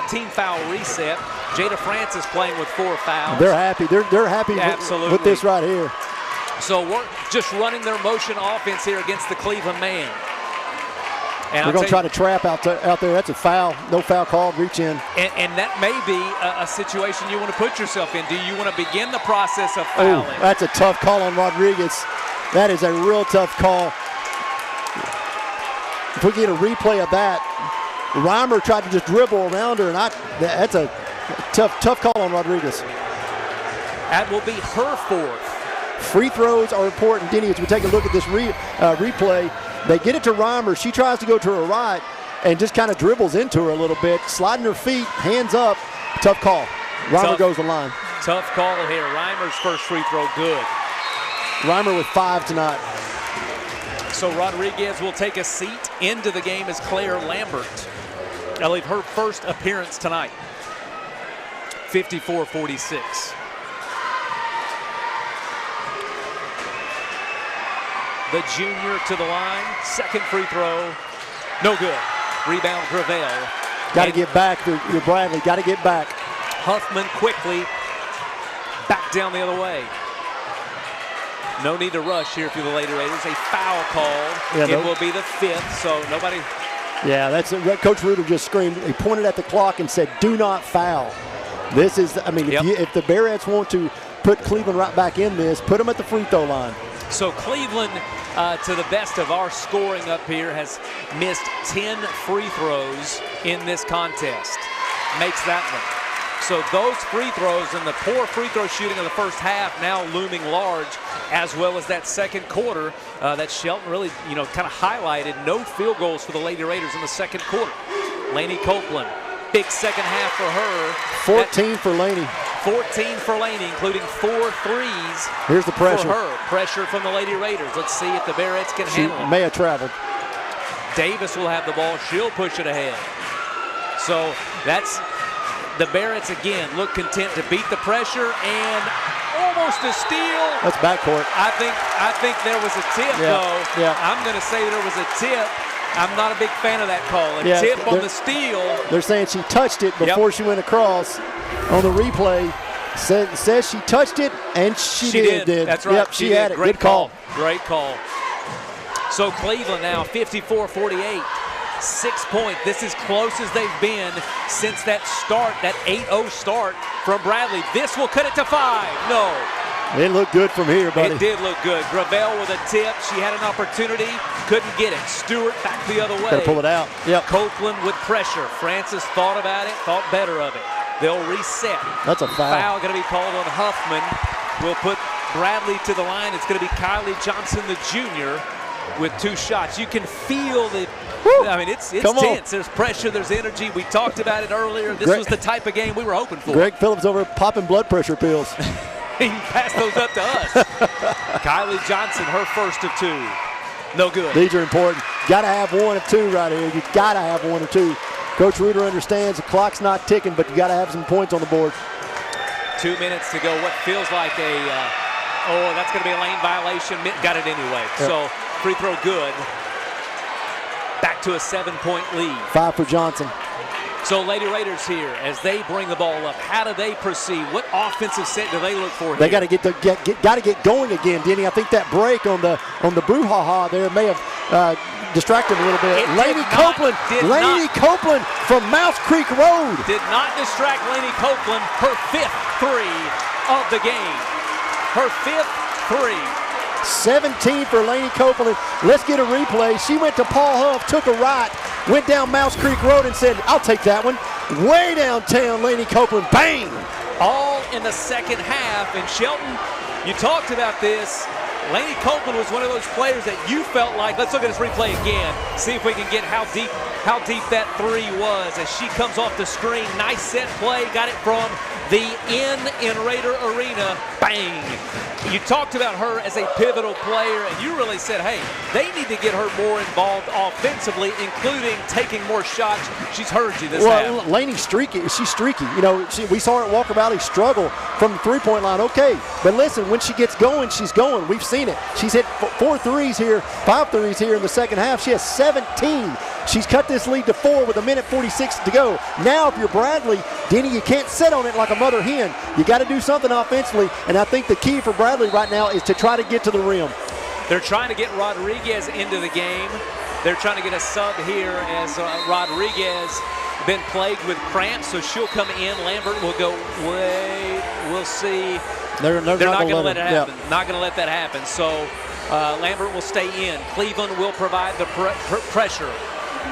Speaker 2: team foul reset. Jada Francis playing with 4 fouls.
Speaker 3: They're happy. They're happy with this right here.
Speaker 2: So we're just running their motion offense here against the Cleveland man.
Speaker 3: And we're going to try to trap out there. That's a foul. No foul called. Reach in.
Speaker 2: And that may be a situation you want to put yourself in. Do you want to begin the process of fouling?
Speaker 3: Oh, that's a tough call on Rodriguez. That is a real tough call. If we get a replay of that, Reimer tried to just dribble around her, and that's a tough call on Rodriguez.
Speaker 2: That will be her 4th.
Speaker 3: Free throws are important, Denny. As we take a look at this replay, they get it to Reimer. She tries to go to her right and just kind of dribbles into her a little bit, sliding her feet, hands up. Tough call. Reimer goes the line.
Speaker 2: Tough call here. Reimer's first free throw good.
Speaker 3: Reimer with 5 tonight.
Speaker 2: So Rodriguez will take a seat. Into the game is Claire Lambert. I believe her first appearance tonight. 54-46. The junior to the line. Second free throw. No good. Rebound Gravel.
Speaker 3: Got to get back. You're Bradley. Got to get back.
Speaker 2: Huffman quickly back down the other way. No need to rush here for the Lady Raiders. A foul called. It will be the 5th, so nobody.
Speaker 3: Yeah, that's Coach Reuter just screamed. He pointed at the clock and said, "Do not foul." This is, I mean, if the Bearettes want to put Cleveland right back in this, put them at the free throw line.
Speaker 2: So Cleveland, to the best of our scoring up here, has missed 10 free throws in this contest. Makes that one. So those free throws and the poor free throw shooting of the first half now looming large, as well as that second quarter that Shelton really, kind of highlighted. No field goals for the Lady Raiders in the second quarter. Laney Copeland, big second half for her.
Speaker 3: 14 for Laney.
Speaker 2: 14 for Laney, including 4 threes.
Speaker 3: Here's the pressure.
Speaker 2: For her. Pressure from the Lady Raiders. Let's see if the Bearettes can handle it.
Speaker 3: She may have traveled.
Speaker 2: Davis will have the ball. She'll push it ahead. So that's the Bearettes again look content to beat the pressure and almost a steal.
Speaker 3: That's backcourt.
Speaker 2: I think there was a tip though.
Speaker 3: Yeah.
Speaker 2: I'm going to say there was a tip. I'm not a big fan of that call. A tip on the steal.
Speaker 3: They're saying she touched it before she went across. On the replay, says she touched it, and she did.
Speaker 2: That's right.
Speaker 3: Yep, she had it.
Speaker 2: Great
Speaker 3: Good call.
Speaker 2: Great call. So Cleveland now 54-48. 6-point. This is close as they've been since that start, that 8-0 start from Bradley. This will cut it to 5. No.
Speaker 3: It looked good from here, buddy.
Speaker 2: It did look good. Gravel with a tip. She had an opportunity. Couldn't get it. Stewart back the other way.
Speaker 3: Got to pull it out. Yep.
Speaker 2: Copeland with pressure. Francis thought about it, thought better of it. They'll reset.
Speaker 3: That's a foul.
Speaker 2: Foul going to be called on Huffman. We'll put Bradley to the line. It's going to be Kylie Johnson, the junior, with 2 shots. You can feel the I mean, it's tense. There's pressure. There's energy. We talked about it earlier. This was the type of game we were hoping for.
Speaker 3: Greg Phillips over popping blood pressure pills.
Speaker 2: He passed those up to us. Kylie Johnson, her first of 2. No good.
Speaker 3: These are important. Got to have 1 of 2 right here. You got to have 1 or 2. Coach Reuter understands the clock's not ticking, but you got to have some points on the board.
Speaker 2: 2 minutes to go. What feels like that's going to be a lane violation. Got it anyway. Yep. So free throw good. Back to a 7-point lead.
Speaker 3: 5 for Johnson.
Speaker 2: So Lady Raiders here, as they bring the ball up, how do they proceed? What offensive set do they look for here?
Speaker 3: They got to get going again, Denny. I think that break on the brouhaha there may have distracted a little bit. Laney Copeland from Mouse Creek Road.
Speaker 2: Did not distract Laney Copeland. Her 5th 3 of the game. Her 5th 3.
Speaker 3: 17 for Laney Copeland. Let's get a replay. She went to Paul Huff, took a right, went down Mouse Creek Road and said, I'll take that one. Way downtown, Laney Copeland, bang!
Speaker 2: All in the second half. And Shelton, you talked about this. Laney Copeland was one of those players that you felt like, let's look at this replay again, see if we can get how deep that 3 was as she comes off the screen. Nice set play, got it from the in Raider Arena, bang. You talked about her as a pivotal player, and you really said, hey, they need to get her more involved offensively, including taking more shots. She's heard you this half.
Speaker 3: Laney's streaky. She's streaky. We saw her at Walker Valley struggle from the three-point line. Okay, but listen, when she gets going, she's going. We've seen it. She's hit 4 threes here, 5 threes here in the second half. She has 17. She's cut this lead to 4 with 1:46 to go. Now, if you're Bradley, Denny, you can't sit on it like a mother hen. You got to do something offensively, and I think the key for Bradley right now is to try to get to the rim.
Speaker 2: They're trying to get Rodriguez into the game. They're trying to get a sub here as Rodriguez been plagued with cramps, so she'll come in. Lambert will go, wait, we'll see.
Speaker 3: They're not going to let it happen.
Speaker 2: Yeah. Not going to let that happen. So Lambert will stay in. Cleveland will provide the pressure.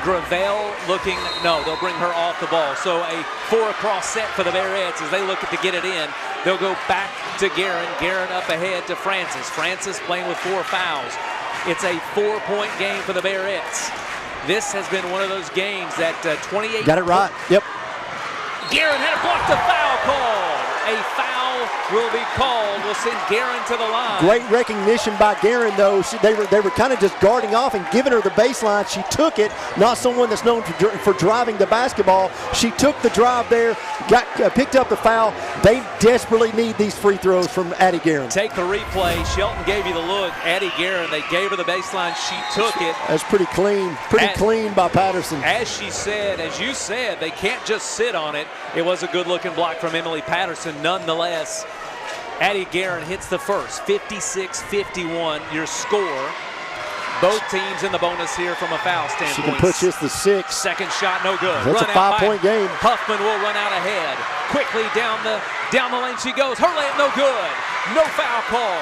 Speaker 2: Gravel looking, no, they'll bring her off the ball. So a 4 across set for the Bearettes as they look to get it in. They'll go back to Guerin. Guerin up ahead to Francis. Francis playing with 4 fouls. It's a 4-point game for the Bearettes. This has been one of those games that 28.
Speaker 3: Got it right. Yep.
Speaker 2: Guerin had a blocked a foul call. A foul will be called. We'll send Guerin to the line.
Speaker 3: Great recognition by Guerin, though. They were kind of just guarding off and giving her the baseline. She took it. Not someone that's known for driving the basketball. She took the drive there, picked up the foul. They desperately need these free throws from Addie Guerin.
Speaker 2: Take the replay. Shelton gave you the look. Addie Guerin, they gave her the baseline. She took it.
Speaker 3: That's pretty clean. Clean by Patterson.
Speaker 2: As you said, they can't just sit on it. It was a good-looking block from Emily Patterson. Nonetheless, Addie Guerin hits the first, 56-51, your score. both teams in the bonus here from a foul standpoint.
Speaker 3: She can push this to 6.
Speaker 2: Second shot, no good.
Speaker 3: That's a 5-point game.
Speaker 2: Huffman will run out ahead. Quickly down the lane she goes. Her layup, no good. No foul call.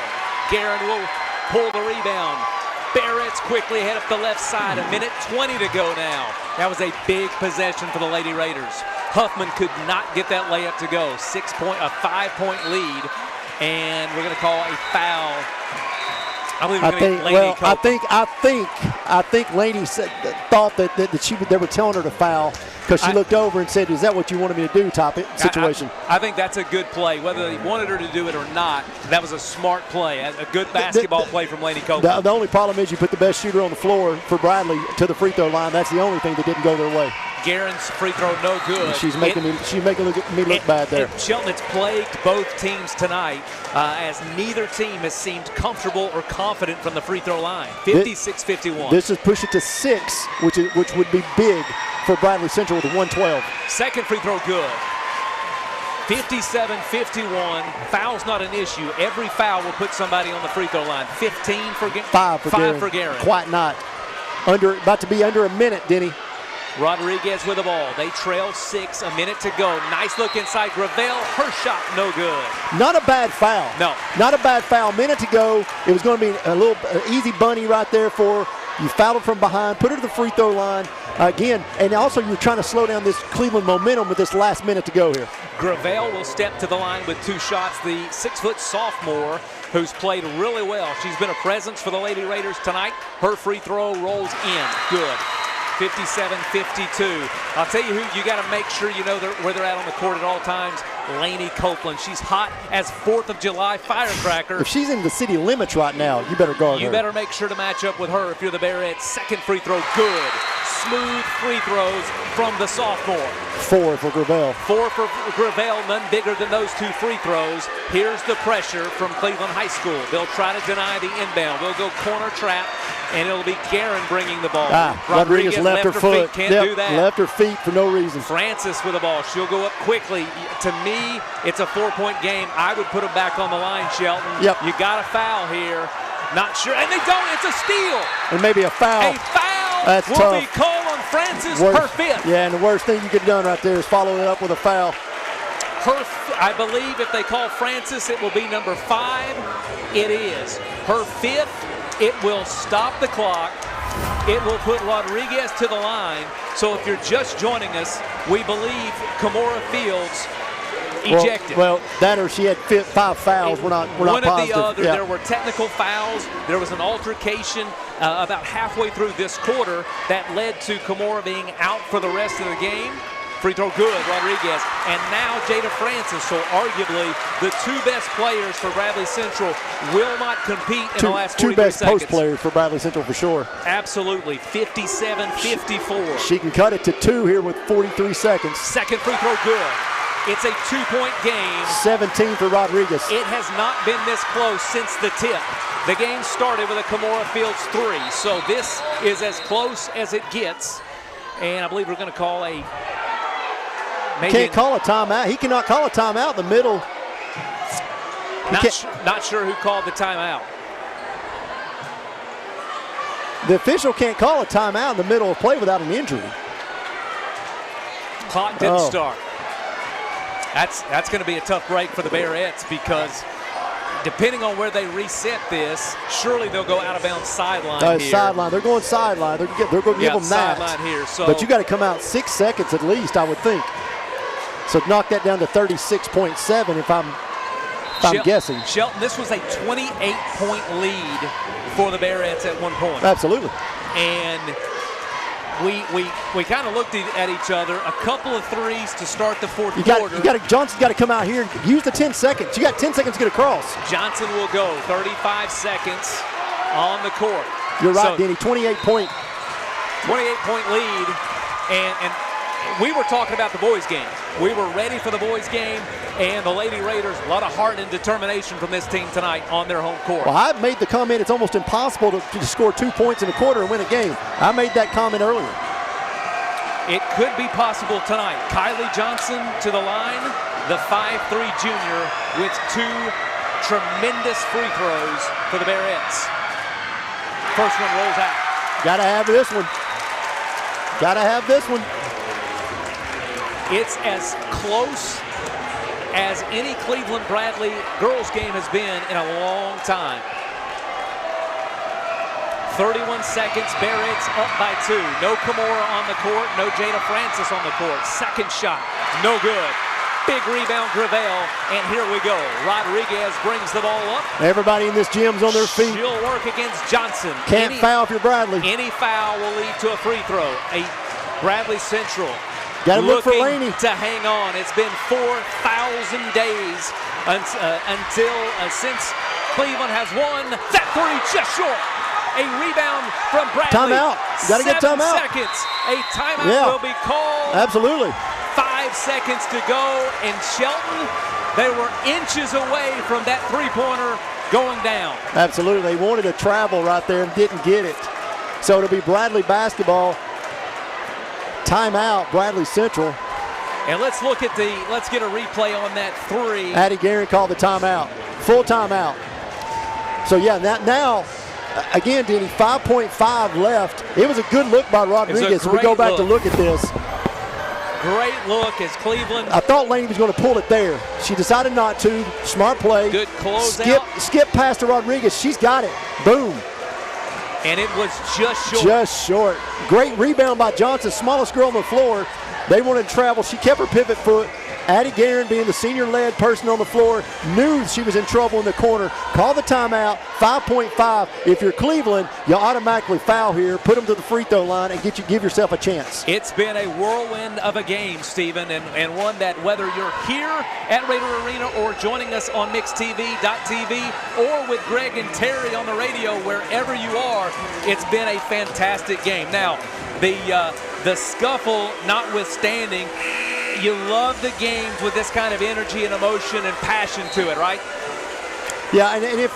Speaker 2: Guerin will pull the rebound. Barrett's quickly head up the left side. 1:20 to go now. That was a big possession for the Lady Raiders. Huffman could not get that layup to go. 5-point lead, and we're going to call a foul. I believe we're going to get Laney Copeland.
Speaker 3: I think Laney thought that they were telling her to foul because she looked over and said, "Is that what you wanted me to do?" Type situation.
Speaker 2: I think that's a good play. Whether they wanted her to do it or not, that was a smart play, a good basketball play from Laney Copeland.
Speaker 3: The only problem is you put the best shooter on the floor for Bradley to the free throw line. That's the only thing that didn't go their way.
Speaker 2: Guerin's free throw no good.
Speaker 3: She's making me look bad there.
Speaker 2: Shelton, it's plagued both teams tonight as neither team has seemed comfortable or confident from the free throw line. 56-51.
Speaker 3: This is push it to 6, which would be big for Bradley Central with a 112.
Speaker 2: Second free throw good. 57-51. Foul's not an issue. Every foul will put somebody on the free throw line. 15 for Guerin.
Speaker 3: 5 for Guerin. Quite not. About to be under a minute, Denny.
Speaker 2: Rodriguez with the ball. They trail 6, a minute to go. Nice look inside Gravel. Her shot no good.
Speaker 3: Not a bad foul.
Speaker 2: No.
Speaker 3: Not a bad foul. Minute to go. It was going to be a little easy bunny right there for her. You fouled her from behind, put her to the free throw line again, and also you're trying to slow down this Cleveland momentum with this last minute to go here.
Speaker 2: Gravel will step to the line with 2 shots. The 6-foot sophomore who's played really well. She's been a presence for the Lady Raiders tonight. Her free throw rolls in. Good. 57-52. I'll tell you who you got to make sure you know where they're at on the court at all times. Laney Copeland. She's hot as 4th of July firecracker.
Speaker 3: If she's in the city limits right now, you better guard her.
Speaker 2: You better make sure to match up with her if you're the Bearettes. Second free throw, good. Smooth free throws from the sophomore.
Speaker 3: 4 for Gravel.
Speaker 2: 4 for Gravel, none bigger than those 2 free throws. Here's the pressure from Cleveland High School. They'll try to deny the inbound. They'll go corner trap, and it'll be Guerin bringing the ball.
Speaker 3: Rodriguez left her foot.
Speaker 2: Can't do that.
Speaker 3: Left her feet for no reason.
Speaker 2: Francis with the ball. She'll go up quickly. To me, it's a 4-point game. I would put them back on the line, Shelton.
Speaker 3: Yep.
Speaker 2: You got a foul here. Not sure. And they don't. It's a steal.
Speaker 3: And maybe a foul.
Speaker 2: A foul
Speaker 3: That's
Speaker 2: will
Speaker 3: tough.
Speaker 2: be called on Francis, her 5th.
Speaker 3: Yeah, and the worst thing you could have done right there is follow it up with a foul.
Speaker 2: I believe if they call Francis, it will be number 5. It is. Her 5th. It will stop the clock. It will put Rodriguez to the line. So if you're just joining us, we believe Kimora Fields ejected.
Speaker 3: Well, that or she had 5 fouls. We're not positive.
Speaker 2: One or the other. Yeah. There were technical fouls. There was an altercation about halfway through this quarter that led to Kimora being out for the rest of the game. Free throw good, Rodriguez. And now Jada Francis. So arguably the 2 best players for Bradley Central will not compete in the last 43 seconds.
Speaker 3: 2 best post players for Bradley Central for sure.
Speaker 2: Absolutely. 57-54.
Speaker 3: She can cut it to 2 here with 43 seconds.
Speaker 2: Second free throw good. It's a 2-point game.
Speaker 3: 17 for Rodriguez.
Speaker 2: It has not been this close since the tip. The game started with a Kimora Fields 3. So this is as close as it gets. And I believe we're going to call a...
Speaker 3: Can't call a timeout. He cannot call a timeout in the middle.
Speaker 2: Not sure who called the timeout.
Speaker 3: The official can't call a timeout in the middle of play without an injury.
Speaker 2: Clock didn't start. That's going to be a tough break for the Bearettes because depending on where they reset this, surely they'll go out of bounds sideline here.
Speaker 3: Sideline. They're going sideline. They're going to give them that.
Speaker 2: Sideline here. So,
Speaker 3: but you got to come out 6 seconds at least, I would think. So knock that down to 36.7 if I'm guessing.
Speaker 2: Shelton, this was a 28-point lead for the Bearettes at one point.
Speaker 3: Absolutely.
Speaker 2: And we kind of looked at each other. A couple of threes to start the fourth quarter.
Speaker 3: Johnson's got to come out here and use the 10 seconds. You got 10 seconds to get across.
Speaker 2: Johnson will go 35 seconds on the court.
Speaker 3: You're right, Denny. 28-point
Speaker 2: lead. And we were talking about the boys' game. We were ready for the boys' game, and the Lady Raiders, a lot of heart and determination from this team tonight on their home court.
Speaker 3: Well, I made the comment it's almost impossible to score 2 points in a quarter and win a game. I made that comment earlier.
Speaker 2: It could be possible tonight. Kylie Johnson to the line, the 5'3" junior with 2 tremendous free throws for the Bearettes. First one rolls out.
Speaker 3: Gotta have this one. Gotta have this one.
Speaker 2: It's as close as any Cleveland Bradley girls game has been in a long time. 31 seconds, Barrett's up by 2. No Kimura on the court, no Jada Francis on the court. Second shot, no good. Big rebound, Gravel, and here we go. Rodriguez brings the ball up.
Speaker 3: Everybody in this gym's on their feet.
Speaker 2: She'll work against Johnson.
Speaker 3: Can't foul if you're Bradley.
Speaker 2: Any foul will lead to a free throw. A Bradley Central
Speaker 3: got to look for Laney
Speaker 2: to hang on. It's been 4,000 days since Cleveland has won. That three just short. A rebound from Bradley.
Speaker 3: Timeout. Got to get timeout.
Speaker 2: 7 seconds. A timeout will be called.
Speaker 3: Absolutely.
Speaker 2: 5 seconds to go, and Shelton, they were inches away from that three-pointer going down.
Speaker 3: Absolutely. They wanted to travel right there and didn't get it. So it'll be Bradley basketball. Timeout, Bradley Central.
Speaker 2: And let's get a replay on that three.
Speaker 3: Addie Guerin called the timeout. Full timeout. So yeah, now again, Denny, 5.5 left. It was a good look by Rodriguez. We go back to look at this.
Speaker 2: Great look as Cleveland.
Speaker 3: I thought Laney was going to pull it there. She decided not to. Smart play.
Speaker 2: Good close
Speaker 3: Skip past to Rodriguez. She's got it. Boom.
Speaker 2: And it was just short.
Speaker 3: Just short. Great rebound by Johnson, smallest girl on the floor. They wanted to travel. She kept her pivot foot. Addie Guerin, being the senior-led person on the floor, knew she was in trouble in the corner. Call the timeout, 5.5. If you're Cleveland, you automatically foul here, put them to the free throw line, and give yourself a chance.
Speaker 2: It's been a whirlwind of a game, Stephen, and one that whether you're here at Raider Arena or joining us on mixtv.tv or with Greg and Terry on the radio, wherever you are, it's been a fantastic game. Now, the scuffle notwithstanding, you love the games with this kind of energy and emotion and passion to it, right?
Speaker 3: Yeah, and if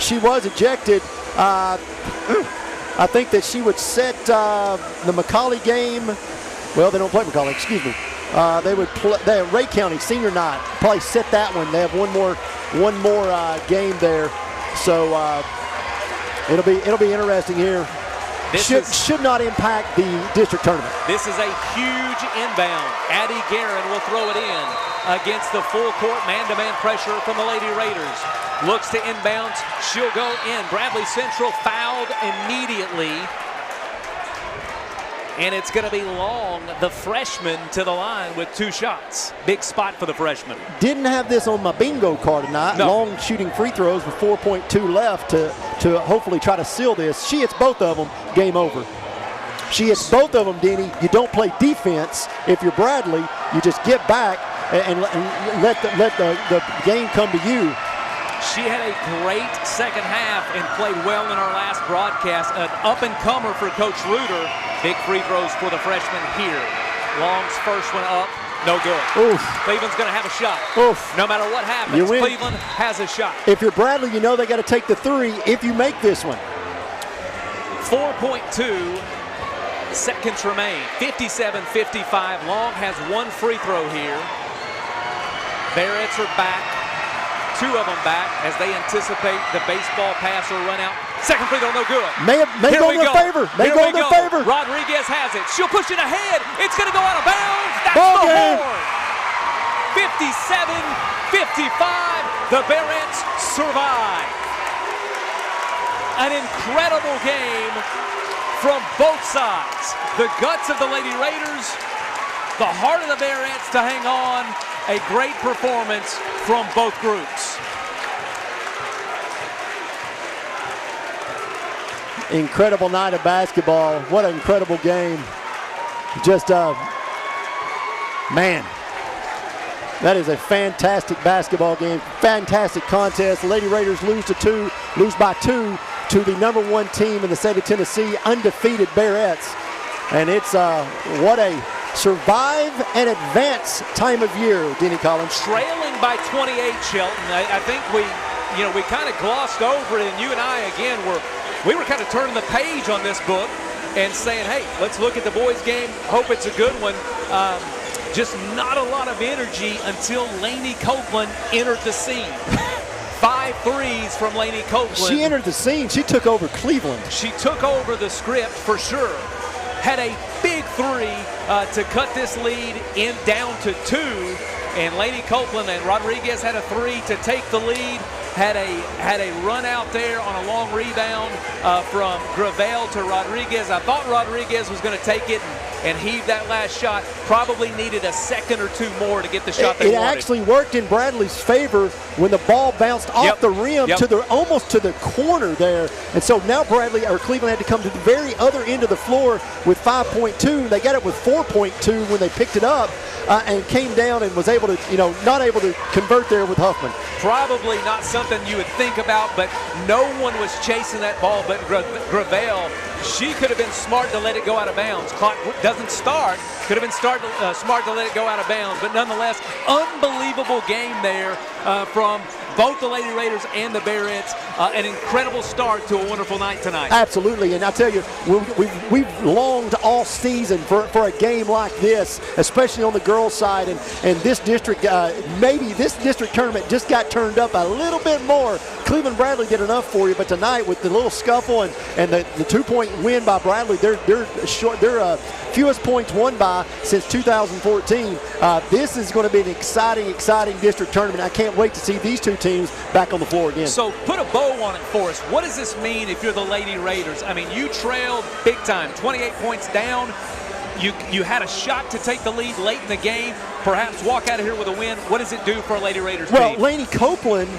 Speaker 3: she was ejected, I think that she would set the McCauley game. Well, they don't play McCauley, excuse me. They would play Ray County senior night. Probably set that one. They have one more game there, so it'll be interesting here. Should not impact the district tournament.
Speaker 2: This is a huge inbound. Addie Guerin will throw it in against the full court man-to-man pressure from the Lady Raiders. Looks to inbounds. She'll go in. Bradley Central fouled immediately. And it's going to be Long, the freshman, to the line with 2 shots. Big spot for the freshman.
Speaker 3: Didn't have this on my bingo card tonight. No. Long shooting free throws with 4.2 left to hopefully try to seal this. She hits both of them, game over. She hits both of them, Denny. You don't play defense. If you're Bradley, you just get back and let the game come to you.
Speaker 2: She had a great second half and played well in our last broadcast. An up-and-comer for Coach Reuter. Big free throws for the freshman here. Long's first one up, no good.
Speaker 3: Oof.
Speaker 2: Cleveland's going to have a shot.
Speaker 3: Oof.
Speaker 2: No matter what happens, Cleveland has a shot.
Speaker 3: If you're Bradley, you know they got to take the three if you make this one.
Speaker 2: 4.2 seconds remain. 57-55. Long has 1 free throw here. Barrett's are back. 2 of them back as they anticipate the baseball pass or run out. Second free throw, no good.
Speaker 3: May go in their favor. May go in their favor.
Speaker 2: Rodriguez has it. She'll push it ahead. It's going to go out of bounds. That's
Speaker 3: Ball
Speaker 2: the
Speaker 3: game.
Speaker 2: horn. 57-55. The Barretts survive. An incredible game from both sides. The guts of the Lady Raiders, the heart of the Barretts to hang on. A great performance from both groups.
Speaker 3: Incredible night of basketball. What an incredible game. Just, man, that is a fantastic basketball game. Fantastic contest. The Lady Raiders lose by 2 to the #1 team in the state of Tennessee, undefeated Barretts. And it's what a survive and advance time of year, Denny Collins.
Speaker 2: Trailing by 28, Shelton. I think we kind of glossed over it, and you and I, again, we were kind of turning the page on this book and saying, hey, let's look at the boys' game. Hope it's a good one. Just not a lot of energy until Laney Copeland entered the scene. 5 threes from Lainey Copeland.
Speaker 3: She entered the scene. She took over Cleveland.
Speaker 2: She took over the script for sure. Had a big 3 to cut this lead down to 2. And Lainey Copeland and Rodriguez had a 3 to take the lead. Had a run out there on a long rebound from Gravel to Rodriguez. I thought Rodriguez was going to take it and heave that last shot. Probably needed a second or 2 more to get the shot they wanted.
Speaker 3: It actually worked in Bradley's favor when the ball bounced off the rim to almost to the corner there. And so now Cleveland had to come to the very other end of the floor with 5.2. They got it with 4.2 when they picked it up and came down and was able to, not able to convert there with Huffman.
Speaker 2: Probably not something you would think about, but no one was chasing that ball but Gravel. She could have been smart to let it go out of bounds. Clock doesn't start. Could have been smart to let it go out of bounds, but nonetheless, unbelievable game there from both the Lady Raiders and the Barretts. An incredible start to a wonderful night tonight.
Speaker 3: Absolutely, and I tell you, we've longed all season for a game like this, especially on the girls' side, and this district, maybe this district tournament just got turned up a little bit more. Cleveland Bradley did enough for you, but tonight with the little scuffle and the 2-point win by Bradley, they're short. They're fewest points won by since 2014. This is going to be an exciting district tournament. I can't wait to see these two teams back on the floor again.
Speaker 2: So put a bow on it for us. What does this mean if you're the Lady Raiders? I mean, you trailed big time, 28 points down. You had a shot to take the lead late in the game, perhaps walk out of here with a win. What does it do for a Lady Raiders team?
Speaker 3: Well, Lainey Copeland,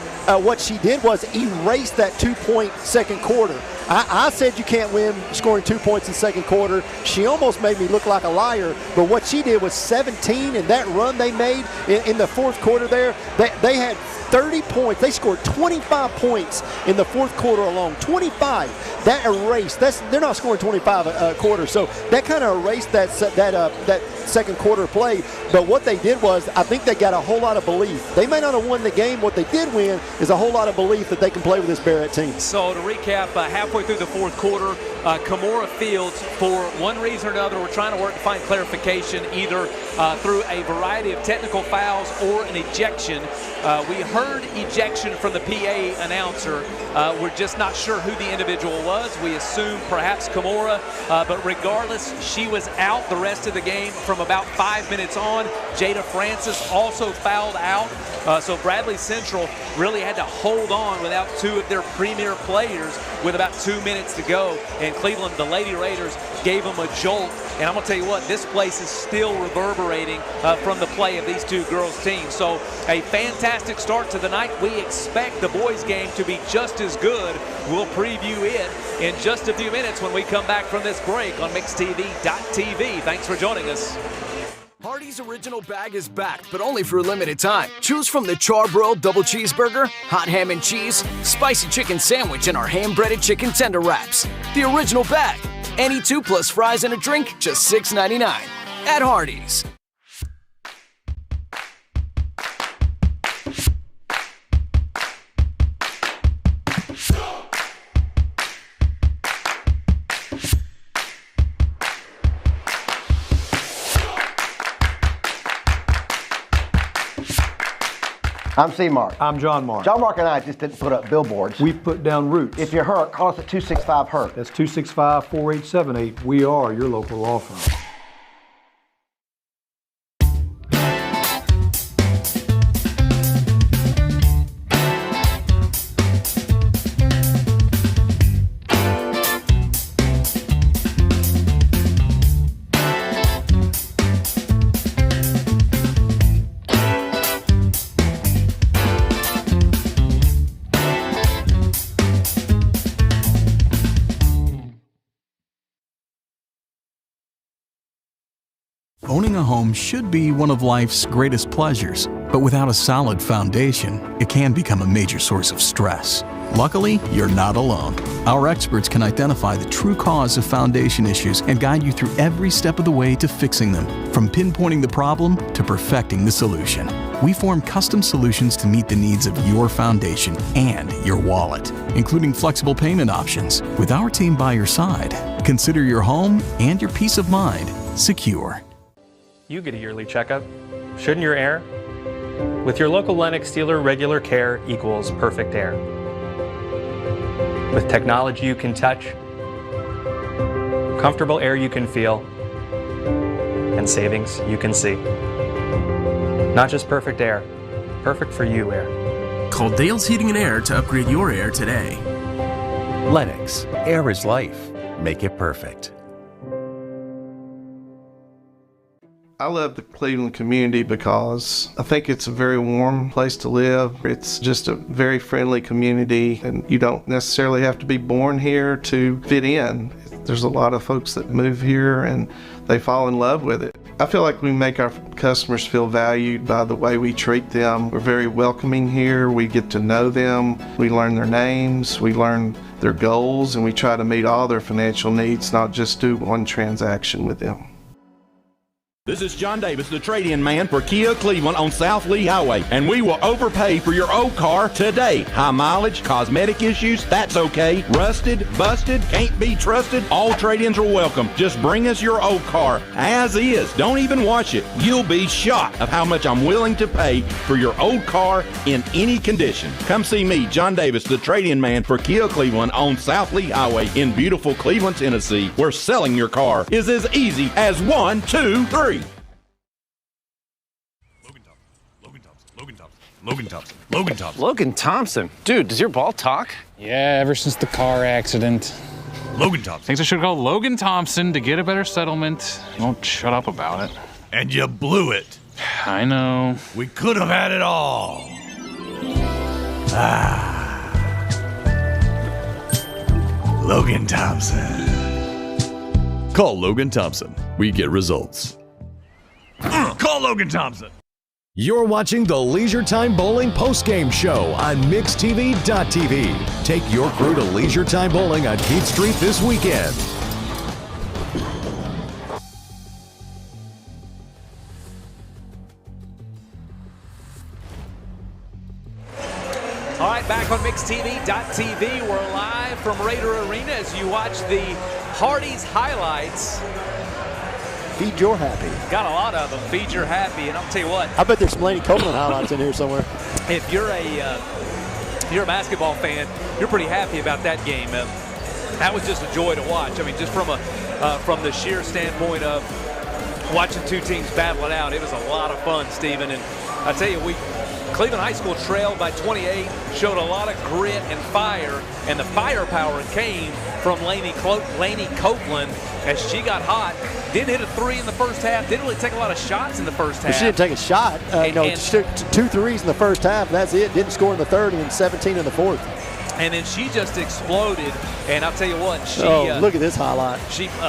Speaker 3: what she did was erase that 2-point second quarter. I said you can't win scoring 2 points in second quarter. She almost made me look like a liar, but what she did was 17, and that run they made in the fourth quarter there, they had 30 points. They scored 25 points in the fourth quarter alone. 25. That erased. They're not scoring 25 a quarter, so that kind of erased that second quarter play. But what they did was, I think they got a whole lot of belief. They may not have won the game. What they did win is a whole lot of belief that they can play with this Barrett team.
Speaker 2: So to recap, halfway through the fourth quarter, Kimora Fields, for one reason or another, we're trying to work to find clarification, either through a variety of technical fouls or an ejection. We heard ejection from the PA announcer. We're just not sure who the individual was. We assume perhaps Kimora, but regardless, she was out the rest of the game from about 5 minutes on. Jada Francis also fouled out. So Bradley Central really had to hold on without 2 of their premier players with about 2 minutes to go. And Cleveland, the Lady Raiders, gave them a jolt. And I'm going to tell you what, this place is still reverberating from the play of these two girls' teams. So a fantastic start to the night. We expect the boys' game to be just as good. We'll preview it in just a few minutes when we come back from this break on MixTV.tv. Thanks for joining us.
Speaker 6: Hardee's Original Bag is back, but only for a limited time. Choose from the charbroiled double cheeseburger, hot ham and cheese, spicy chicken sandwich, and our hand-breaded chicken tender wraps. The Original Bag. Any 2 plus fries and a drink, just $6.99 at Hardee's.
Speaker 4: I'm C-Mark.
Speaker 9: I'm John Mark.
Speaker 4: John Mark and I just didn't put up billboards.
Speaker 9: We've put down roots.
Speaker 4: If you're hurt, call us at 265-HURT.
Speaker 9: That's 265-4878. We are your local law firm.
Speaker 7: Owning a home should be one of life's greatest pleasures, but without a solid foundation, it can become a major source of stress. Luckily, you're not alone. Our experts can identify the true cause of foundation issues and guide you through every step of the way to fixing them, from pinpointing the problem to perfecting the solution. We form custom solutions to meet the needs of your foundation and your wallet, including flexible payment options. With our team by your side, consider your home and your peace of mind secure.
Speaker 10: You get a yearly checkup. Shouldn't your air? With your local Lennox dealer, regular care equals perfect air. With technology you can touch, comfortable air you can feel, and savings you can see. Not just perfect air, perfect for you air.
Speaker 11: Call Dale's Heating and Air to upgrade your air today.
Speaker 15: Lennox, air is life. Make it perfect.
Speaker 21: I love the Cleveland community because I think it's a very warm place to live. It's just a very friendly community, and you don't necessarily have to be born here to fit in. There's a lot of folks that move here and they fall in love with it. I feel like we make our customers feel valued by the way we treat them. We're very welcoming here. We get to know them. We learn their names. We learn their goals, and we try to meet all their financial needs, not just do one transaction with them.
Speaker 22: This is John Davis, the trade-in man for Kia Cleveland on South Lee Highway, and we will overpay for your old car today. High mileage, cosmetic issues, that's okay. Rusted, busted, can't be trusted, all trade-ins are welcome. Just bring us your old car as is. Don't even wash it. You'll be shocked of how much I'm willing to pay for your old car in any condition. Come see me, John Davis, the trade-in man for Kia Cleveland on South Lee Highway in beautiful Cleveland, Tennessee, where selling your car is as easy as 1, 2, 3.
Speaker 23: Logan Thompson. Dude, does your ball talk?
Speaker 24: Yeah, ever since the car accident.
Speaker 23: Logan Thompson.
Speaker 24: Thinks I should call Logan Thompson to get a better settlement. He won't shut up about it.
Speaker 23: And you blew it.
Speaker 24: I know.
Speaker 23: We could have had it all. Logan Thompson.
Speaker 28: Call Logan Thompson. We get results.
Speaker 23: Call Logan Thompson.
Speaker 1: You're watching the Leisure Time Bowling Postgame Show on MixTV.tv. Take your crew to Leisure Time Bowling on Keith Street this weekend.
Speaker 2: All right, back on MixTV.tv. We're live from Raider Arena as you watch the Hardee's highlights.
Speaker 3: Feed your happy.
Speaker 2: Got a lot of them. Feed your happy, and I'll tell you what.
Speaker 3: I bet there's some Laney Copeland highlights in here somewhere.
Speaker 2: If you're a basketball fan, you're pretty happy about that game. That was just a joy to watch. I mean, just from the sheer standpoint of watching two teams battle it out, it was a lot of fun, Stephen. And I tell you, Cleveland High School trailed by 28, showed a lot of grit and fire, and the firepower came from Laney Copeland as she got hot. Didn't hit a three in the first half. Didn't really take a lot of shots in the first half.
Speaker 3: She didn't take a shot. She took 2 threes in the first half. That's it. Didn't score in the third and 17 in the fourth.
Speaker 2: And then she just exploded. And I'll tell you what,
Speaker 3: look at this highlight.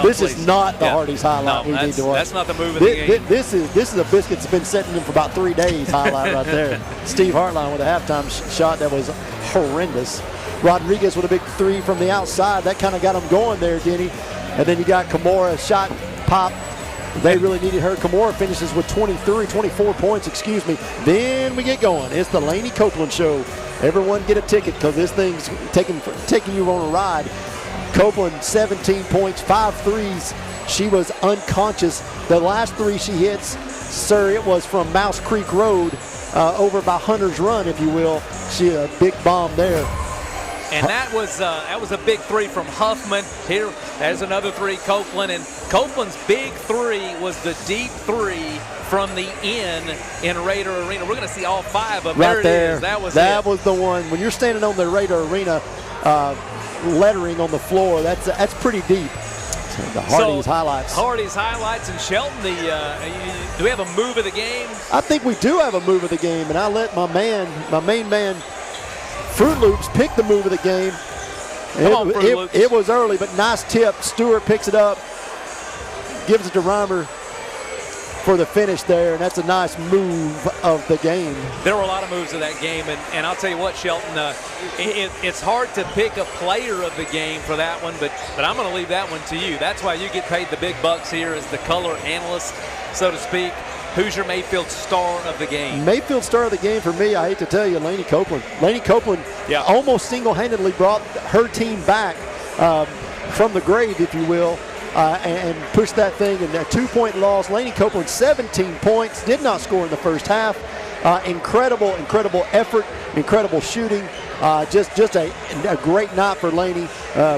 Speaker 3: This is not the Hardee's highlight we need to watch.
Speaker 2: That's not the move of the game.
Speaker 3: This is a biscuit that's been setting in for about 3 days highlight right there. Steve Hartline with a halftime shot that was horrendous. Rodriguez with a big three from the outside. That kind of got him going there, Denny. And then you got Kimura shot pop. They really needed her. Kimura finishes with 24 points, excuse me. Then we get going. It's the Laney Copeland Show. Everyone get a ticket because this thing's taking you on a ride. Copeland, 17 points, 5 threes. She was unconscious. The last three she hits, sir, it was from Mouse Creek Road over by Hunter's Run, if you will. She had a big bomb there.
Speaker 2: And that was a big three from Huffman. Here, there's another three, Copeland. And Copeland's big three was the deep three from the in Raider Arena. We're going to see all 5 of them.
Speaker 3: Right there.
Speaker 2: That was
Speaker 3: the one. When you're standing on the Raider Arena lettering on the floor, that's pretty deep. The Hardee's highlights.
Speaker 2: Hardee's highlights. And Shelton, do we have a move of the game?
Speaker 3: I think we do have a move of the game. And I let my main man, Fruit Loops, pick the move of the game. It was early, but nice tip. Stewart picks it up, gives it to Reimer for the finish there, and that's a nice move of the game.
Speaker 2: There were a lot of moves of that game, and I'll tell you what, Shelton, it's hard to pick a player of the game for that one, but I'm going to leave that one to you. That's why you get paid the big bucks here as the color analyst, so to speak. Who's your Mayfield star of the game?
Speaker 3: Mayfield star of the game for me, I hate to tell you, Laney Copeland. Laney Copeland almost single-handedly brought her team back from the grave, if you will, and pushed that thing in a 2-point loss. Laney Copeland, 17 points, did not score in the first half. Incredible effort, incredible shooting. Just a great night for Laney.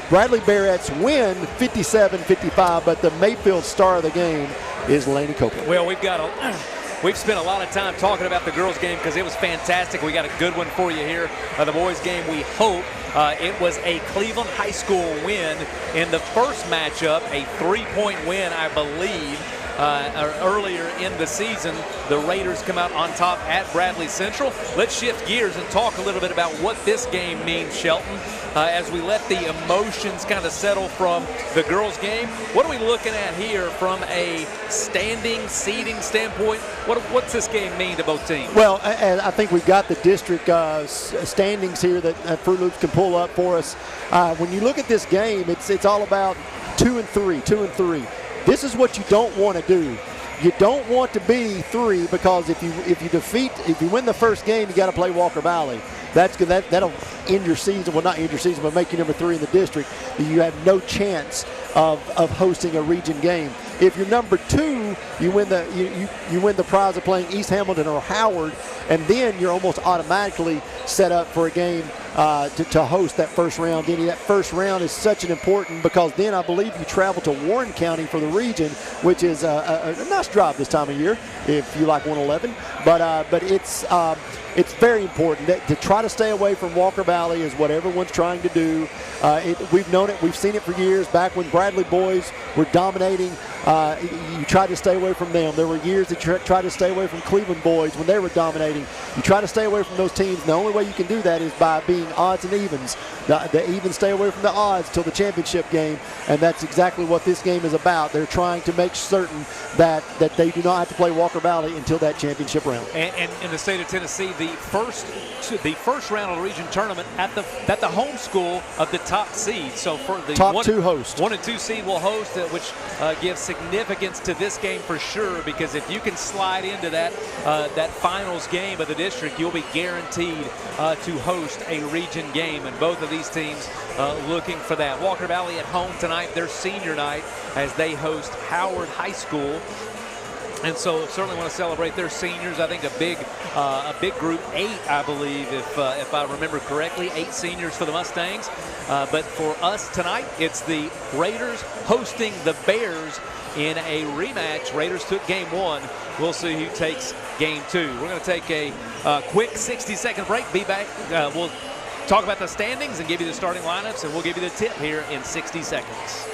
Speaker 3: Bradley Barrett's win 57-55, but the Mayfield star of the game is Laney Copeland.
Speaker 2: Well, we've spent a lot of time talking about the girls' game because it was fantastic. We got a good one for you here. The boys' game, we hope. It was a Cleveland High School win in the first matchup, a 3-point win, I believe. Earlier in the season, the Raiders come out on top at Bradley Central. Let's shift gears and talk a little bit about what this game means, Shelton, as we let the emotions kind of settle from the girls' game. What are we looking at here from a seeding standpoint? What's this game mean to both teams?
Speaker 3: Well, I think we've got the district standings here that Fruit Loops can pull up for us. When you look at this game, it's all about 2 and 3. This is what you don't want to do. You don't want to be 3 because if you win the first game, you got to play Walker Valley. That'll end your season. Well, not end your season, but make you number 3 in the district. You have no chance of hosting a region game. If you're number 2, you win the prize of playing East Hamilton or Howard, and then you're almost automatically set up for a game to host that first round. Denny, that first round is such an important because then I believe you travel to Warren County for the region, which is a nice drive this time of year if you like 111. But it's very important to try to stay away from Walker Valley is what everyone's trying to do. We've known it. We've seen it for years. Back when Bradley boys were dominating, you tried to stay away from them. There were years that you tried to stay away from Cleveland boys when they were dominating. You try to stay away from those teams. And the only way you can do that is by being odds and evens. The evens stay away from the odds till the championship game, and that's exactly what this game is about. They're trying to make certain that they do not have to play Walker Valley until that championship round.
Speaker 2: And in the state of Tennessee, the first round of the region tournament at the home school of the top seed. So for the
Speaker 3: top 2 host,
Speaker 2: 1 and 2 seed will host, which gives significance to this game for sure. Because if you can slide into that finals game of the district, you'll be guaranteed to host a region game. And both of these teams looking for that. Walker Valley at home tonight, their senior night, as they host Howard High School. And so certainly want to celebrate their seniors. I think a big group, 8, I believe, if I remember correctly, 8 seniors for the Mustangs. But for us tonight, it's the Raiders hosting the Bears in a rematch. Raiders took game 1. We'll see who takes game 2. We're going to take a quick 60-second break. Be back. We'll talk about the standings and give you the starting lineups, and we'll give you the tip here in 60 seconds.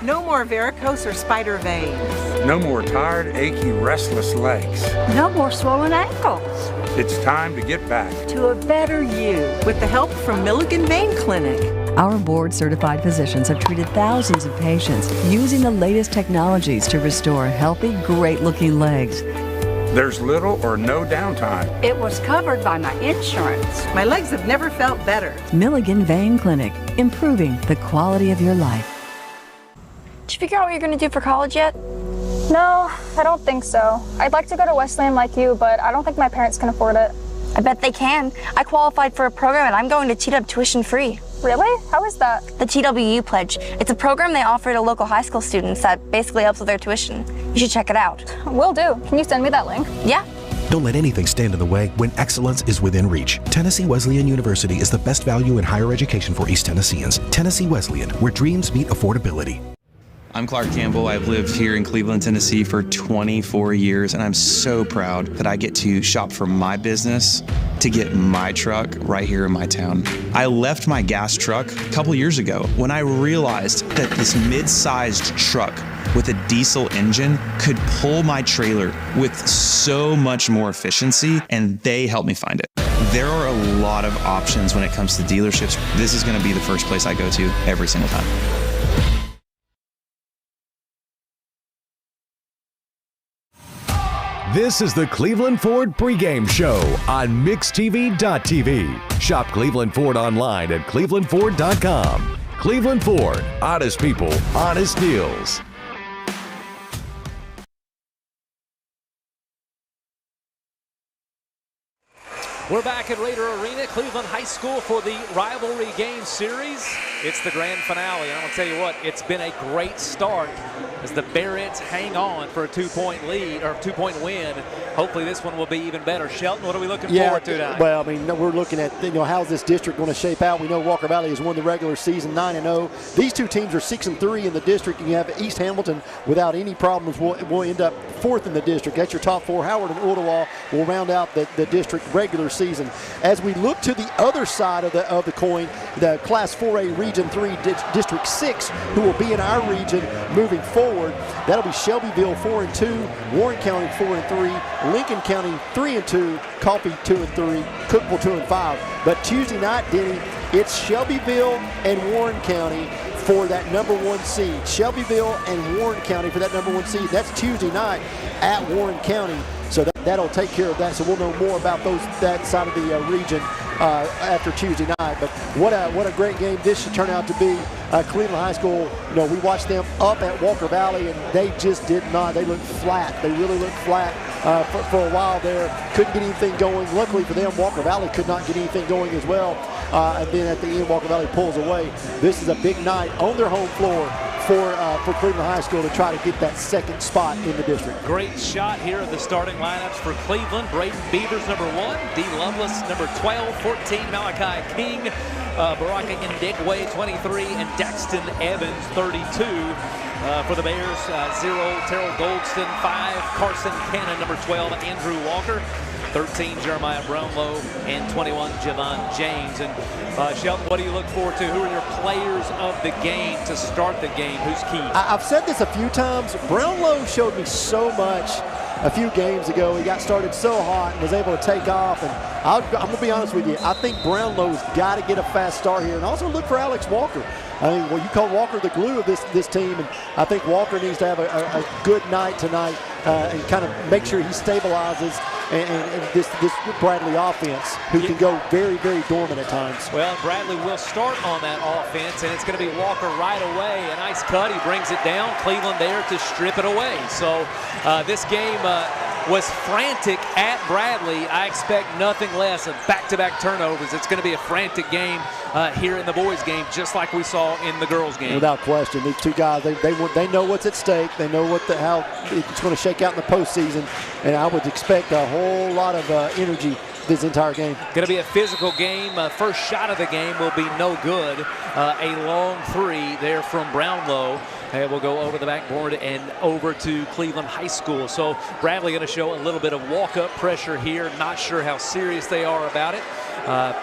Speaker 8: No more varicose or spider veins.
Speaker 12: No more tired, achy, restless legs.
Speaker 13: No more swollen ankles.
Speaker 12: It's time to get back
Speaker 13: to a better you.
Speaker 8: With the help from Milligan Vein Clinic.
Speaker 14: Our board-certified physicians have treated thousands of patients using the latest technologies to restore healthy, great-looking legs.
Speaker 12: There's little or no downtime.
Speaker 13: It was covered by my insurance.
Speaker 8: My legs have never felt better.
Speaker 14: Milligan Vein Clinic, improving the quality of your life.
Speaker 17: Did you figure out what you're going to do for college yet?
Speaker 18: No, I don't think so. I'd like to go to Wesleyan like you, but I don't think my parents can afford it.
Speaker 17: I bet they can. I qualified for a program and I'm going to TW tuition free.
Speaker 18: Really? How is that?
Speaker 17: The TWU Pledge. It's a program they offer to local high school students that basically helps with their tuition. You should check it out.
Speaker 18: Will do. Can you send me that link?
Speaker 17: Yeah.
Speaker 16: Don't let anything stand in the way when excellence is within reach. Tennessee Wesleyan University is the best value in higher education for East Tennesseans. Tennessee Wesleyan, where dreams meet affordability.
Speaker 25: I'm Clark Campbell. I've lived here in Cleveland, Tennessee for 24 years, and I'm so proud that I get to shop for my business to get my truck right here in my town. I left my gas truck a couple years ago when I realized that this mid-sized truck with a diesel engine could pull my trailer with so much more efficiency, and they helped me find it. There are a lot of options when it comes to dealerships. This is going to be the first place I go to every single time.
Speaker 1: This is the Cleveland Ford Pregame Show on MixTV.tv. Shop Cleveland Ford online at clevelandford.com. Cleveland Ford, honest people, honest deals.
Speaker 2: We're back at Raider Arena, Cleveland High School for the Rivalry Game Series. It's the grand finale. I'm going to tell you what, it's been a great start as the Barretts hang on for a 2-point lead, or 2-point win. Hopefully this one will be even better. Shelton, what are we looking forward to tonight?
Speaker 3: Well, I mean, we're looking at, how's this district going to shape out. We know Walker Valley has won the regular season 9-0. These two teams are 6-3 in the district, and you have East Hamilton without any problems will end up 4th in the district. That's your top 4. Howard and Ottawa will round out the district regular season. As we look to the other side of the coin, the Class 4A Region 3 District 6, who will be in our region moving forward, that'll be Shelbyville 4-2, Warren County 4-3, Lincoln County 3-2, Coffee 2-3, Cookeville 2-5. But Tuesday night, Denny, it's Shelbyville and Warren County for that number 1 seed. Shelbyville and Warren County for that number 1 seed. That's Tuesday night at Warren County. So that'll take care of that. So we'll know more about that side of the region after Tuesday night. But what a great game this should turn out to be. Cleveland High School, we watched them up at Walker Valley, and they just did not. They looked flat. They really looked flat for a while there. Couldn't get anything going. Luckily for them, Walker Valley could not get anything going as well. And then at the end, Walker Valley pulls away. This is a big night on their home floor for Cleveland High School to try to get that second spot in the district.
Speaker 2: Great shot here of the starting lineups for Cleveland. Braden Beavers, number 1. D. Lovelace, number 12. 14, Malachi King. Baraka Ndegwe, 23. And Daxton Evans, 32. For the Bears, 0, Terrell Goldston. 5, Carson Cannon, number 12. Andrew Walker. 13, Jeremiah Brownlow, and 21, Javon James. And Shelton, what do you look forward to? Who are your players of the game to start the game? Who's key?
Speaker 3: I've said this a few times. Brownlow showed me so much a few games ago. He got started so hot and was able to take off. And I'm going to be honest with you. I think Brownlow's got to get a fast start here. And also look for Alex Walker. I mean, you call Walker the glue of this team, and I think Walker needs to have a good night tonight and kind of make sure he stabilizes and this Bradley offense, who can go very, very dormant at times.
Speaker 2: Well, Bradley will start on that offense, and it's going to be Walker right away. A nice cut. He brings it down. Cleveland there to strip it away. So this game was frantic at Bradley. I expect nothing less of back-to-back turnovers. It's going to be a frantic game here in the boys' game, just like we saw in the girls' game.
Speaker 3: Without question, these two guys, they know what's at stake. They know how it's going to shake out in the postseason, and I would expect a whole lot of energy this entire game.
Speaker 2: Going to be a physical game. First shot of the game will be no good. A long 3 there from Brownlow. And we'll go over the backboard and over to Cleveland High School. So Bradley going to show a little bit of walk-up pressure here. Not sure how serious they are about it.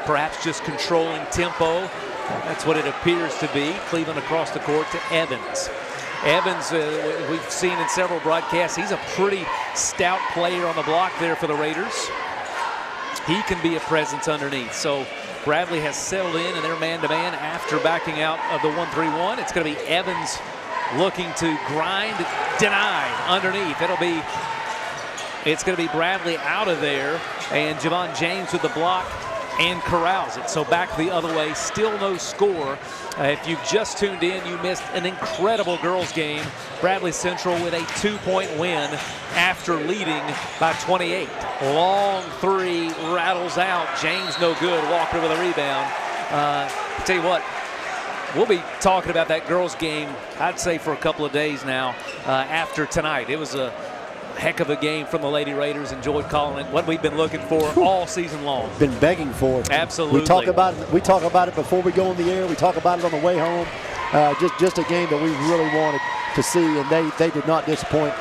Speaker 2: Perhaps just controlling tempo. That's what it appears to be. Cleveland across the court to Evans. Evans, we've seen in several broadcasts, he's a pretty stout player on the block there for the Raiders. He can be a presence underneath. So Bradley has settled in their man-to-man after backing out of the 1-3-1. It's going to be Evans looking to grind, denied underneath. It's going to be Bradley out of there, and Javon James with the block and corrals it. So back the other way, still no score. If you've just tuned in, you missed an incredible girls game. Bradley Central with a 2-point win after leading by 28. Long 3 rattles out. James no good. Walker with a rebound. Tell you what, we'll be talking about that girls game, I'd say, for a couple of days now after tonight. It was a heck of a game from the Lady Raiders. Enjoyed calling it. What we've been looking for all season long.
Speaker 3: Been begging for it.
Speaker 2: Absolutely.
Speaker 3: We talk about it before we go on the air. We talk about it on the way home. Just a game that we really wanted to see, and they did not disappoint.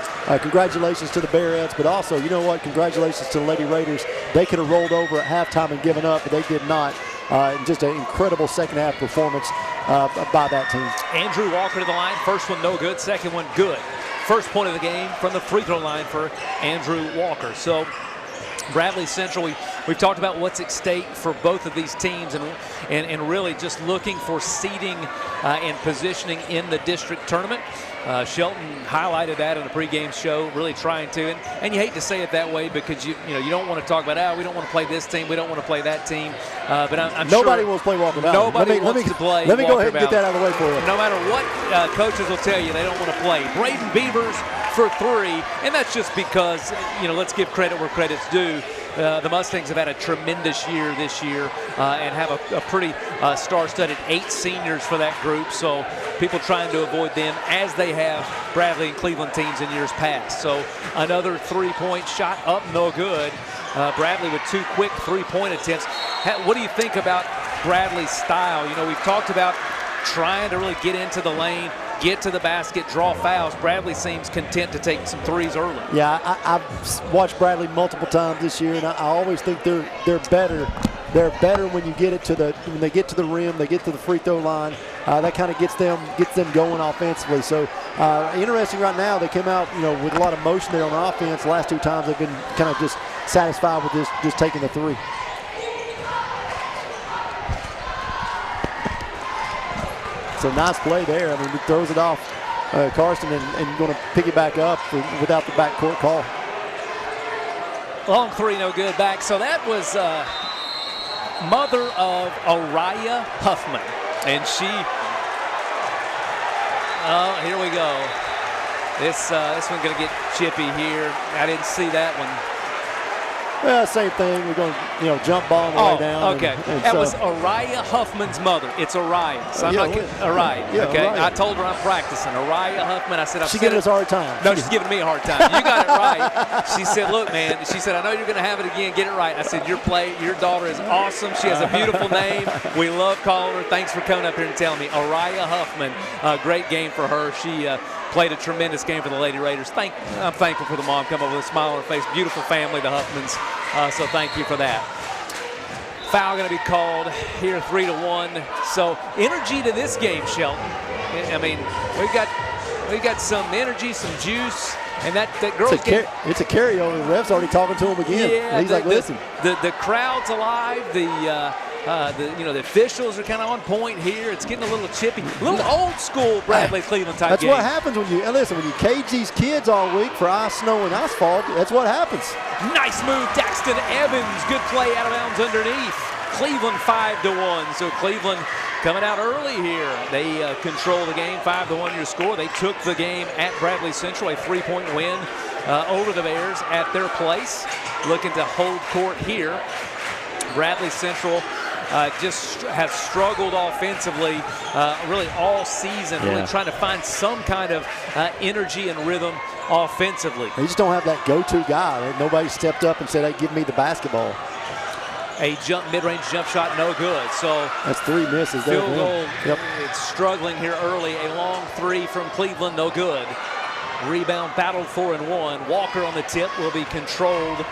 Speaker 3: Congratulations to the Barretts, but also, you know what? Congratulations to the Lady Raiders. They could have rolled over at halftime and given up, but they did not. Just an incredible second-half performance by that team.
Speaker 2: Andrew Walker to the line. First one no good. Second one good. First point of the game from the free throw line for Andrew Walker. So Bradley Central, we've talked about what's at stake for both of these teams, and really just looking for seeding and positioning in the district tournament. Shelton highlighted that in a pregame show, really trying to, and you hate to say it that way because you don't want to talk about, we don't want to play this team, we don't want to play that team. But I'm
Speaker 3: nobody
Speaker 2: sure
Speaker 3: wants to play Walker Valley.
Speaker 2: Nobody wants to play.
Speaker 3: Let me go
Speaker 2: Walker
Speaker 3: ahead and get that out of the way for you.
Speaker 2: No matter what coaches will tell you, they don't want to play. Braden Beavers for 3, and that's just because let's give credit where credit's due. the Mustangs have had a tremendous year this year and have a pretty star-studded 8 seniors for that group. So people trying to avoid them as they have Bradley and Cleveland teams in years past. So another 3-point shot up, no good. Bradley with 2 quick 3-point attempts. What do you think about Bradley's style? You know, we've talked about trying to really get into the lane, get to the basket, draw fouls. Bradley seems content to take some threes early.
Speaker 3: Yeah, I've watched Bradley multiple times this year, and I always think they're better. They're better when you get it to when they get to the rim, they get to the free throw line. That kind of gets them going offensively. So interesting right now. They came out, with a lot of motion there on offense. The last 2 times they've been kind of just satisfied with just taking the 3. So nice play there. I mean, he throws it off Carson and going to pick it back up without the backcourt call.
Speaker 2: Long 3, no good back. So that was mother of Araya Huffman. And she, here we go. This one's going to get chippy here. I didn't see that one.
Speaker 3: Well, same thing. We're going to, jump ball on the way down.
Speaker 2: Okay. That was Araya Huffman's mother. It's Araya. So I'm not kidding. Araya.
Speaker 3: Yeah,
Speaker 2: okay.
Speaker 3: Araya.
Speaker 2: I told her I'm practicing. Araya Huffman. I said,
Speaker 3: She's giving us a hard time.
Speaker 2: No, she's giving me a hard time. You got it right. She said, look, man. She said, I know you're going to have it again. Get it right. I said, your daughter is awesome. She has a beautiful name. We love calling her. Thanks for coming up here and telling me. Araya Huffman. Great game for her. She played a tremendous game for the Lady Raiders. I'm thankful for the mom. Come up with a smile on her face. Beautiful family, the Huffmans. So thank you for that. Foul going to be called here, 3-1. So energy to this game, Shelton. I mean, we've got some energy, some juice, and that girl's game.
Speaker 3: It's a carryover. The ref's already talking to him again.
Speaker 2: Yeah,
Speaker 3: he's like, listen.
Speaker 2: The crowd's alive. The officials are kind of on point here. It's getting a little chippy, a little old school Bradley Cleveland type game.
Speaker 3: That's what happens when you cage these kids all week for ice, snow, and asphalt. That's what happens.
Speaker 2: Nice move, Daxton Evans. Good play out of bounds underneath. Cleveland 5-1. So Cleveland coming out early here. They control the game, 5-1 your score. They took the game at Bradley Central, a 3-point win over the Bears at their place. Looking to hold court here. Bradley Central just have struggled offensively really all season, really trying to find some kind of energy and rhythm offensively.
Speaker 3: They just don't have that go-to guy. Nobody stepped up and said, hey, give me the basketball.
Speaker 2: A mid-range jump shot, no good. So
Speaker 3: that's 3 misses.
Speaker 2: Field goal, it's struggling here early. A long 3 from Cleveland, no good. Rebound battled 4-1. Walker on the tip will be controlled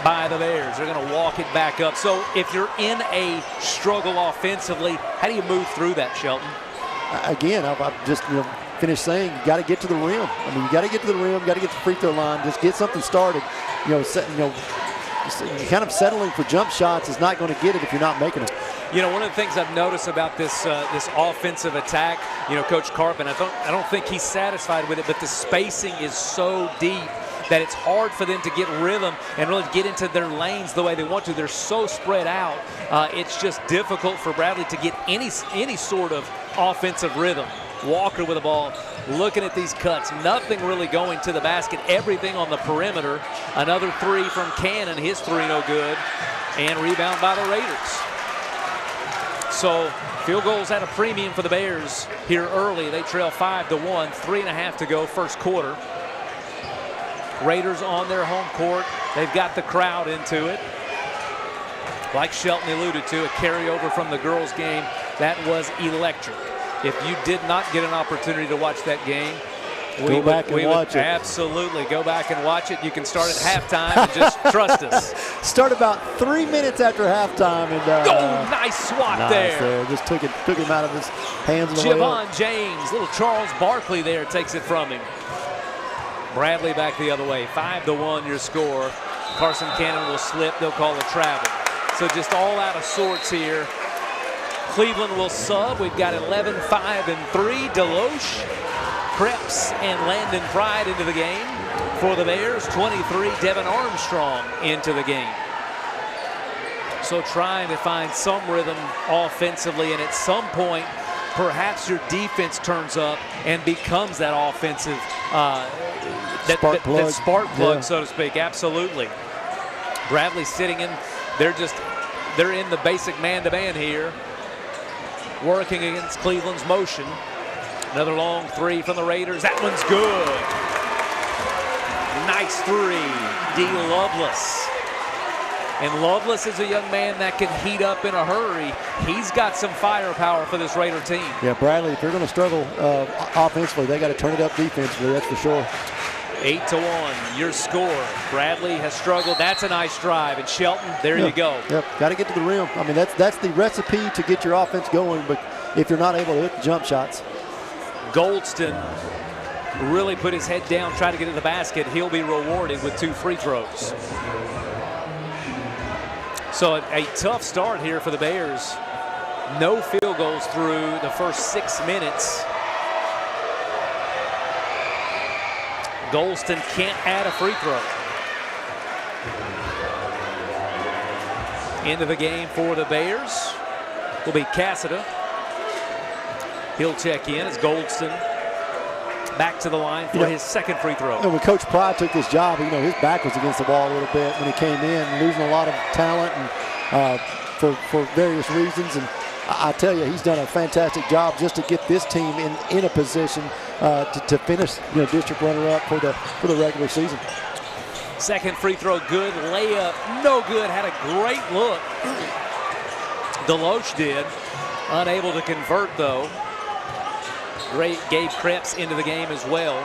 Speaker 2: by the Bears. They're going to walk it back up. So if you're in a struggle offensively, how do you move through that, Shelton?
Speaker 3: Again, I've just finished saying you got to get to the rim. I mean, you got to get to the rim, got to get to the free throw line, just get something started. Kind of settling for jump shots is not going to get it if you're not making them.
Speaker 2: One of the things I've noticed about this offensive attack, Coach Carpin, I don't think he's satisfied with it, but the spacing is so deep that it's hard for them to get rhythm and really get into their lanes the way they want to. They're so spread out. It's just difficult for Bradley to get any sort of offensive rhythm. Walker with the ball, looking at these cuts. Nothing really going to the basket. Everything on the perimeter. Another 3 from Cannon. His 3 no good. And rebound by the Raiders. So field goals at a premium for the Bears here early. They trail 5-1. 3.5 to go first quarter. Raiders on their home court. They've got the crowd into it. Like Shelton alluded to, a carryover from the girls' game. That was electric. If you did not get an opportunity to watch that game, we would watch it. Absolutely go back and watch it. You can start at halftime and just trust us.
Speaker 3: Start about 3 minutes after halftime. And
Speaker 2: nice swat there.
Speaker 3: Just took him out of his hands.
Speaker 2: Javon James, little Charles Barkley there takes it from him. Bradley back the other way. 5-1 your score. Carson Cannon will slip. They'll call a travel. So just all out of sorts here. Cleveland will sub. We've got 11, 5, and 3. Deloche, Krebs, and Landon Pride into the game for the Bears. 23, Devin Armstrong into the game. So trying to find some rhythm offensively, and at some point, perhaps your defense turns up and becomes that offensive spark plug, so to speak. Absolutely. Bradley sitting in. They're in the basic man-to-man here, working against Cleveland's motion. Another long three from the Raiders. That one's good. Nice three, D. Lovelace. And Lovelace is a young man that can heat up in a hurry. He's got some firepower for this Raider team.
Speaker 3: Yeah, Bradley, if they're going to struggle offensively, they got to turn it up defensively, that's for sure.
Speaker 2: 8-1, your score. Bradley has struggled. That's a nice drive. And Shelton, there you go.
Speaker 3: Yep, got to get to the rim. I mean, that's the recipe to get your offense going, but if you're not able to hit the jump shots.
Speaker 2: Goldston really put his head down, try to get to the basket. He'll be rewarded with 2 free throws. So a tough start here for the Bears. No field goals through the first 6 minutes. Goldston can't add a free throw. End of the game for the Bears will be Cassida. He'll check in as Goldston back to the line for his second free throw.
Speaker 3: When Coach Pry took this job, his back was against the wall a little bit when he came in, losing a lot of talent and for various reasons. And I tell you, he's done a fantastic job just to get this team in a position to finish, district runner-up for the regular season.
Speaker 2: Second free throw good, layup no good. Had a great look. Deloche did, unable to convert though. Gabe Krebs into the game as well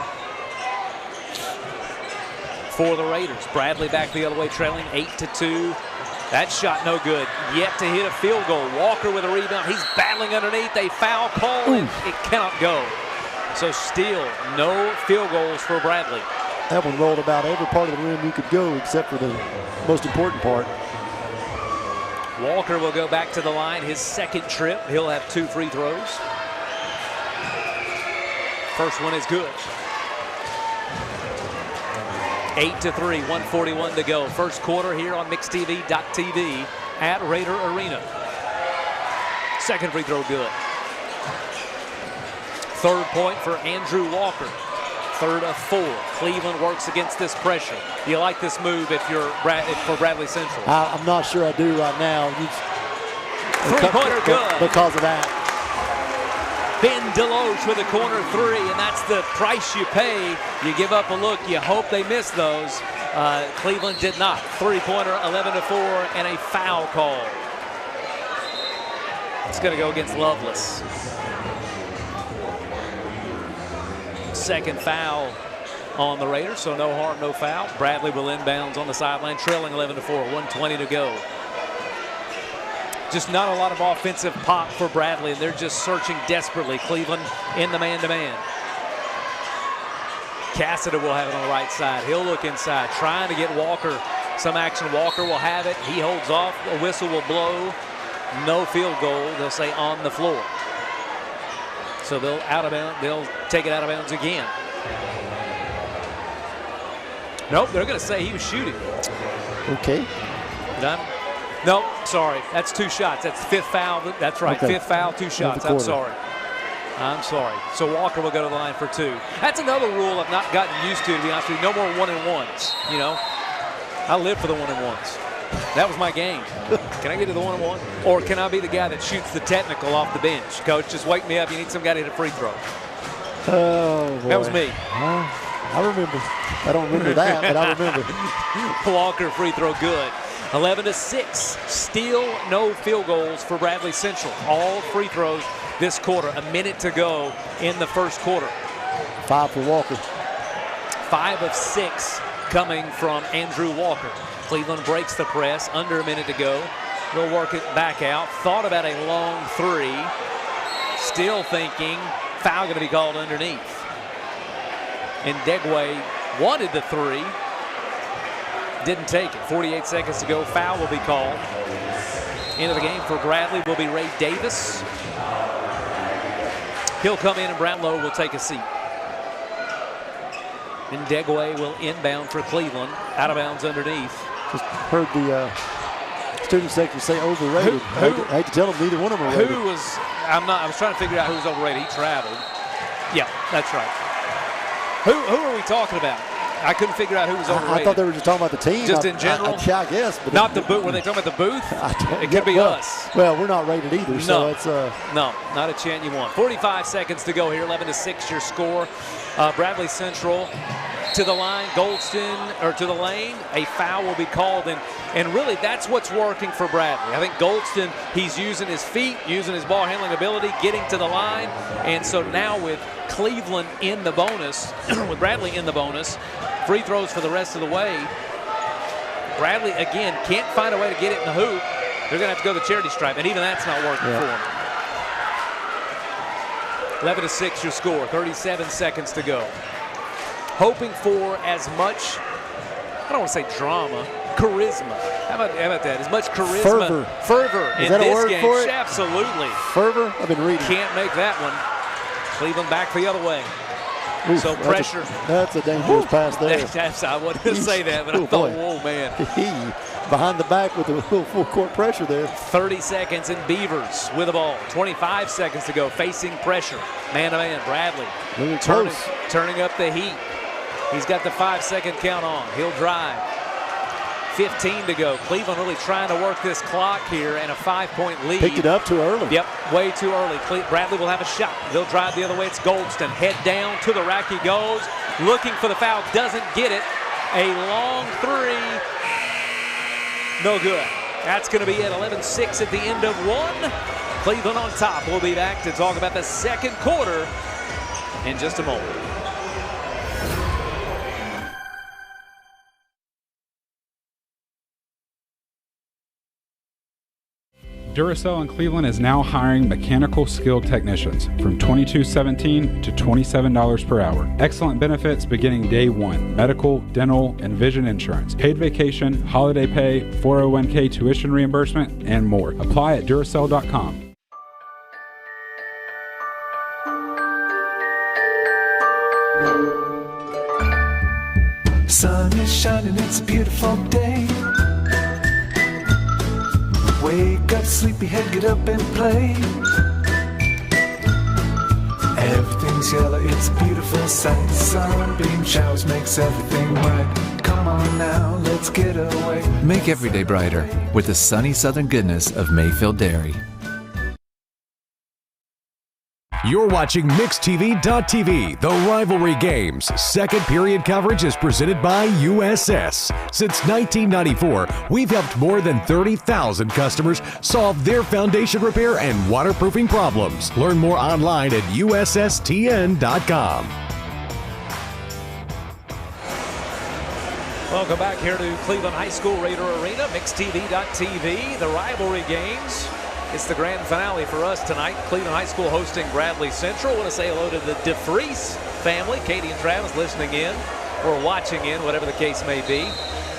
Speaker 2: for the Raiders. Bradley back the other way, trailing 8-2. That shot no good. Yet to hit a field goal. Walker with a rebound. He's battling underneath. A foul call, and it cannot go. So still no field goals for Bradley.
Speaker 3: That one rolled about every part of the rim you could go except for the most important part.
Speaker 2: Walker will go back to the line. His second trip. He'll have 2 free throws. First one is good. 8-3, 1:41 to go. First quarter here on MixTV.tv at Raider Arena. Second free throw good. Third point for Andrew Walker. 3rd of 4. Cleveland works against this pressure. Do you like this move if you're for Bradley Central?
Speaker 3: I'm not sure I do right now.
Speaker 2: Three-pointer good.
Speaker 3: Because of that.
Speaker 2: Ben Deloche with a corner 3, and that's the price you pay. You give up a look. You hope they miss those. Cleveland did not. 3-pointer, 11-4, and a foul call. It's going to go against Lovelace. Second foul on the Raiders, so no harm, no foul. Bradley will inbounds on the sideline, trailing 11-4, 1:20 to go. Just not a lot of offensive pop for Bradley, and they're just searching desperately. Cleveland in the man-to-man. Cassida will have it on the right side. He'll look inside, trying to get Walker some action. Walker will have it. He holds off. A whistle will blow. No field goal. They'll say on the floor. So they'll take it out of bounds again. Nope, they're going to say he was shooting.
Speaker 3: Okay.
Speaker 2: Done. Nope, sorry. That's 2 shots. That's 5th foul. That's right. Okay. 5th foul, 2 shots. I'm sorry. So Walker will go to the line for 2. That's another rule I've not gotten used to be honest with you. No more 1-and-1s. I live for the 1-and-1s. That was my game. Can I get to the 1-and-1? Or can I be the guy that shoots the technical off the bench? Coach, just wake me up. You need some guy to hit a free throw.
Speaker 3: Oh, boy.
Speaker 2: That was me.
Speaker 3: I remember. I don't remember that, but I remember.
Speaker 2: Walker free throw good. 11-6. Still no field goals for Bradley Central. All free throws this quarter. A minute to go in the first quarter.
Speaker 3: 5 for Walker.
Speaker 2: 5 of 6 coming from Andrew Walker. Cleveland breaks the press. Under a minute to go. They'll work it back out. Thought about a long 3. Still thinking foul going to be called underneath. And Degway wanted the 3. Didn't take it. 48 seconds to go. Foul will be called. End of the game for Bradley will be Ray Davis. He'll come in and Brownlow will take a seat. And Degway will inbound for Cleveland. Out of bounds underneath.
Speaker 3: Just heard the student section say overrated. I hate to tell them neither one of them are rated.
Speaker 2: I was trying to figure out who was overrated. He traveled. Yeah, that's right. Who are we talking about? I couldn't figure out who was overrated.
Speaker 3: I thought they were just talking about the team.
Speaker 2: Just in general?
Speaker 3: I guess. But
Speaker 2: not the booth. Were they talking about the booth? It could be us.
Speaker 3: Well, we're not rated either,
Speaker 2: no.
Speaker 3: so it's
Speaker 2: No, not a chant you want. 45 seconds to go here, 11-6 your score. Bradley Central to the line, Goldston, or to the lane. A foul will be called, and really that's what's working for Bradley. I think Goldston, he's using his feet, using his ball handling ability, getting to the line, and so now with Cleveland in the bonus, with Bradley in the bonus, free throws for the rest of the way. Bradley, again, can't find a way to get it in the hoop. They're going to have to go to the charity stripe, and even that's not working for them. 11-6 your score, 37 seconds to go. Hoping for as much, I don't want to say drama, charisma. How about that? As much charisma, fervor in this game. Absolutely.
Speaker 3: Fervor? I've been reading.
Speaker 2: Can't make that one. Cleveland back the other way.
Speaker 3: Oof,
Speaker 2: so pressure.
Speaker 3: That's a dangerous pass there.
Speaker 2: I wasn't going to say that, but I thought, whoa, man.
Speaker 3: Behind the back with the full court pressure there.
Speaker 2: 30 seconds and Beavers with the ball. 25 seconds to go, facing pressure. Man-to-man, Bradley. Turning up the heat. He's got the 5-second count on. He'll drive. 15 to go. Cleveland really trying to work this clock here, and a 5-point lead.
Speaker 3: Picked it up too early.
Speaker 2: Yep, way too early. Bradley will have a shot. They'll drive the other way. It's Goldston. Head down to the rack he goes. Looking for the foul. Doesn't get it. A long three. No good. That's going to be at 11-6 at the end of one. Cleveland on top. We'll be back to talk about the second quarter in just a moment.
Speaker 4: Duracell in Cleveland is now hiring mechanical skilled technicians from $22.17 to $27 per hour. Excellent benefits beginning day one: medical, dental, and vision insurance, paid vacation, holiday pay, 401k tuition reimbursement, and more. Apply at Duracell.com.
Speaker 5: Sun is shining, it's a beautiful day. Wake up, sleepyhead, get up and play. Everything's yellow, it's a beautiful sight. Sunbeam showers makes everything right. Come on now, let's get away.
Speaker 6: Make every day brighter with the sunny southern goodness of Mayfield Dairy.
Speaker 1: You're watching MixedTV.tv, the Rivalry Games. Second period coverage is presented by USS. Since 1994, we've helped more than 30,000 customers solve their foundation repair and waterproofing problems. Learn more online at USSTN.com.
Speaker 2: Welcome back here to Cleveland High School Raider Arena, MixedTV.tv, the Rivalry Games. It's the grand finale for us tonight. Cleveland High School hosting Bradley Central. I want to say hello to the DeFries family. Katie and Travis listening in or watching in, whatever the case may be.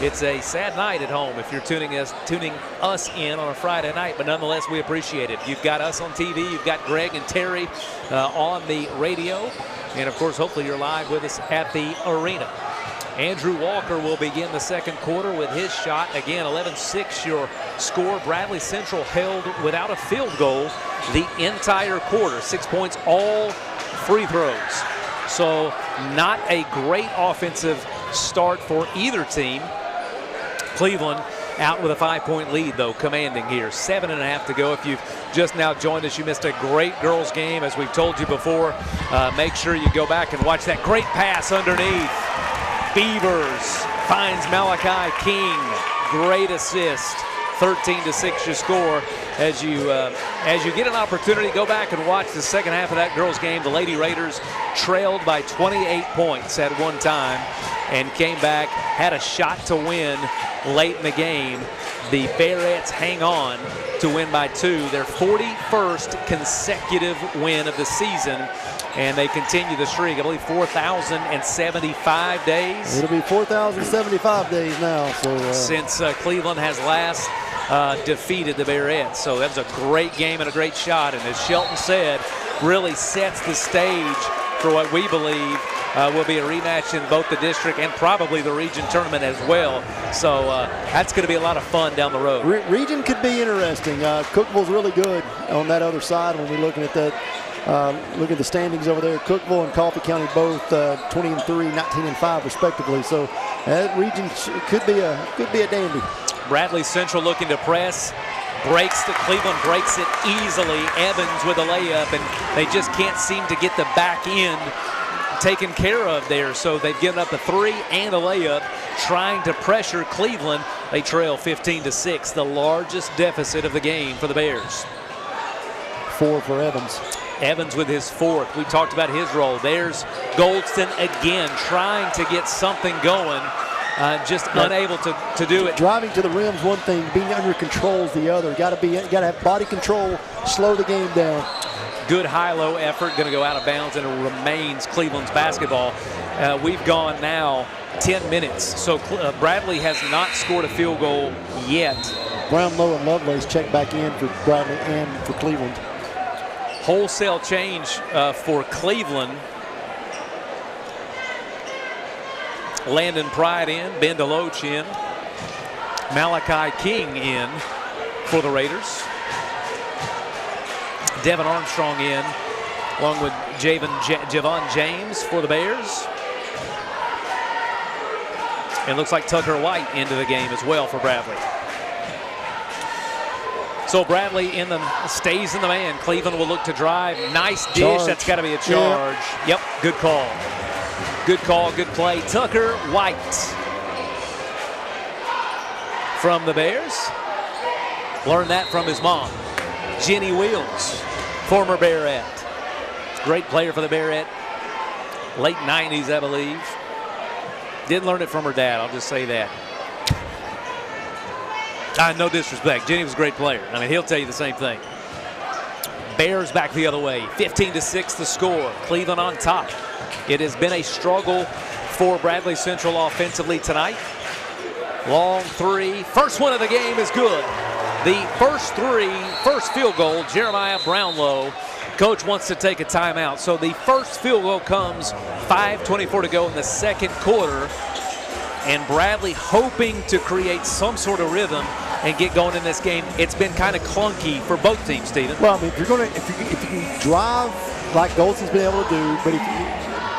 Speaker 2: It's a sad night at home if you're tuning us in on a Friday night, but nonetheless, we appreciate it. You've got us on TV. You've got Greg and Terry on the radio. And, of course, hopefully you're live with us at the arena. Andrew Walker will begin the second quarter with his shot. Again, 11-6 your score. Bradley Central held without a field goal the entire quarter. 6 points, all free throws. So not a great offensive start for either team. Cleveland out with a 5-point lead, though, commanding here. 7.5 to go. If you've just now joined us, you missed a great girls game. As we've told you before, make sure you go back and watch that great pass underneath. Beavers finds Malachi King. Great assist. 13-6 your score. As you get an opportunity, go back and watch the second half of that girls game. The Lady Raiders trailed by 28 points at one time and came back, had a shot to win late in the game. The Bearettes hang on to win by 2. Their 41st consecutive win of the season. And they continue the streak, I believe, 4,075 days.
Speaker 3: It'll be 4,075 days now. So
Speaker 2: since Cleveland has last defeated the Bearettes. So that was a great game and a great shot. And as Shelton said, really sets the stage for what we believe will be a rematch in both the district and probably the region tournament as well. So that's going to be a lot of fun down the road.
Speaker 3: Region could be interesting. Cookville's really good on that other side when we're looking at that Look at the standings over there. Cookeville and Coffee County both 20-3, 19-5 respectively. So that region could be a dandy.
Speaker 2: Bradley Central looking to press. Cleveland breaks it easily. Evans with a layup, and they just can't seem to get the back end taken care of there. So they've given up a 3 and a layup, trying to pressure Cleveland. They trail 15-6, the largest deficit of the game for the Bears.
Speaker 3: 4 for Evans.
Speaker 2: Evans with his 4th. We talked about his role. There's Goldston again, trying to get something going. Just unable to do it. Driving
Speaker 3: to the rim is one thing. Being under control is the other. Got to have body control. Slow the game down.
Speaker 2: Good high-low effort. Going to go out of bounds, and it remains Cleveland's basketball. We've gone now 10 minutes. So Bradley has not scored a field goal yet.
Speaker 3: Brownlow and Lovelace check back in for Bradley and for Cleveland.
Speaker 2: Wholesale change for Cleveland. Landon Pride in, Ben DeLoach in, Malachi King in for the Raiders. Devin Armstrong in, along with Javon James for the Bears. And it looks like Tucker White into the game as well for Bradley. So Bradley stays in the man. Cleveland will look to drive. Nice dish.
Speaker 3: Charge.
Speaker 2: That's got to be a charge. Yep, good call. Good call, good play. Tucker White from the Bears. Learned that from his mom, Jenny Wheels, former Bearette. Great player for the Bearette. Late 90s, I believe. Didn't learn it from her dad, I'll just say that. No disrespect. Jenny was a great player. I mean, he'll tell you the same thing. Bears back the other way. 15-6 the score. Cleveland on top. It has been a struggle for Bradley Central offensively tonight. Long 3. First one of the game is good. The first field goal, Jeremiah Brownlow. Coach wants to take a timeout. So the first field goal comes 5:24 to go in the second quarter. And Bradley hoping to create some sort of rhythm and get going in this game. It's been kind of clunky for both teams, Stephen.
Speaker 3: Well, I mean, if you drive like Goldson's been able to do, but if you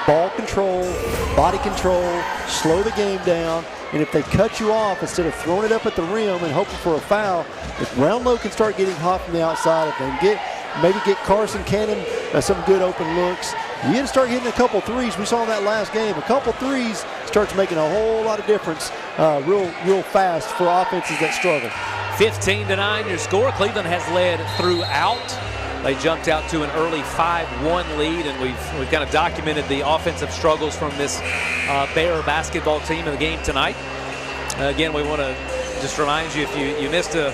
Speaker 3: ball control, body control, slow the game down, and if they cut you off instead of throwing it up at the rim and hoping for a foul, if Brownlow can start getting hot from the outside, if they can maybe get Carson Cannon some good open looks, you got to start hitting a couple threes. We saw in that last game, a couple threes starts making a whole lot of difference real fast for offenses that struggle.
Speaker 2: 15-9 your score. Cleveland has led throughout. They jumped out to an early 5-1 lead, and we've kind of documented the offensive struggles from this Bear basketball team in the game tonight. Again, we want to just remind you, if you missed a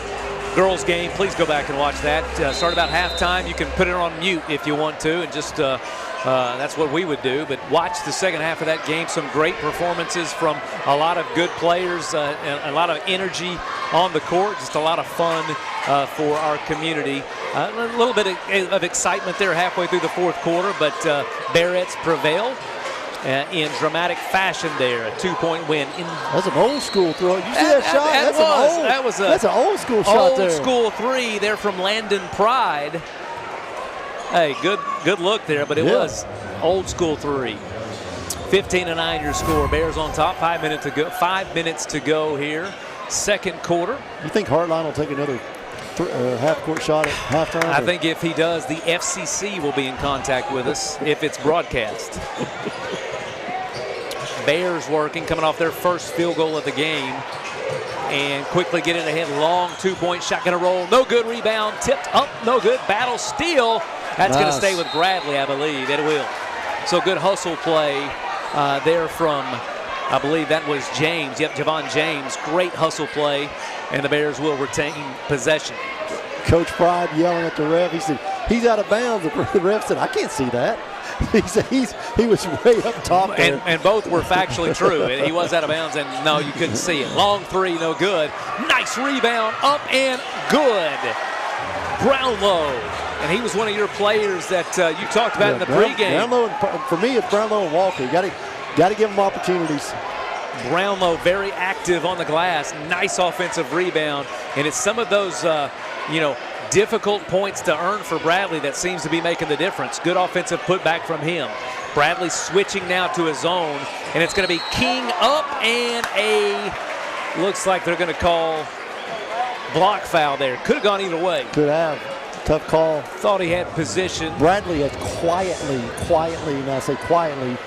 Speaker 2: girls game, please go back and watch that. Start about halftime. You can put it on mute if you want to, and just that's what we would do. But watch the second half of that game. Some great performances from a lot of good players, and a lot of energy on the court. Just a lot of fun for our community. A little bit of excitement there halfway through the fourth quarter, but Barrett's prevail in dramatic fashion there. A 2-point win.
Speaker 3: That's an old school throw. You see that shot? That's an old school shot there.
Speaker 2: Old school 3 there from Landon Pride. Hey, good look there, but it was old school 3. 15-9 your score. Bears on top. 5 minutes to go here. Second quarter.
Speaker 3: You think Hartline will take another half-court shot at halftime?
Speaker 2: I think if he does, the FCC will be in contact with us if it's broadcast. Bears working, coming off their first field goal of the game, and quickly getting ahead. Long 2-point shot, gonna roll. No good. Rebound tipped up. No good. Battle steal. That's gonna stay with Bradley, I believe. It will. So good hustle play there from, I believe that was James. Yep, Javon James. Great hustle play, and the Bears will retain possession.
Speaker 3: Coach Pride yelling at the ref. He said, he's out of bounds. The ref said, I can't see that. He said he was way up top there.
Speaker 2: And both were factually true. He was out of bounds, and no, you couldn't see it. Long 3, no good. Nice rebound, up and good. Brownlow. And he was one of your players that you talked about in the pregame.
Speaker 3: Brownlow, for me, it's Brownlow and Walker. You got to give them opportunities.
Speaker 2: Brownlow very active on the glass. Nice offensive rebound. And it's some of those, difficult points to earn for Bradley that seems to be making the difference. Good offensive putback from him. Bradley switching now to his zone, and it's going to be King up and looks like they're going to call block foul there. Could have gone either way.
Speaker 3: Could have. Tough call.
Speaker 2: Thought he had position.
Speaker 3: Bradley has quietly, and I say quietly,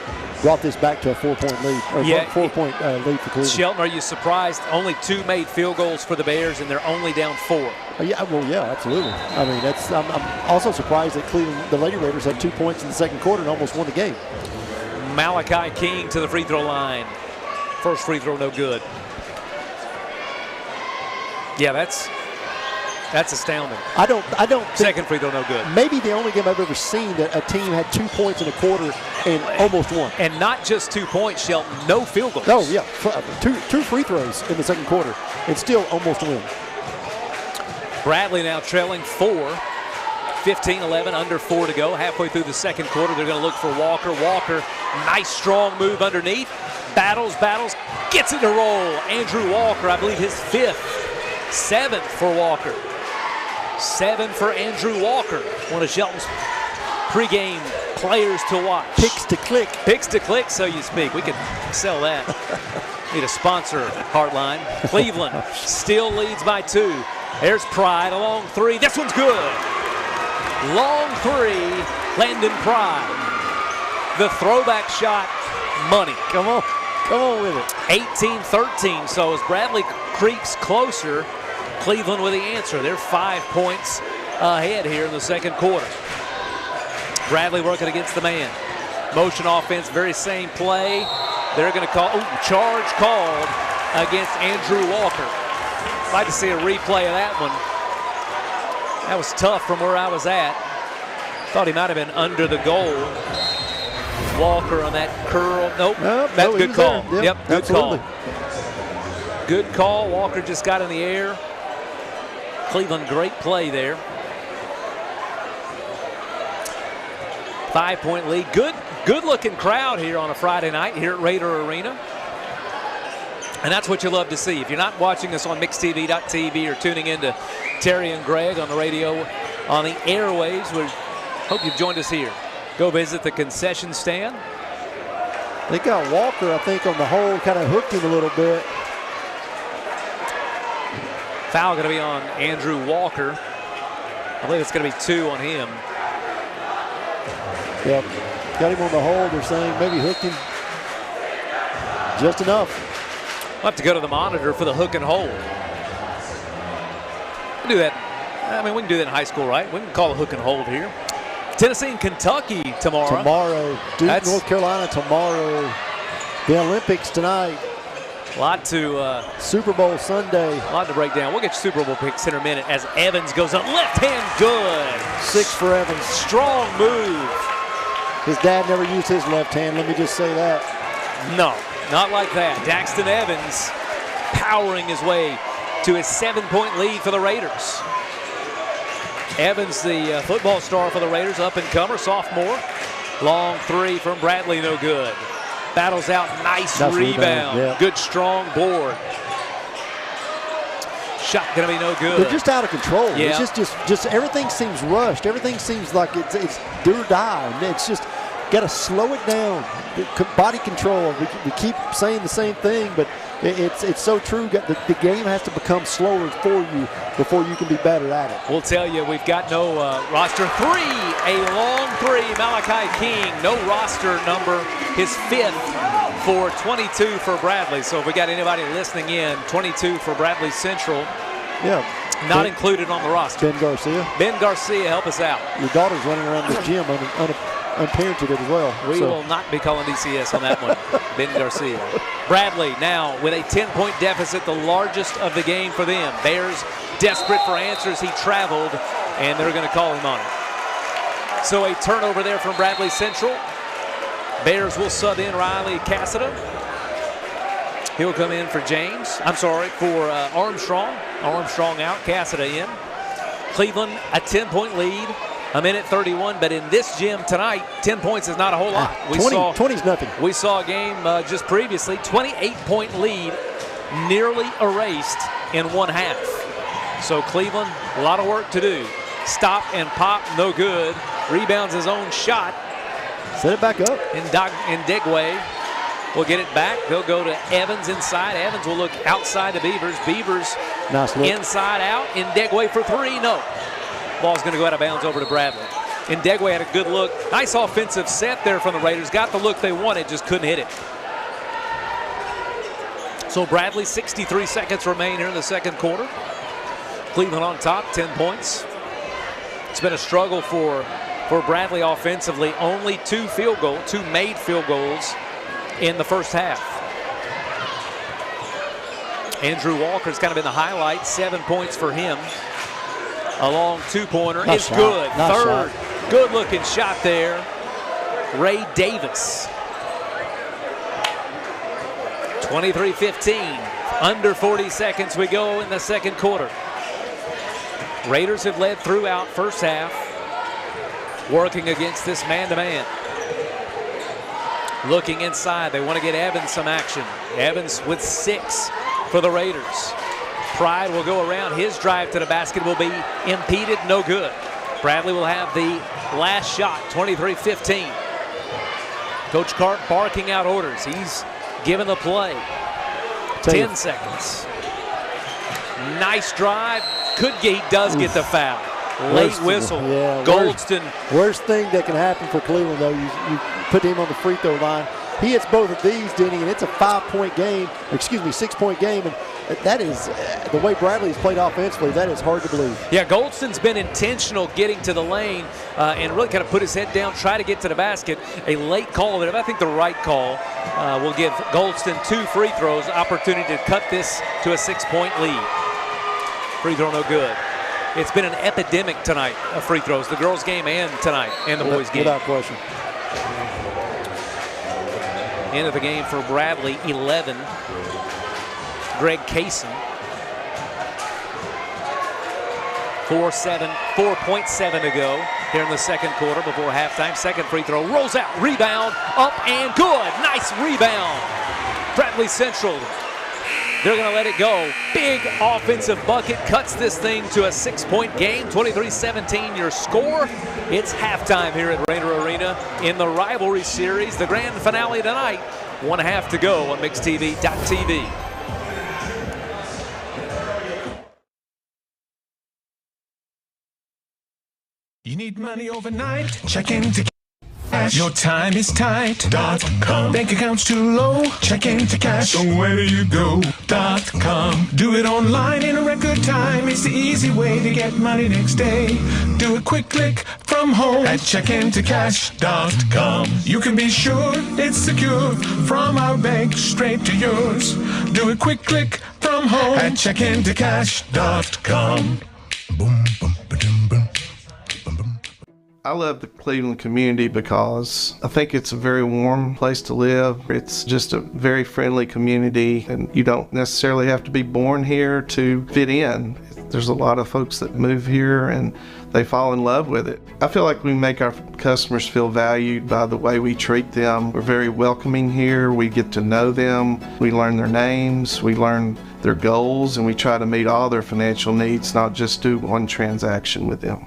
Speaker 3: brought this back to a 4-point lead, or 4-point lead for Cleveland.
Speaker 2: Shelton, are you surprised? Only 2 made field goals for the Bears, and they're only down 4.
Speaker 3: Yeah, absolutely. I mean, I'm also surprised that Cleveland, the Lady Raiders, had 2 points in the second quarter and almost won the game.
Speaker 2: Malachi King to the free throw line. First free throw, no good. Yeah, that's astounding.
Speaker 3: I don't think
Speaker 2: second free throw, no good.
Speaker 3: Maybe the only game I've ever seen that a team had 2 points in a quarter and almost won.
Speaker 2: And not just 2 points, Shelton, no field goals.
Speaker 3: Oh, yeah. Two free throws in the second quarter and still almost win.
Speaker 2: Bradley now trailing 4. 15-11, under 4 to go. Halfway through the second quarter, they're going to look for Walker. Walker, nice strong move underneath. Battles, gets it to roll. Andrew Walker, I believe his 5th. 7th for Walker. 7 for Andrew Walker. One of Shelton's pregame players to watch.
Speaker 3: Picks to click.
Speaker 2: Picks to click, so you speak. We could sell that. Need a sponsor, Heartline. Cleveland still leads by 2. There's Pride, a long 3. This one's good. Long 3, Landon Pride. The throwback shot, money.
Speaker 3: Come on with it.
Speaker 2: 18-13, so as Bradley creeps closer, Cleveland with the answer. They're 5 points ahead here in the second quarter. Bradley working against the man. Motion offense, very same play. They're going to call, charge called against Andrew Walker. I'd like to see a replay of that one. That was tough from where I was at. Thought he might have been under the goal. Walker on that curl. Nope. That's good call. Yep, good
Speaker 3: absolutely.
Speaker 2: call. Good call. Walker just got in the air. Cleveland, great play there. 5-point lead. Good looking crowd here on a Friday night here at Raider Arena. And that's what you love to see. If you're not watching us on mixtv.tv or tuning in to Terry and Greg on the radio, on the airwaves, we hope you've joined us here. Go visit the concession stand.
Speaker 3: They got Walker, I think, on the hole, kind of hooked him a little bit.
Speaker 2: Foul going to be on Andrew Walker. I believe it's going to be 2 on him.
Speaker 3: Yep. Got him on the hole. They're saying maybe hooked him just enough.
Speaker 2: We'll have to go to the monitor for the hook and hold. We'll do that. I mean, we can do that in high school, right? We can call a hook and hold here. Tennessee and Kentucky tomorrow.
Speaker 3: Duke, North Carolina tomorrow. The Olympics tonight.
Speaker 2: A lot to
Speaker 3: Super Bowl Sunday.
Speaker 2: A lot to break down. We'll get your Super Bowl picks in a minute as Evans goes up. Left hand good.
Speaker 3: 6 for Evans.
Speaker 2: Strong move.
Speaker 3: His dad never used his left hand. Let me just say that.
Speaker 2: No, not like that. Daxton Evans powering his way to his 7-point lead for the Raiders. Evans, the football star for the Raiders, up-and-comer, sophomore. Long 3 from Bradley, no good. Battles out, nice rebound.
Speaker 3: Yeah.
Speaker 2: Good, strong board. Shot gonna be no good.
Speaker 3: They're just out of control.
Speaker 2: Yeah.
Speaker 3: It's just everything seems rushed. Everything seems like it's do or die. And it's just got to slow it down. Body control. We keep saying the same thing, but it's so true. The game has to become slower for you before you can be better at it.
Speaker 2: We'll tell you, we've got no roster 3, a long 3. Malachi King, no roster number, his 5th for 22 for Bradley. So if we got anybody listening in, 22 for Bradley Central.
Speaker 3: Yeah.
Speaker 2: Not included on the roster.
Speaker 3: Ben Garcia.
Speaker 2: Ben Garcia, help us out.
Speaker 3: Your daughter's running around this gym unparented as well.
Speaker 2: We will not be calling DCS on that one. Ben Garcia. Bradley now with a 10-point deficit, the largest of the game for them. Bears desperate for answers. He traveled, and they're going to call him on it. So a turnover there from Bradley Central. Bears will sub in Riley Cassida. He'll come in for for Armstrong. Armstrong out, Cassida in. Cleveland, a 10-point lead. A minute 31, but in this gym tonight, 10 points is not a whole lot.
Speaker 3: 20's nothing.
Speaker 2: We saw a game just previously, 28-point lead, nearly erased in one half. So Cleveland, a lot of work to do. Stop and pop, no good. Rebounds his own shot.
Speaker 3: Set it back up.
Speaker 2: And Degway will get it back. They'll go to Evans inside. Evans will look outside to Beavers. Beavers
Speaker 3: nice look.
Speaker 2: Inside out. Degway for three. No. Ball's going to go out of bounds over to Bradley. Degway had a good look. Nice offensive set there from the Raiders. Got the look they wanted, just couldn't hit it. So Bradley, 63 seconds remain here in the second quarter. Cleveland on top, 10 points. It's been a struggle for Bradley offensively. Only two made field goals in the first half. Andrew Walker's kind of been the highlight. 7 points for him. A long two-pointer. It's good. Third, good-looking shot there. Ray Davis. 23-15. Under 40 seconds we go in the second quarter. Raiders have led throughout first half, working against this man-to-man. Looking inside, they want to get Evans some action. Evans with 6 for the Raiders. Pride will go around. His drive to the basket will be impeded, no good. Bradley will have the last shot, 23-15. Coach Cart barking out orders. He's given the play. 10 seconds. Nice drive. He does get the foul. Late whistle.
Speaker 3: Yeah,
Speaker 2: Goldston.
Speaker 3: Worst thing that can happen for Cleveland, though, you put him on the free throw line. He hits both of these, Denny, and it's a 6-point game. And that is, the way Bradley's played offensively, that is hard to believe.
Speaker 2: Yeah, Goldston's been intentional getting to the lane and really kind of put his head down, try to get to the basket. A late call, but I think the right call will give Goldston 2 free throws, opportunity to cut this to a 6-point lead. Free throw no good. It's been an epidemic tonight of free throws, the girls' game and tonight, and the boys' game.
Speaker 3: Without question.
Speaker 2: End of the game for Bradley, 11. Greg Kaysen. 4.7 to go here in the second quarter before halftime. Second free throw, rolls out, rebound, up and good. Nice rebound. Bradley Central. They're going to let it go. Big offensive bucket cuts this thing to a 6-point game. 23-17 your score. It's halftime here at Raider Arena in the Rivalry Series. The grand finale tonight. 1.5 to go on MixTV.tv.
Speaker 5: You need money overnight? Check into cash. Your time is tight.com. Bank account's too low? Check into cash. So where do you go.com? Do it online in a record time. It's the easy way to get money next day. Do a quick click from home at checkintocash.com. You can be sure it's secure from our bank straight to yours. Do a quick click from home at checkintocash.com. Boom, boom, ba-dum, boom.
Speaker 21: I love the Cleveland community because I think it's a very warm place to live. It's just a very friendly community, and you don't necessarily have to be born here to fit in. There's a lot of folks that move here and they fall in love with it. I feel like we make our customers feel valued by the way we treat them. We're very welcoming here. We get to know them. We learn their names. We learn their goals, and we try to meet all their financial needs, not just do one transaction with them.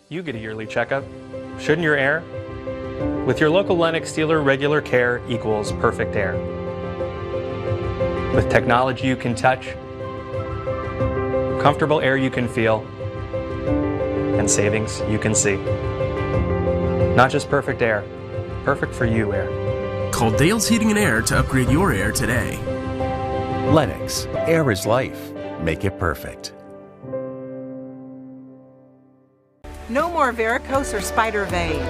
Speaker 7: You get a yearly checkup. Shouldn't your air? With your local Lennox dealer, regular care equals perfect air. With technology you can touch, comfortable air you can feel, and savings you can see. Not just perfect air, perfect for you air.
Speaker 9: Call Dale's Heating and Air to upgrade your air today.
Speaker 15: Lennox, air is life. Make it perfect.
Speaker 8: No more varicose or spider veins.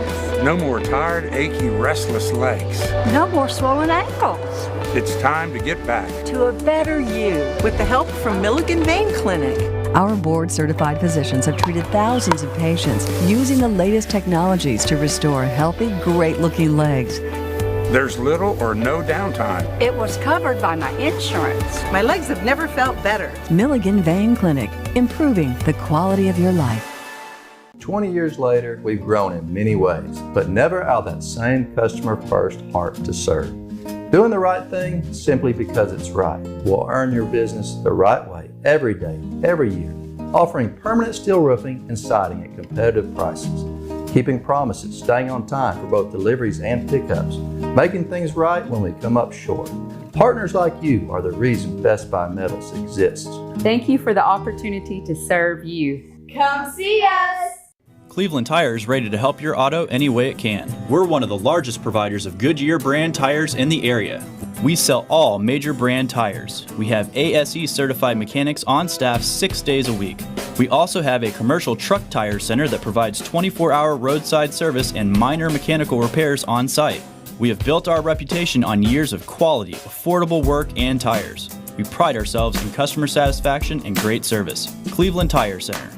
Speaker 12: No more tired, achy, restless legs.
Speaker 13: No more swollen ankles.
Speaker 12: It's time to get back
Speaker 13: to a better you.
Speaker 8: With the help from Milligan Vein Clinic.
Speaker 14: Our board-certified physicians have treated thousands of patients using the latest technologies to restore healthy, great-looking legs.
Speaker 12: There's little or no downtime.
Speaker 13: It was covered by my insurance.
Speaker 8: My legs have never felt better.
Speaker 14: Milligan Vein Clinic, improving the quality of your life.
Speaker 10: 20 years later, we've grown in many ways, but never out of that same customer-first heart to serve. Doing the right thing simply because it's right will earn your business the right way every day, every year, offering permanent steel roofing and siding at competitive prices, keeping promises, staying on time for both deliveries and pickups, making things right when we come up short. Partners like you are the reason Best Buy Metals exists.
Speaker 11: Thank you for the opportunity to serve you.
Speaker 19: Come see us!
Speaker 20: Cleveland Tire is ready to help your auto any way it can. We're one of the largest providers of Goodyear brand tires in the area. We sell all major brand tires. We have ASE certified mechanics on staff 6 days a week. We also have a commercial truck tire center that provides 24-hour roadside service and minor mechanical repairs on site. We have built our reputation on years of quality, affordable work and tires. We pride ourselves in customer satisfaction and great service. Cleveland Tire Center.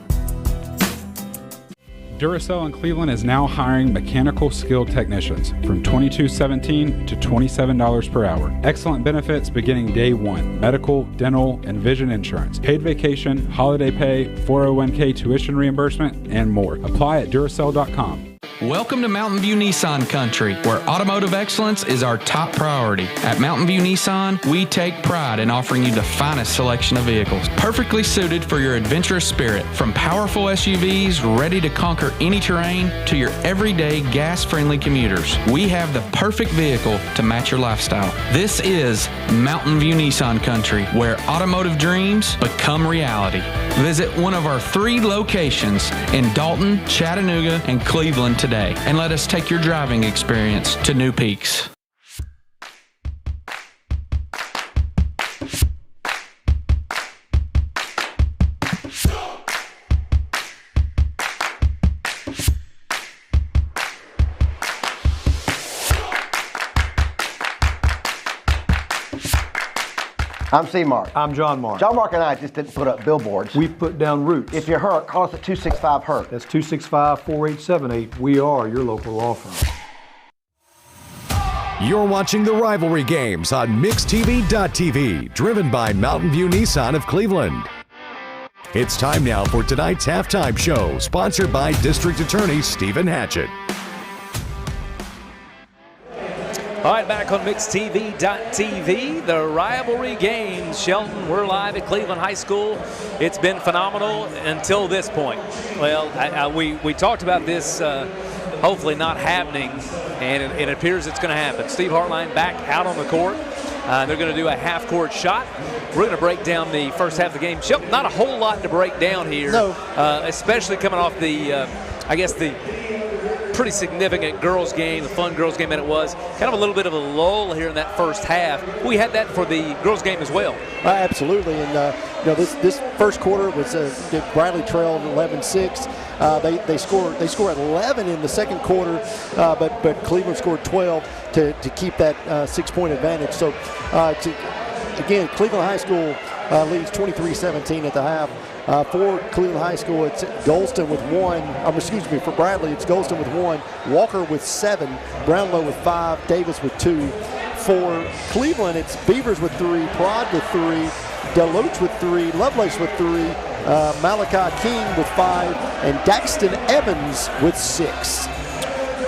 Speaker 4: Duracell in Cleveland is now hiring mechanical skilled technicians from $22.17 to $27 per hour. Excellent benefits beginning day one: medical, dental, and vision insurance, paid vacation, holiday pay, 401k tuition reimbursement, and more. Apply at Duracell.com.
Speaker 22: Welcome to Mountain View Nissan Country, where automotive excellence is our top priority. At Mountain View Nissan, we take pride in offering you the finest selection of vehicles, perfectly suited for your adventurous spirit. From powerful SUVs ready to conquer any terrain to your everyday gas-friendly commuters, we have the perfect vehicle to match your lifestyle. This is Mountain View Nissan Country, where automotive dreams become reality. Visit one of our 3 locations in Dalton, Chattanooga, and Cleveland today, and let us take your driving experience to new peaks.
Speaker 24: I'm C. Mark.
Speaker 26: I'm John Mark.
Speaker 24: John Mark and I just didn't put up billboards.
Speaker 26: We put down routes.
Speaker 24: If you're hurt, call us at 265-HURT.
Speaker 26: That's 265-4878. We are your local law firm.
Speaker 1: You're watching the Rivalry games on MixTV.tv, driven by Mountain View Nissan of Cleveland. It's time now for tonight's halftime show, sponsored by District Attorney Stephen Hatchett.
Speaker 2: All right, back on MixTV.tv, the Rivalry games. Shelton, we're live at Cleveland High School. It's been phenomenal until this point. Well, we talked about this hopefully not happening, and it appears it's going to happen. Steve Hartline back out on the court. They're going to do a half-court shot. We're going to break down the first half of the game. Shelton, not a whole lot to break down here, no. Especially coming off the, I guess, the pretty significant girls game, the fun girls game that it was. Kind of a little bit of a lull here in that first half. We had that for the girls game as well.
Speaker 3: Absolutely, and this first quarter was Bradley trailed 11-6. They scored 11 in the second quarter, but Cleveland scored 12 to keep that 6-point advantage. So again, Cleveland High School leads 23-17 at the half. For Cleveland High School, it's Golston with 1. For Bradley, it's Golston with 1, Walker with 7, Brownlow with 5, Davis with 2. For Cleveland, it's Beavers with 3, Prod with 3, Deloach with 3, Lovelace with 3, Malachi King with 5, and Daxton Evans with 6.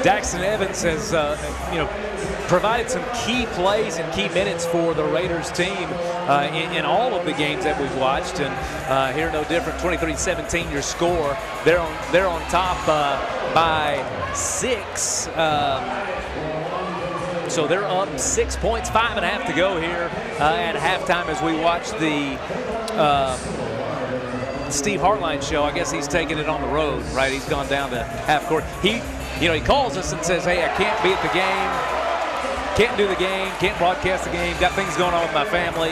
Speaker 2: Daxton Evans has, provided some key plays and key minutes for the Raiders team in all of the games that we've watched, and here no different. 23-17 your score. They're on top by 6. So they're up 6 points, 5.5 to go here at halftime as we watch the Steve Hartline show. I guess he's taking it on the road, right? He's gone down to half court. He calls us and says, hey, I can't be at the game. Can't do the game, can't broadcast the game, got things going on with my family.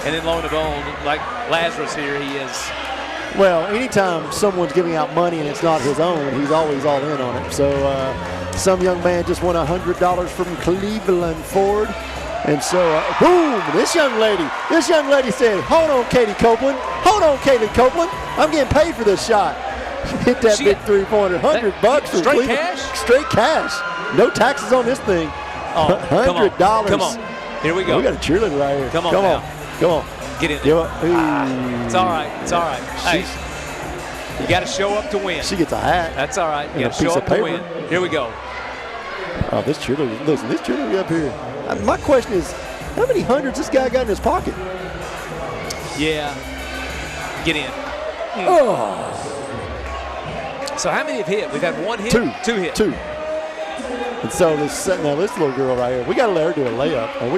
Speaker 2: And then lo and behold, like Lazarus here, he is.
Speaker 3: Well, anytime someone's giving out money and it's not his own, he's always all in on it. So some young man just won $100 from Cleveland Ford. And so, boom, this young lady said, hold on, Katie Copeland. Hold on, Katie Copeland. I'm getting paid for this shot. Hit that big three-pointer. $100 from
Speaker 2: straight
Speaker 3: Cleveland.
Speaker 2: Cash?
Speaker 3: Straight cash. No taxes on this thing.
Speaker 2: Oh,
Speaker 3: $100.
Speaker 2: Come on. Here we go.
Speaker 3: We got a cheerleader right here.
Speaker 2: Come on. Get in there. It's all right. It's all right. Hey, you got to show up to win.
Speaker 3: She gets a hat.
Speaker 2: That's all right. You got to show up to win. Here we go.
Speaker 3: Oh, this cheerleader up here. My question is, how many hundreds this guy got in his pocket?
Speaker 2: Yeah. Get in.
Speaker 3: Oh.
Speaker 2: So how many have hit? We've had one hit? Two hits.
Speaker 3: Two. And so this little girl right here, we got to let her do a layup. Are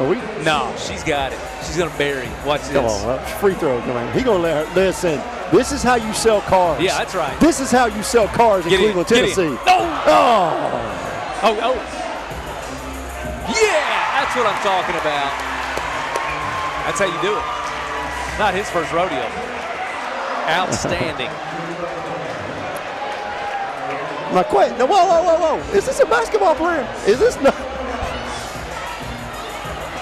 Speaker 3: we?
Speaker 2: No, she's got it. She's going to bury it. Watch this.
Speaker 3: Come on, free throw. Come on. He going to let her. Listen, this is how you sell cars.
Speaker 2: Yeah, that's right.
Speaker 3: This is how you sell cars in Cleveland, Tennessee.
Speaker 2: No. Oh. Yeah, that's what I'm talking about. That's how you do it. Not his first rodeo. Outstanding.
Speaker 3: My question. No, whoa. Is this a basketball player? Is this not?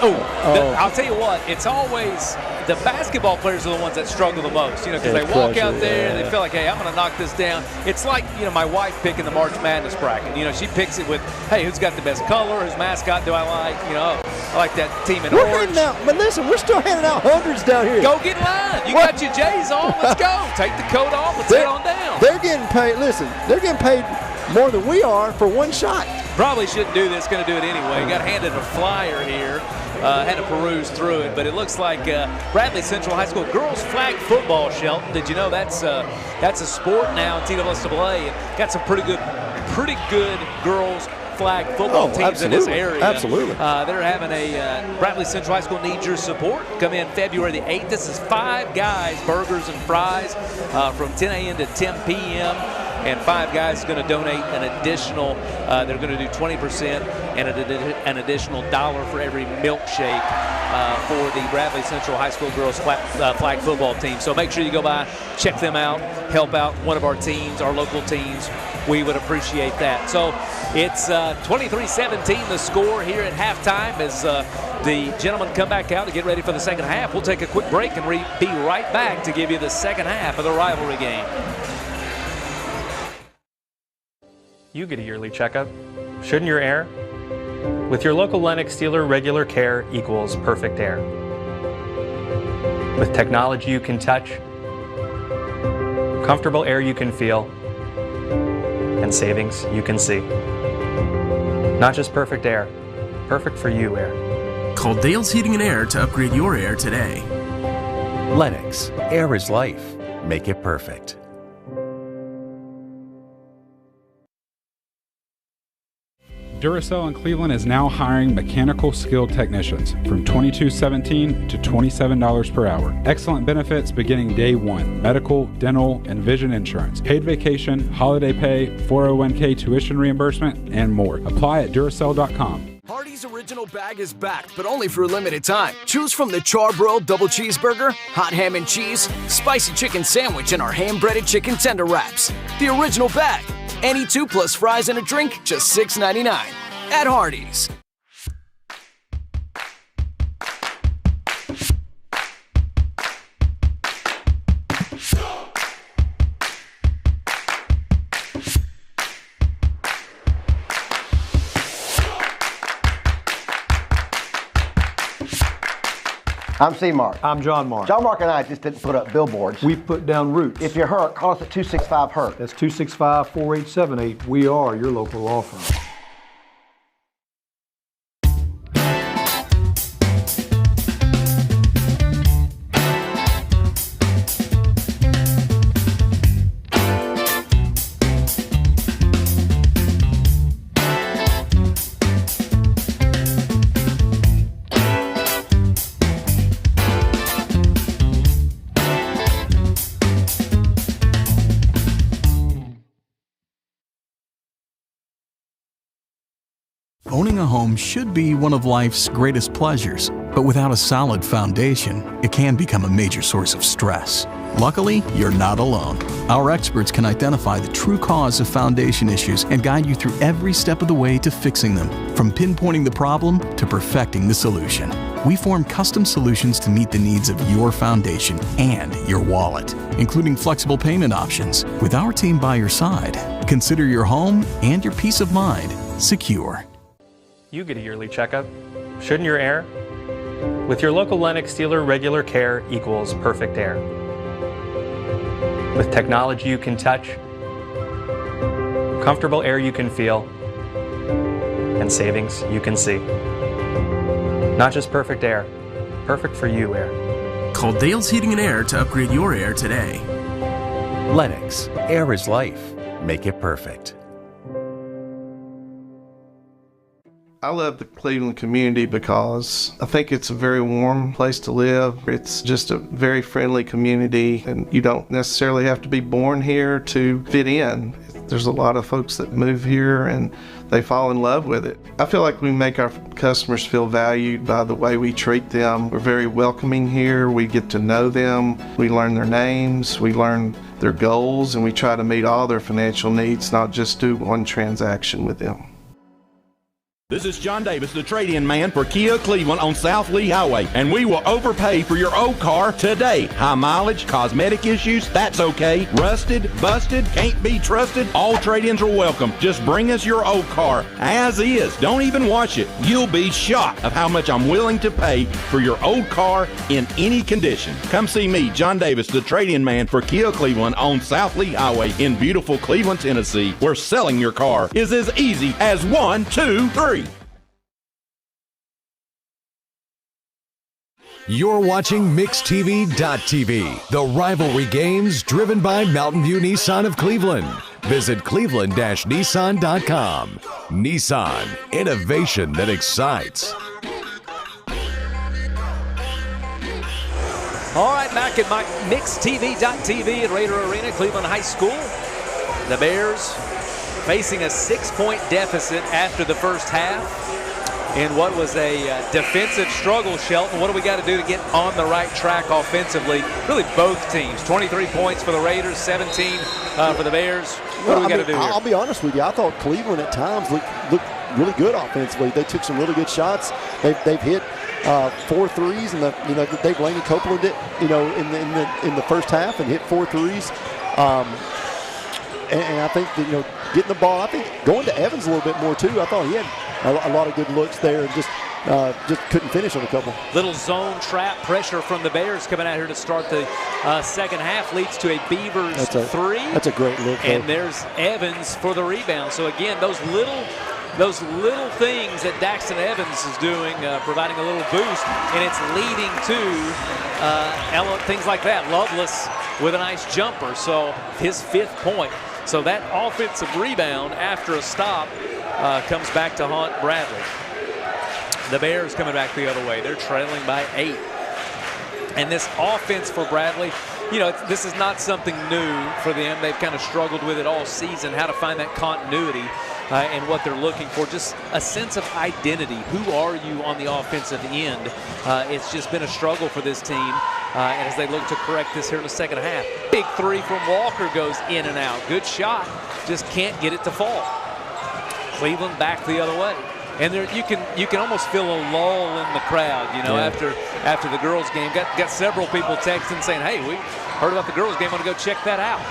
Speaker 2: I'll tell you what, it's always the basketball players are the ones that struggle the most, because they walk out there and they feel like, hey, I'm going to knock this down. It's like, my wife picking the March Madness bracket. She picks it with, hey, who's got the best color? Whose mascot do I like? I like that team in orange.
Speaker 3: But listen, we're still handing out hundreds down here.
Speaker 2: Go get in line. You got your J's on. Let's go. Take the coat off. Let's head on down.
Speaker 3: They're getting paid. Listen, they're getting paid more than we are for one shot.
Speaker 2: Probably shouldn't do this. Going to do it anyway. Got handed a flyer here. Had to peruse through it, but it looks like Bradley Central High School girls flag football. Shelton, did you know that's a sport now in TSSAA? And got some pretty good girls flag football teams in this area.
Speaker 3: Absolutely.
Speaker 2: They're having a Bradley Central High School needs your support. Come in February the 8th. This is 5 guys, burgers and fries from 10 a.m. to 10 p.m. And 5 guys are going to donate an additional, they're going to do 20% and an additional $1 for every milkshake for the Bradley Central High School girls flag football team. So make sure you go by, check them out, help out one of our teams, our local teams. We would appreciate that. So it's 23-17 the score here at halftime as the gentlemen come back out to get ready for the second half. We'll take a quick break and be right back to give you the second half of the rivalry game.
Speaker 7: You get a yearly checkup. Shouldn't your air? With your local Lennox dealer, regular care equals perfect air. With technology you can touch, comfortable air you can feel, and savings you can see. Not just perfect air, perfect for you air.
Speaker 9: Call Dale's Heating and Air to upgrade your air today.
Speaker 15: Lennox, air is life. Make it perfect.
Speaker 4: Duracell in Cleveland is now hiring mechanical skilled technicians from $22.17 to $27 per hour. Excellent benefits beginning day one: medical, dental, and vision insurance, paid vacation, holiday pay, 401k tuition reimbursement, and more. Apply at Duracell.com.
Speaker 16: Hardee's Original Bag is back, but only for a limited time. Choose from the charbroiled double cheeseburger, hot ham and cheese, spicy chicken sandwich, and our hand-breaded chicken tender wraps. The Original Bag. Any 2 plus fries and a drink, just $6.99 at Hardee's.
Speaker 24: I'm C. Mark.
Speaker 26: I'm John Mark.
Speaker 24: John Mark and I just didn't put up billboards.
Speaker 26: We put down roots.
Speaker 24: If you're hurt, call us at 265-HURT.
Speaker 26: That's 265-4878. We are your local law firm.
Speaker 17: Owning a home should be one of life's greatest pleasures, but without a solid foundation, it can become a major source of stress. Luckily, you're not alone. Our experts can identify the true cause of foundation issues and guide you through every step of the way to fixing them, from pinpointing the problem to perfecting the solution. We form custom solutions to meet the needs of your foundation and your wallet, including flexible payment options. With our team by your side, consider your home and your peace of mind secure.
Speaker 7: You get a yearly checkup. Shouldn't your air? With your local Lennox dealer, regular care equals perfect air. With technology you can touch, comfortable air you can feel, and savings you can see. Not just perfect air, perfect for you air.
Speaker 9: Call Dale's Heating and Air to upgrade your air today.
Speaker 15: Lennox, air is life. Make it perfect.
Speaker 21: I love the Cleveland community because I think it's a very warm place to live. It's just a very friendly community, and you don't necessarily have to be born here to fit in. There's a lot of folks that move here and they fall in love with it. I feel like we make our customers feel valued by the way we treat them. We're very welcoming here. We get to know them. We learn their names. We learn their goals, and we try to meet all their financial needs, not just do one transaction with them.
Speaker 5: This is John Davis, the trade-in man for Kia Cleveland on South Lee Highway, and we will overpay for your old car today. High mileage, cosmetic issues, that's okay. Rusted, busted, can't be trusted, all trade-ins are welcome. Just bring us your old car as is. Don't even wash it. You'll be shocked of how much I'm willing to pay for your old car in any condition. Come see me, John Davis, the trade-in man for Kia Cleveland on South Lee Highway in beautiful Cleveland, Tennessee, where selling your car is as easy as 1, 2, 3.
Speaker 1: You're watching MixTV.tv, the rivalry games driven by Mountain View Nissan of Cleveland. Visit cleveland-nissan.com. Nissan, innovation that excites.
Speaker 2: All right, back at my MixTV.tv at Raider Arena, Cleveland High School. The Bears facing a 6-point deficit after the first half in what was a defensive struggle. Shelton, what do we got to do to get on the right track offensively? Really both teams. 23 points for the Raiders, 17 for the Bears. What do we got to do here?
Speaker 3: I'll be honest with you. I thought Cleveland at times looked really good offensively. They took some really good shots. They've hit 4 threes, and Dave Laney Copeland did in the first half and hit 4 threes. And I think that, getting the ball, I think going to Evans a little bit more too. I thought he had a lot of good looks there, and just couldn't finish on a couple.
Speaker 2: Little zone trap pressure from the Bears coming out here to start the second half leads to a Beavers 3.
Speaker 3: That's a great look.
Speaker 2: And there's Evans for the rebound. So again, those little things that Daxton Evans is doing, providing a little boost, and it's leading to things like that. Lovelace with a nice jumper, so his 5th point. So that offensive rebound after a stop comes back to haunt Bradley. The Bears coming back the other way. They're trailing by 8. And this offense for Bradley, this is not something new for them. They've kind of struggled with it all season, how to find that continuity and what they're looking for. Just a sense of identity. Who are you on the offensive end? It's just been a struggle for this team. And as they look to correct this here in the second half. Big 3 from Walker goes in and out. Good shot. Just can't get it to fall. Cleveland back the other way. And there, you can almost feel a lull in the crowd, after the girls' game. Got several people texting saying, hey, we heard about the girls' game. I want to go check that out.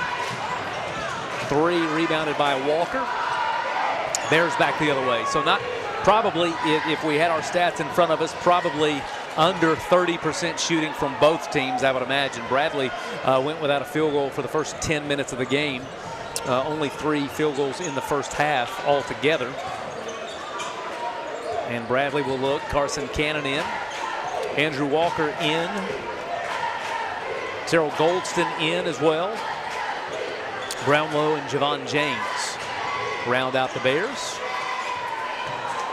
Speaker 2: 3 rebounded by Walker. Bears back the other way. So not probably, if we had our stats in front of us, probably under 30% shooting from both teams, I would imagine. Bradley went without a field goal for the first 10 minutes of the game. Only 3 field goals in the first half altogether. And Bradley will look. Carson Cannon in. Andrew Walker in. Terrell Goldston in as well. Brownlow and Javon James round out the Bears.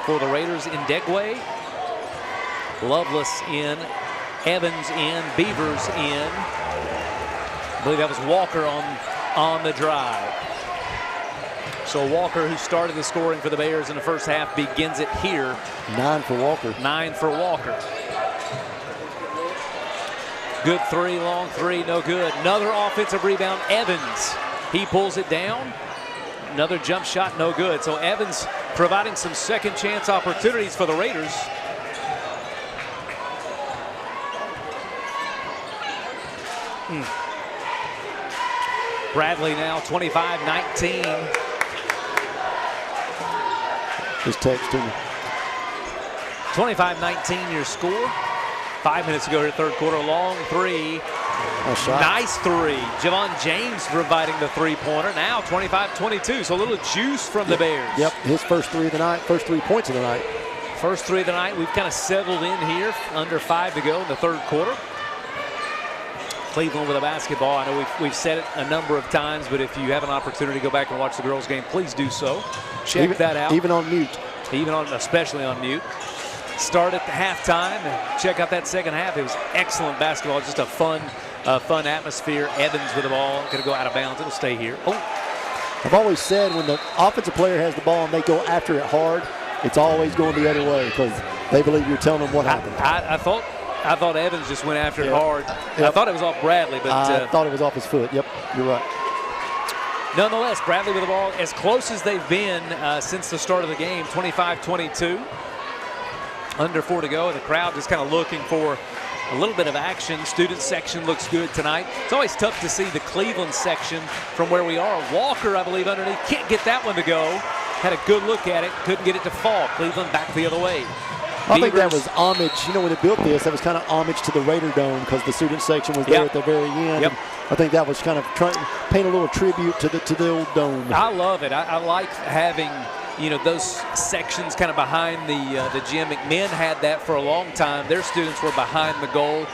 Speaker 2: For the Raiders, Ndegwe, Lovelace in, Evans in, Beavers in. I believe that was Walker on the drive. So Walker, who started the scoring for the Bears in the first half, begins it here.
Speaker 3: 9 for Walker.
Speaker 2: 9 for Walker. Good 3, long 3, no good. Another offensive rebound, Evans. He pulls it down. Another jump shot, no good. So Evans providing some second chance opportunities for the Raiders. Bradley now 25-19.
Speaker 3: Just text to me.
Speaker 2: 25-19 your score. 5 minutes ago here, third quarter, long 3. Nice 3. Javon James providing the 3-pointer. Now 25-22, so a little juice from the Bears.
Speaker 3: Yep, his first 3 of the night, first 3 points of the night.
Speaker 2: First 3 of the night. We've kind of settled in here, under 5 to go in the third quarter. Cleveland with a basketball. I know we've said it a number of times, but if you have an opportunity to go back and watch the girls' game, please do so. Check that out.
Speaker 3: Even on mute.
Speaker 2: Especially on mute. Start at the halftime and check out that second half. It was excellent basketball. Just a fun atmosphere. Evans with the ball. Going to go out of bounds. It'll stay here. Oh.
Speaker 3: I've always said when the offensive player has the ball and they go after it hard, it's always going the other way because they believe you're telling them what happened.
Speaker 2: I thought Evans just went after it hard. I thought it was off Bradley, but
Speaker 3: I thought it was off his foot. Yep, you're right.
Speaker 2: Nonetheless, Bradley with the ball as close as they've been since the start of the game, 25-22. Under 4 to go. The crowd just kind of looking for a little bit of action. Student section looks good tonight. It's always tough to see the Cleveland section from where we are. Walker, I believe, underneath. Can't get that one to go. Had a good look at it. Couldn't get it to fall. Cleveland back the other way.
Speaker 3: I think that was homage. You know, when they built this, that was kind of homage to the Raider Dome because the student section was there at the very end.
Speaker 2: Yep.
Speaker 3: I think that was kind of trying to paint a little tribute to the old dome.
Speaker 2: I love it. I like having, you know, those sections kind of behind the gym. McMinn had that for a long time. Their students were behind the goal.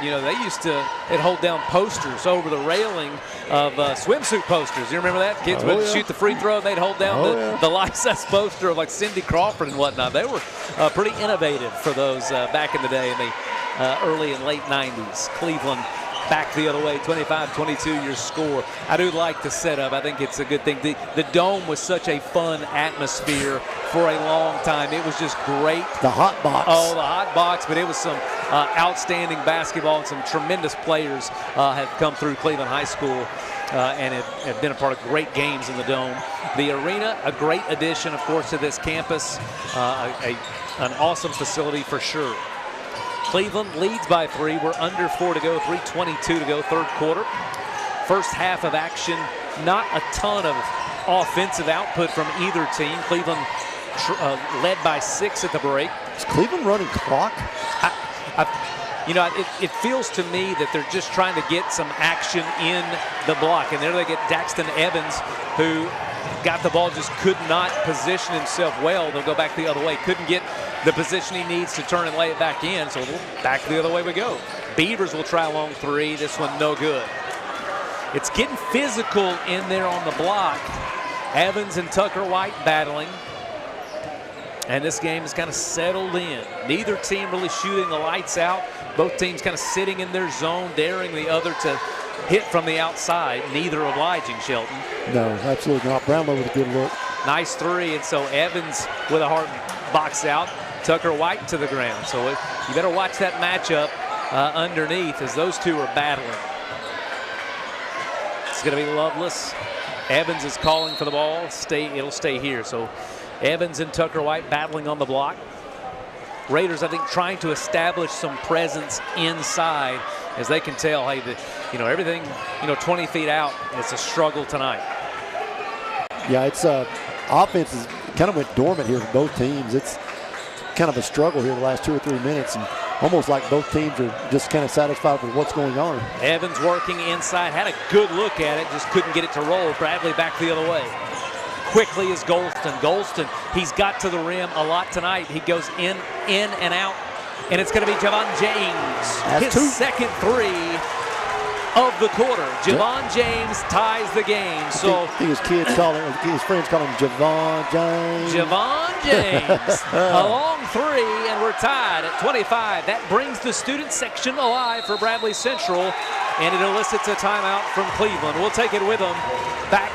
Speaker 2: You know, they used to hold down posters over the railing of swimsuit posters. You remember that? Kids would shoot the free throw, and they'd hold down the license poster of like Cindy Crawford and whatnot. They were pretty innovative for those back in the day in the early and late 90s. Cleveland back the other way, 25-22 your score. I do like the setup. I think it's a good thing. The dome was such a fun atmosphere for a long time. It was just great.
Speaker 3: The hot box.
Speaker 2: Oh, the hot box, but it was some outstanding basketball, and some tremendous players have come through Cleveland High School and have been a part of great games in the dome. The arena, a great addition, of course, to this campus. An awesome facility for sure. Cleveland leads by 3. We're under 4 to go, 3:22 to go, third quarter. First half of action, not a ton of offensive output from either team. Cleveland led by 6 at the break.
Speaker 3: Is Cleveland running clock?
Speaker 2: You know, it feels to me that they're just trying to get some action in the block. And there they get Daxton Evans, who got the ball, just could not position himself well. They'll go back the other way. Couldn't get the position he needs to turn and lay it back in, so back the other way we go. Beavers will try a long 3. This one no good. It's getting physical in there on the block. Evans and Tucker White battling. And this game is kind of settled in. Neither team really shooting the lights out. Both teams kind of sitting in their zone, daring the other to hit from the outside. Neither obliging, Shelton.
Speaker 3: No, absolutely not. Brownlow with a good look.
Speaker 2: Nice 3, and so Evans with a hard box out. Tucker White to the ground. So you better watch that matchup underneath as those two are battling. It's going to be Loveless. Evans is calling for the ball. It'll stay here. So Evans and Tucker White battling on the block. Raiders, I think, trying to establish some presence inside, as they can tell, hey, everything, 20 feet out, it's a struggle tonight.
Speaker 3: Yeah, it's offense is kind of went dormant here for both teams. It's kind of a struggle here the last 2 or 3 minutes, and almost like both teams are just kind of satisfied with what's going on.
Speaker 2: Evans working inside, had a good look at it, just couldn't get it to roll. Bradley back the other way. Quickly is Golston. Golston, he's got to the rim a lot tonight. He goes in and out, and it's going to be Javon James. His second 3 of the quarter. Javon James ties the game. So
Speaker 3: I think his friends call him Javon James.
Speaker 2: Javon James, a long 3, and we're tied at 25. That brings the student section alive for Bradley Central, and it elicits a timeout from Cleveland. We'll take it with them back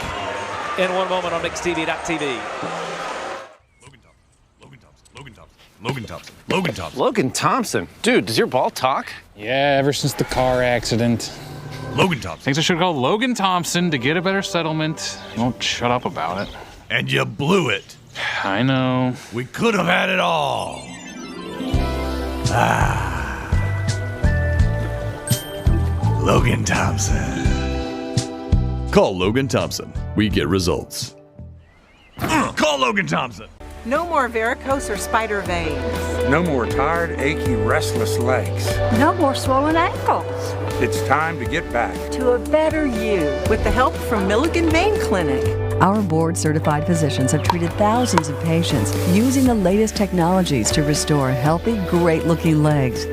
Speaker 2: in one moment on MixTV.tv.
Speaker 6: Logan Thompson. Dude, does your ball talk?
Speaker 12: Yeah, ever since the car accident.
Speaker 6: Logan Thompson.
Speaker 12: Thinks I should call Logan Thompson to get a better settlement. He won't shut up about it.
Speaker 18: And you blew it.
Speaker 12: I know.
Speaker 18: We could have had it all. Logan Thompson.
Speaker 19: Call Logan Thompson. We get results.
Speaker 18: Call Logan Thompson.
Speaker 8: No more varicose or spider veins.
Speaker 23: No more tired, achy, restless legs.
Speaker 13: No more swollen ankles.
Speaker 23: It's time to get back
Speaker 13: to a better you.
Speaker 8: With the help from Milligan Vein Clinic.
Speaker 14: Our board-certified physicians have treated thousands of patients using the latest technologies to restore healthy, great-looking legs.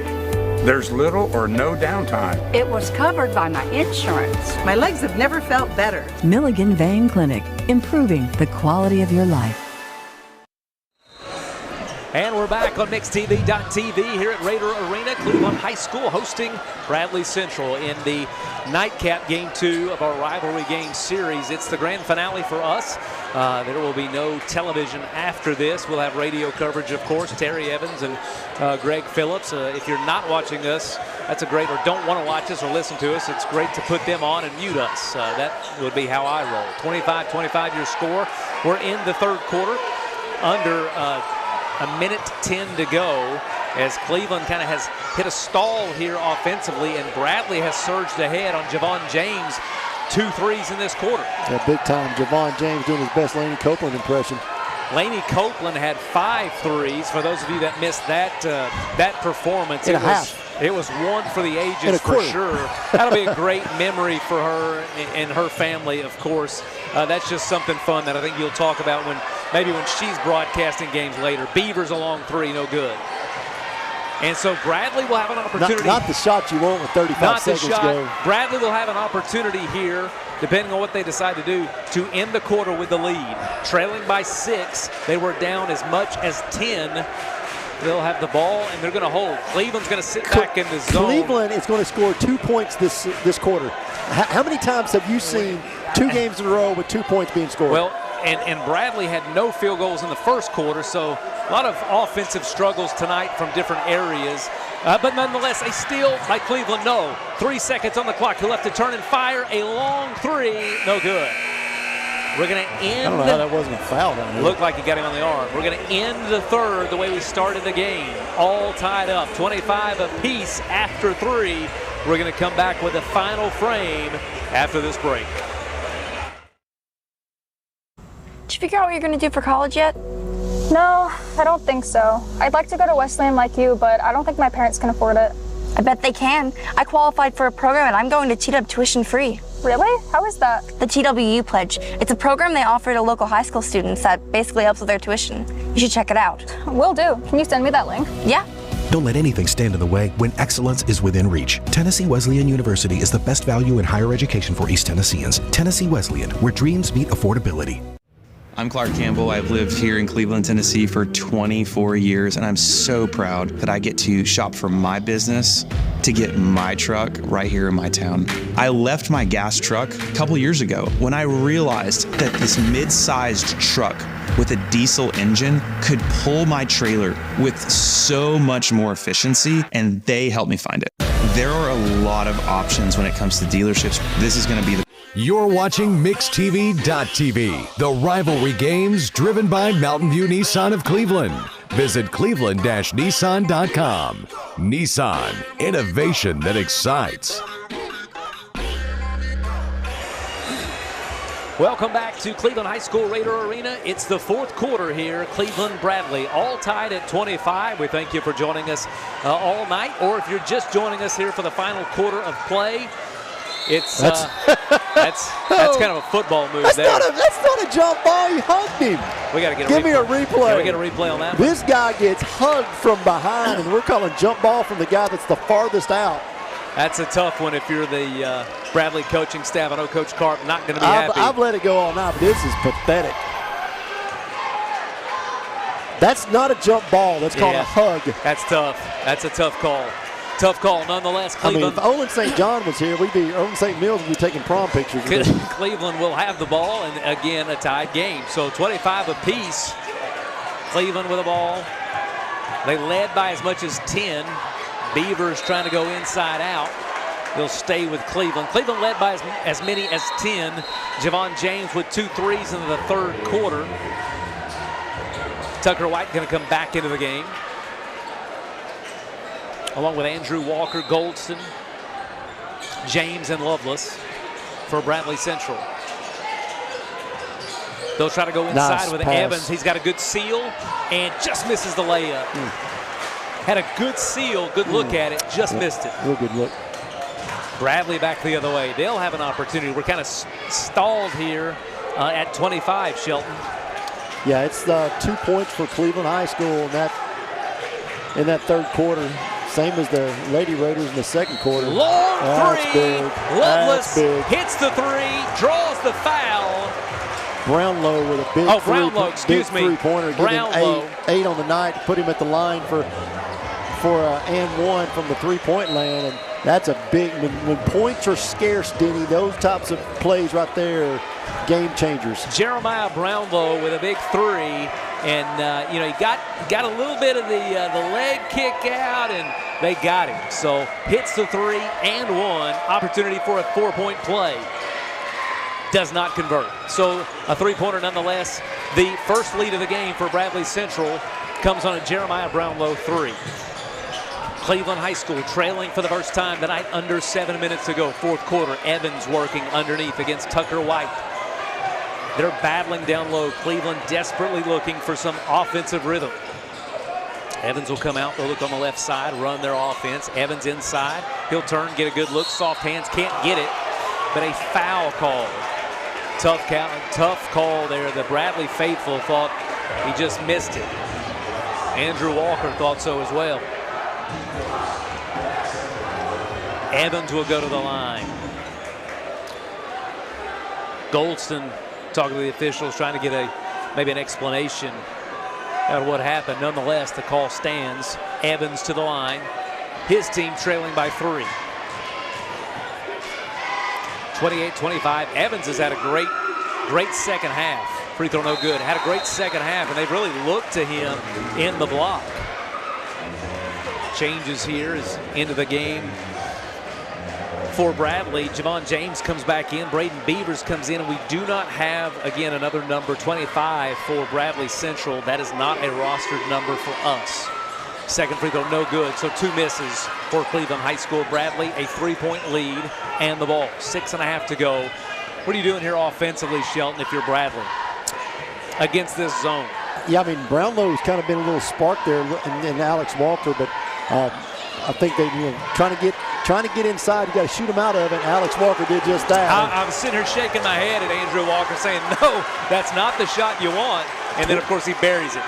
Speaker 23: There's little or no downtime.
Speaker 13: It was covered by my insurance.
Speaker 8: My legs have never felt better.
Speaker 14: Milligan Vein Clinic, improving the quality of your life.
Speaker 2: And we're back on MixTV.tv here at Raider Arena. Cleveland High School hosting Bradley Central in the nightcap game 2 of our rivalry game series. It's the grand finale for us. There will be no television after this. We'll have radio coverage, of course. Terry Evans and Greg Phillips. If you're not watching us, that's a great, or don't want to watch us or listen to us, it's great to put them on and mute us. That would be how I roll. 25-25 your score. We're in the third quarter. Under a minute 10 to go as Cleveland kind of has hit a stall here offensively, and Bradley has surged ahead on Javon James. 2 threes in this quarter.
Speaker 3: Yeah, big time. Javon James doing his best Laney Copeland impression.
Speaker 2: Laney Copeland had 5 threes. For those of you that missed that performance, it was one for the ages for sure. That'll be a great memory for her and her family, of course. That's just something fun that I think you'll talk about when she's broadcasting games later. Beavers a long 3, no good. And so Bradley will have an opportunity.
Speaker 3: Not the shot you want with 35 seconds to go.
Speaker 2: Bradley will have an opportunity here, depending on what they decide to do, to end the quarter with the lead. Trailing by 6, they were down as much as 10. They'll have the ball, and they're going to hold. Cleveland's going to sit back in the zone.
Speaker 3: Cleveland is going to score 2 points this quarter. How many times have you seen 2 games in a row with 2 points being scored?
Speaker 2: Well, and Bradley had no field goals in the first quarter, so a lot of offensive struggles tonight from different areas. But nonetheless, they still, like Cleveland, know 3 seconds on the clock. He'll have to turn and fire a long 3. No good. We're going to end.
Speaker 3: I don't know how that wasn't a foul down there.
Speaker 2: Looked like he got him on the arm. We're going to end the third the way we started the game. All tied up, 25 apiece after 3. We're going to come back with a final frame after this break.
Speaker 4: Did you figure out what you're going to do for college yet? No, I don't think so. I'd like to go to Wesleyan like you, but I don't think my parents can afford it.
Speaker 10: I bet they can. I qualified for a program and I'm going to TW tuition free.
Speaker 4: Really? How is that?
Speaker 10: The TWU Pledge. It's a program they offer to local high school students that basically helps with their tuition. You should check it out.
Speaker 4: Will do. Can you send me that link?
Speaker 10: Yeah.
Speaker 11: Don't let anything stand in the way when excellence is within reach. Tennessee Wesleyan University is the best value in higher education for East Tennesseans. Tennessee Wesleyan, where dreams meet affordability.
Speaker 20: I'm Clark Campbell. I've lived here in Cleveland, Tennessee for 24 years, and I'm so proud that I get to shop for my business to get my truck right here in my town. I left my gas truck a couple years ago when I realized that this mid-sized truck with a diesel engine could pull my trailer with so much more efficiency, and they helped me find it. There are a lot of options when it comes to dealerships. This is going to be the...
Speaker 1: You're watching MixTV.tv, the rivalry games driven by Mountain View Nissan of Cleveland. Visit cleveland-nissan.com. Nissan, innovation that excites.
Speaker 2: Welcome back to Cleveland High School Raider Arena. It's the fourth quarter here. Cleveland Bradley all tied at 25. We thank you for joining us all night, or if you're just joining us here for the final quarter of play. It's that's kind of a football move there.
Speaker 3: That's not a jump ball. He hugged him.
Speaker 2: We got to get
Speaker 3: Give me a replay.
Speaker 2: Can we get a replay on that?
Speaker 3: This guy gets hugged from behind, and we're calling jump ball from the guy that's the farthest out.
Speaker 2: That's a tough one if you're the Bradley coaching staff. I know Coach Karp not going to be happy.
Speaker 3: I've let it go all night, but this is pathetic. That's not a jump ball. That's called a hug.
Speaker 2: That's tough. That's a tough call. Tough call, nonetheless. Cleveland.
Speaker 3: I mean, if Olin St. John was here, Olin St. Mills would be taking prom pictures.
Speaker 2: Cleveland will have the ball, and again, a tied game. So 25 apiece. Cleveland with the ball. They led by as much as 10. Beavers trying to go inside out. They'll stay with Cleveland. Cleveland led by as many as 10. Javon James with 2 threes in the third quarter. Tucker White going to come back into the game, along with Andrew Walker, Goldston, James, and Lovelace for Bradley Central. They'll try to go inside with Evans. He's got a good seal and just misses the layup. Had a good seal, good look at it, just missed it.
Speaker 3: Real good look.
Speaker 2: Bradley back the other way. They'll have an opportunity. We're kind of stalled here at 25, Shelton.
Speaker 3: Yeah, it's 2 points for Cleveland High School in that third quarter. same as the Lady Raiders in the second quarter.
Speaker 2: Long three.
Speaker 3: Big.
Speaker 2: Loveless
Speaker 3: big.
Speaker 2: hits the three, draws the foul.
Speaker 3: Brownlow with a big three-pointer, getting 8 on the night, put him at the line for and one from the three-point land, and that's a big. When points are scarce, Denny, those types of plays right there are game changers.
Speaker 2: Jeremiah Brownlow with a big three, and he got a little bit of the leg kick out, and they got him. So hits the three and one. Opportunity for a 4-point play. Does not convert. So a three-pointer nonetheless. The first lead of the game for Bradley Central comes on a Jeremiah Brownlow three. Cleveland High School trailing for the first time tonight, under 7 minutes to go. Fourth quarter, Evans working underneath against Tucker White. They're battling down low. Cleveland desperately looking for some offensive rhythm. Evans will come out. They'll look on the left side, run their offense. Evans inside. He'll turn, get a good look. Soft hands, can't get it. But a foul call. Tough call there. The Bradley faithful thought he just missed it. Andrew Walker thought so as well. Evans will go to the line. Goldston talking to the officials, trying to get maybe an explanation about what happened. Nonetheless, the call stands. Evans to the line. His team trailing by 3. 28-25. Evans has had a great second half. Free throw no good. Had a great second half, and they've really looked to him in the block. Changes here is into the game for Bradley. Javon James comes back in. Braden Beavers comes in, and we do not have, again, another number 25 for Bradley Central. That is not a rostered number for us. Second free throw no good, so 2 misses for Cleveland High School. Bradley, a 3-point lead and the ball. 6.5 to go. What are you doing here offensively, Shelton, if you're Bradley, against this zone?
Speaker 3: Yeah, I mean, Brownlow's kind of been a little spark there in Alex Walker, but I think they trying to get inside. You got to shoot him out of it. Alex Walker did just that.
Speaker 2: I'm sitting here shaking my head at Andrew Walker, saying, no, that's not the shot you want. And then, of course, he buries it.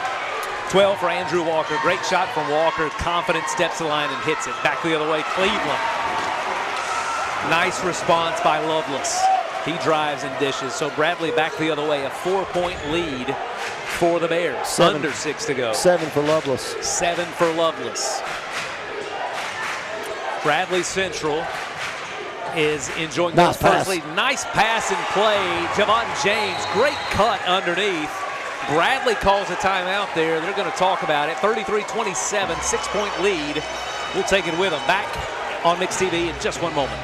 Speaker 2: 12 for Andrew Walker. Great shot from Walker. Confident, steps to the line and hits it. Back the other way, Cleveland. Nice response by Loveless. He drives and dishes. So Bradley back the other way. A 4-point lead for the Bears. Under 6 to go.
Speaker 3: 7 for Loveless.
Speaker 2: 7 for Loveless. Bradley Central is enjoying
Speaker 3: nice
Speaker 2: those first lead. Nice pass and play. Javon James, great cut underneath. Bradley calls a timeout there. They're going to talk about it. 33-27, 6-point lead. We'll take it with them. Back on Mix TV in just one moment.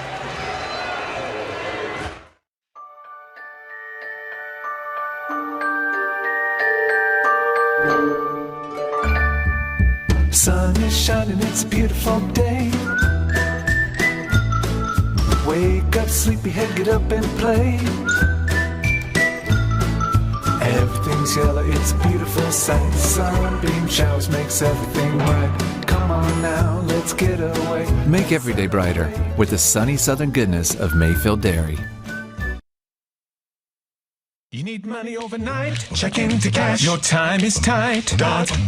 Speaker 16: Sun is shining, it's a beautiful day. Wake up, sleepyhead, get up and play. Everything's yellow, it's a beautiful sight. Sunbeam showers makes everything right. Come on now, let's get away.
Speaker 17: Make every day brighter with the sunny southern goodness of Mayfield Dairy.
Speaker 16: You need money overnight? Check into cash. Your time is tight.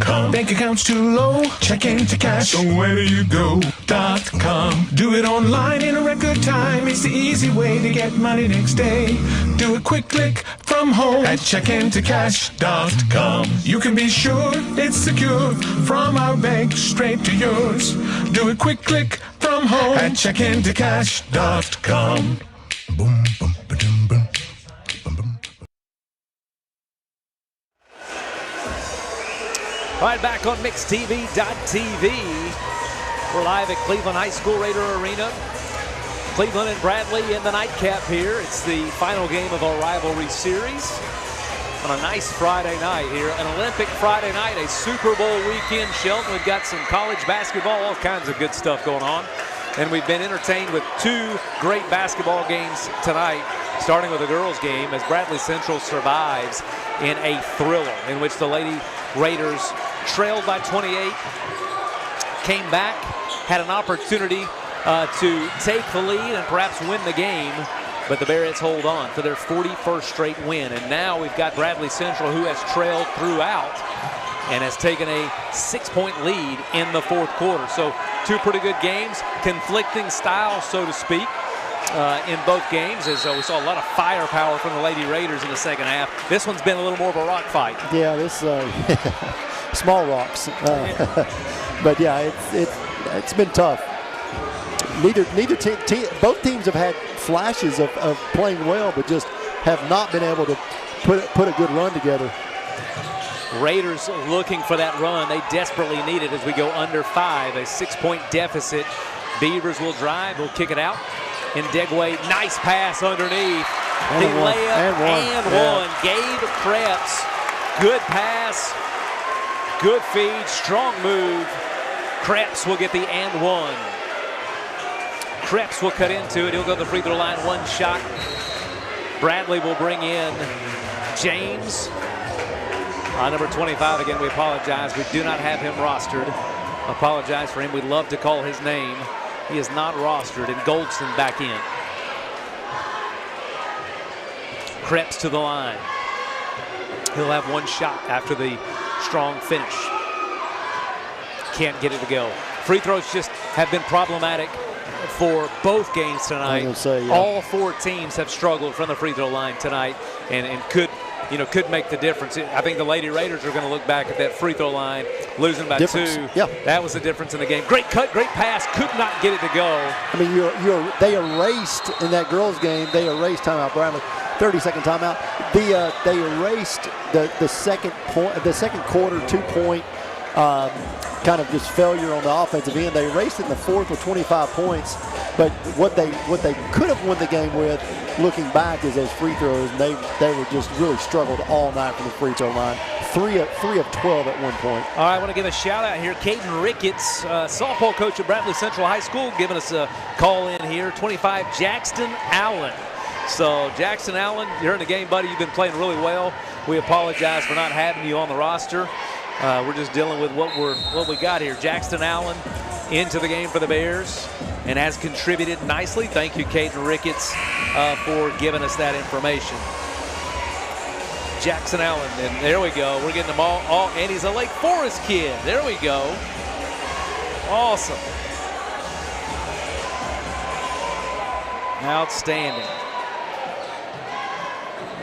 Speaker 16: .com. Bank account's too low? Check into cash. So where do you go? .com. Do it online in a record time. It's the easy way to get money next day. Do a quick click from home at checkintocash.com. You can be sure it's secure from our bank straight to yours. Do a quick click from home at checkintocash.com. Boom, boom, ba-dum, boom.
Speaker 2: All right, back on MixTV.tv. We're live at Cleveland High School Raider Arena. Cleveland and Bradley in the nightcap here. It's the final game of our rivalry series on a nice Friday night here. An Olympic Friday night, a Super Bowl weekend. Shelton, we've got some college basketball, all kinds of good stuff going on. And we've been entertained with 2 great basketball games tonight, starting with a girls' game as Bradley Central survives in a thriller in which the Lady Raiders trailed by 28, came back, had an opportunity to take the lead and perhaps win the game, but the Bearets hold on for their 41st straight win. And now we've got Bradley Central, who has trailed throughout, and has taken a 6-point lead in the fourth quarter. So two pretty good games, conflicting styles, so to speak, in both games, as we saw a lot of firepower from the Lady Raiders in the second half. This one's been a little more of a rock fight.
Speaker 3: Yeah, this small rocks. But yeah, it's been tough. Both teams have had flashes of playing well, but just have not been able to put a good run together.
Speaker 2: Raiders looking for that run. They desperately need it as we go under 5, a 6-point deficit. Beavers will drive, will kick it out. In Degway, nice pass underneath.
Speaker 3: And
Speaker 2: the layup and one.
Speaker 3: Yeah.
Speaker 2: Gabe Krebs, good pass, good feed, strong move. Krebs will get the and one. Krebs will cut into it. He'll go to the free throw line, one shot. Bradley will bring in James. Number 25, again, we apologize. We do not have him rostered. Apologize for him. We'd love to call his name. He is not rostered, and Goldston back in. Krebs to the line. He'll have one shot after the strong finish. Can't get it to go. Free throws just have been problematic for both games tonight. All four teams have struggled from the free throw line tonight, and could make the difference. I think the Lady Raiders are going to look back at that free throw line, losing by 2.
Speaker 3: Yeah.
Speaker 2: That was the difference in the game. Great cut, great pass, could not get it to go.
Speaker 3: I mean, they erased in that girls' game. They erased timeout, Bradley. 30-second timeout. They erased the second quarter 2-point kind of just failure on the offensive end. They erased it in the fourth with 25 points. But what they could have won the game with, looking back, is those free throws. And they were just really struggled all night from the free throw line. 3 of 12 at one point.
Speaker 2: All right, I want to give a shout out here. Caden Ricketts, softball coach at Bradley Central High School, giving us a call in here. 25, Jackson Allen. So Jackson Allen, you're in the game, buddy. You've been playing really well. We apologize for not having you on the roster. We're just dealing with what we got here. Jackson Allen into the game for the Bears and has contributed nicely. Thank you, Caden Ricketts, for giving us that information. Jackson Allen, and there we go. We're getting them all, and he's a Lake Forest kid. There we go. Awesome. Outstanding.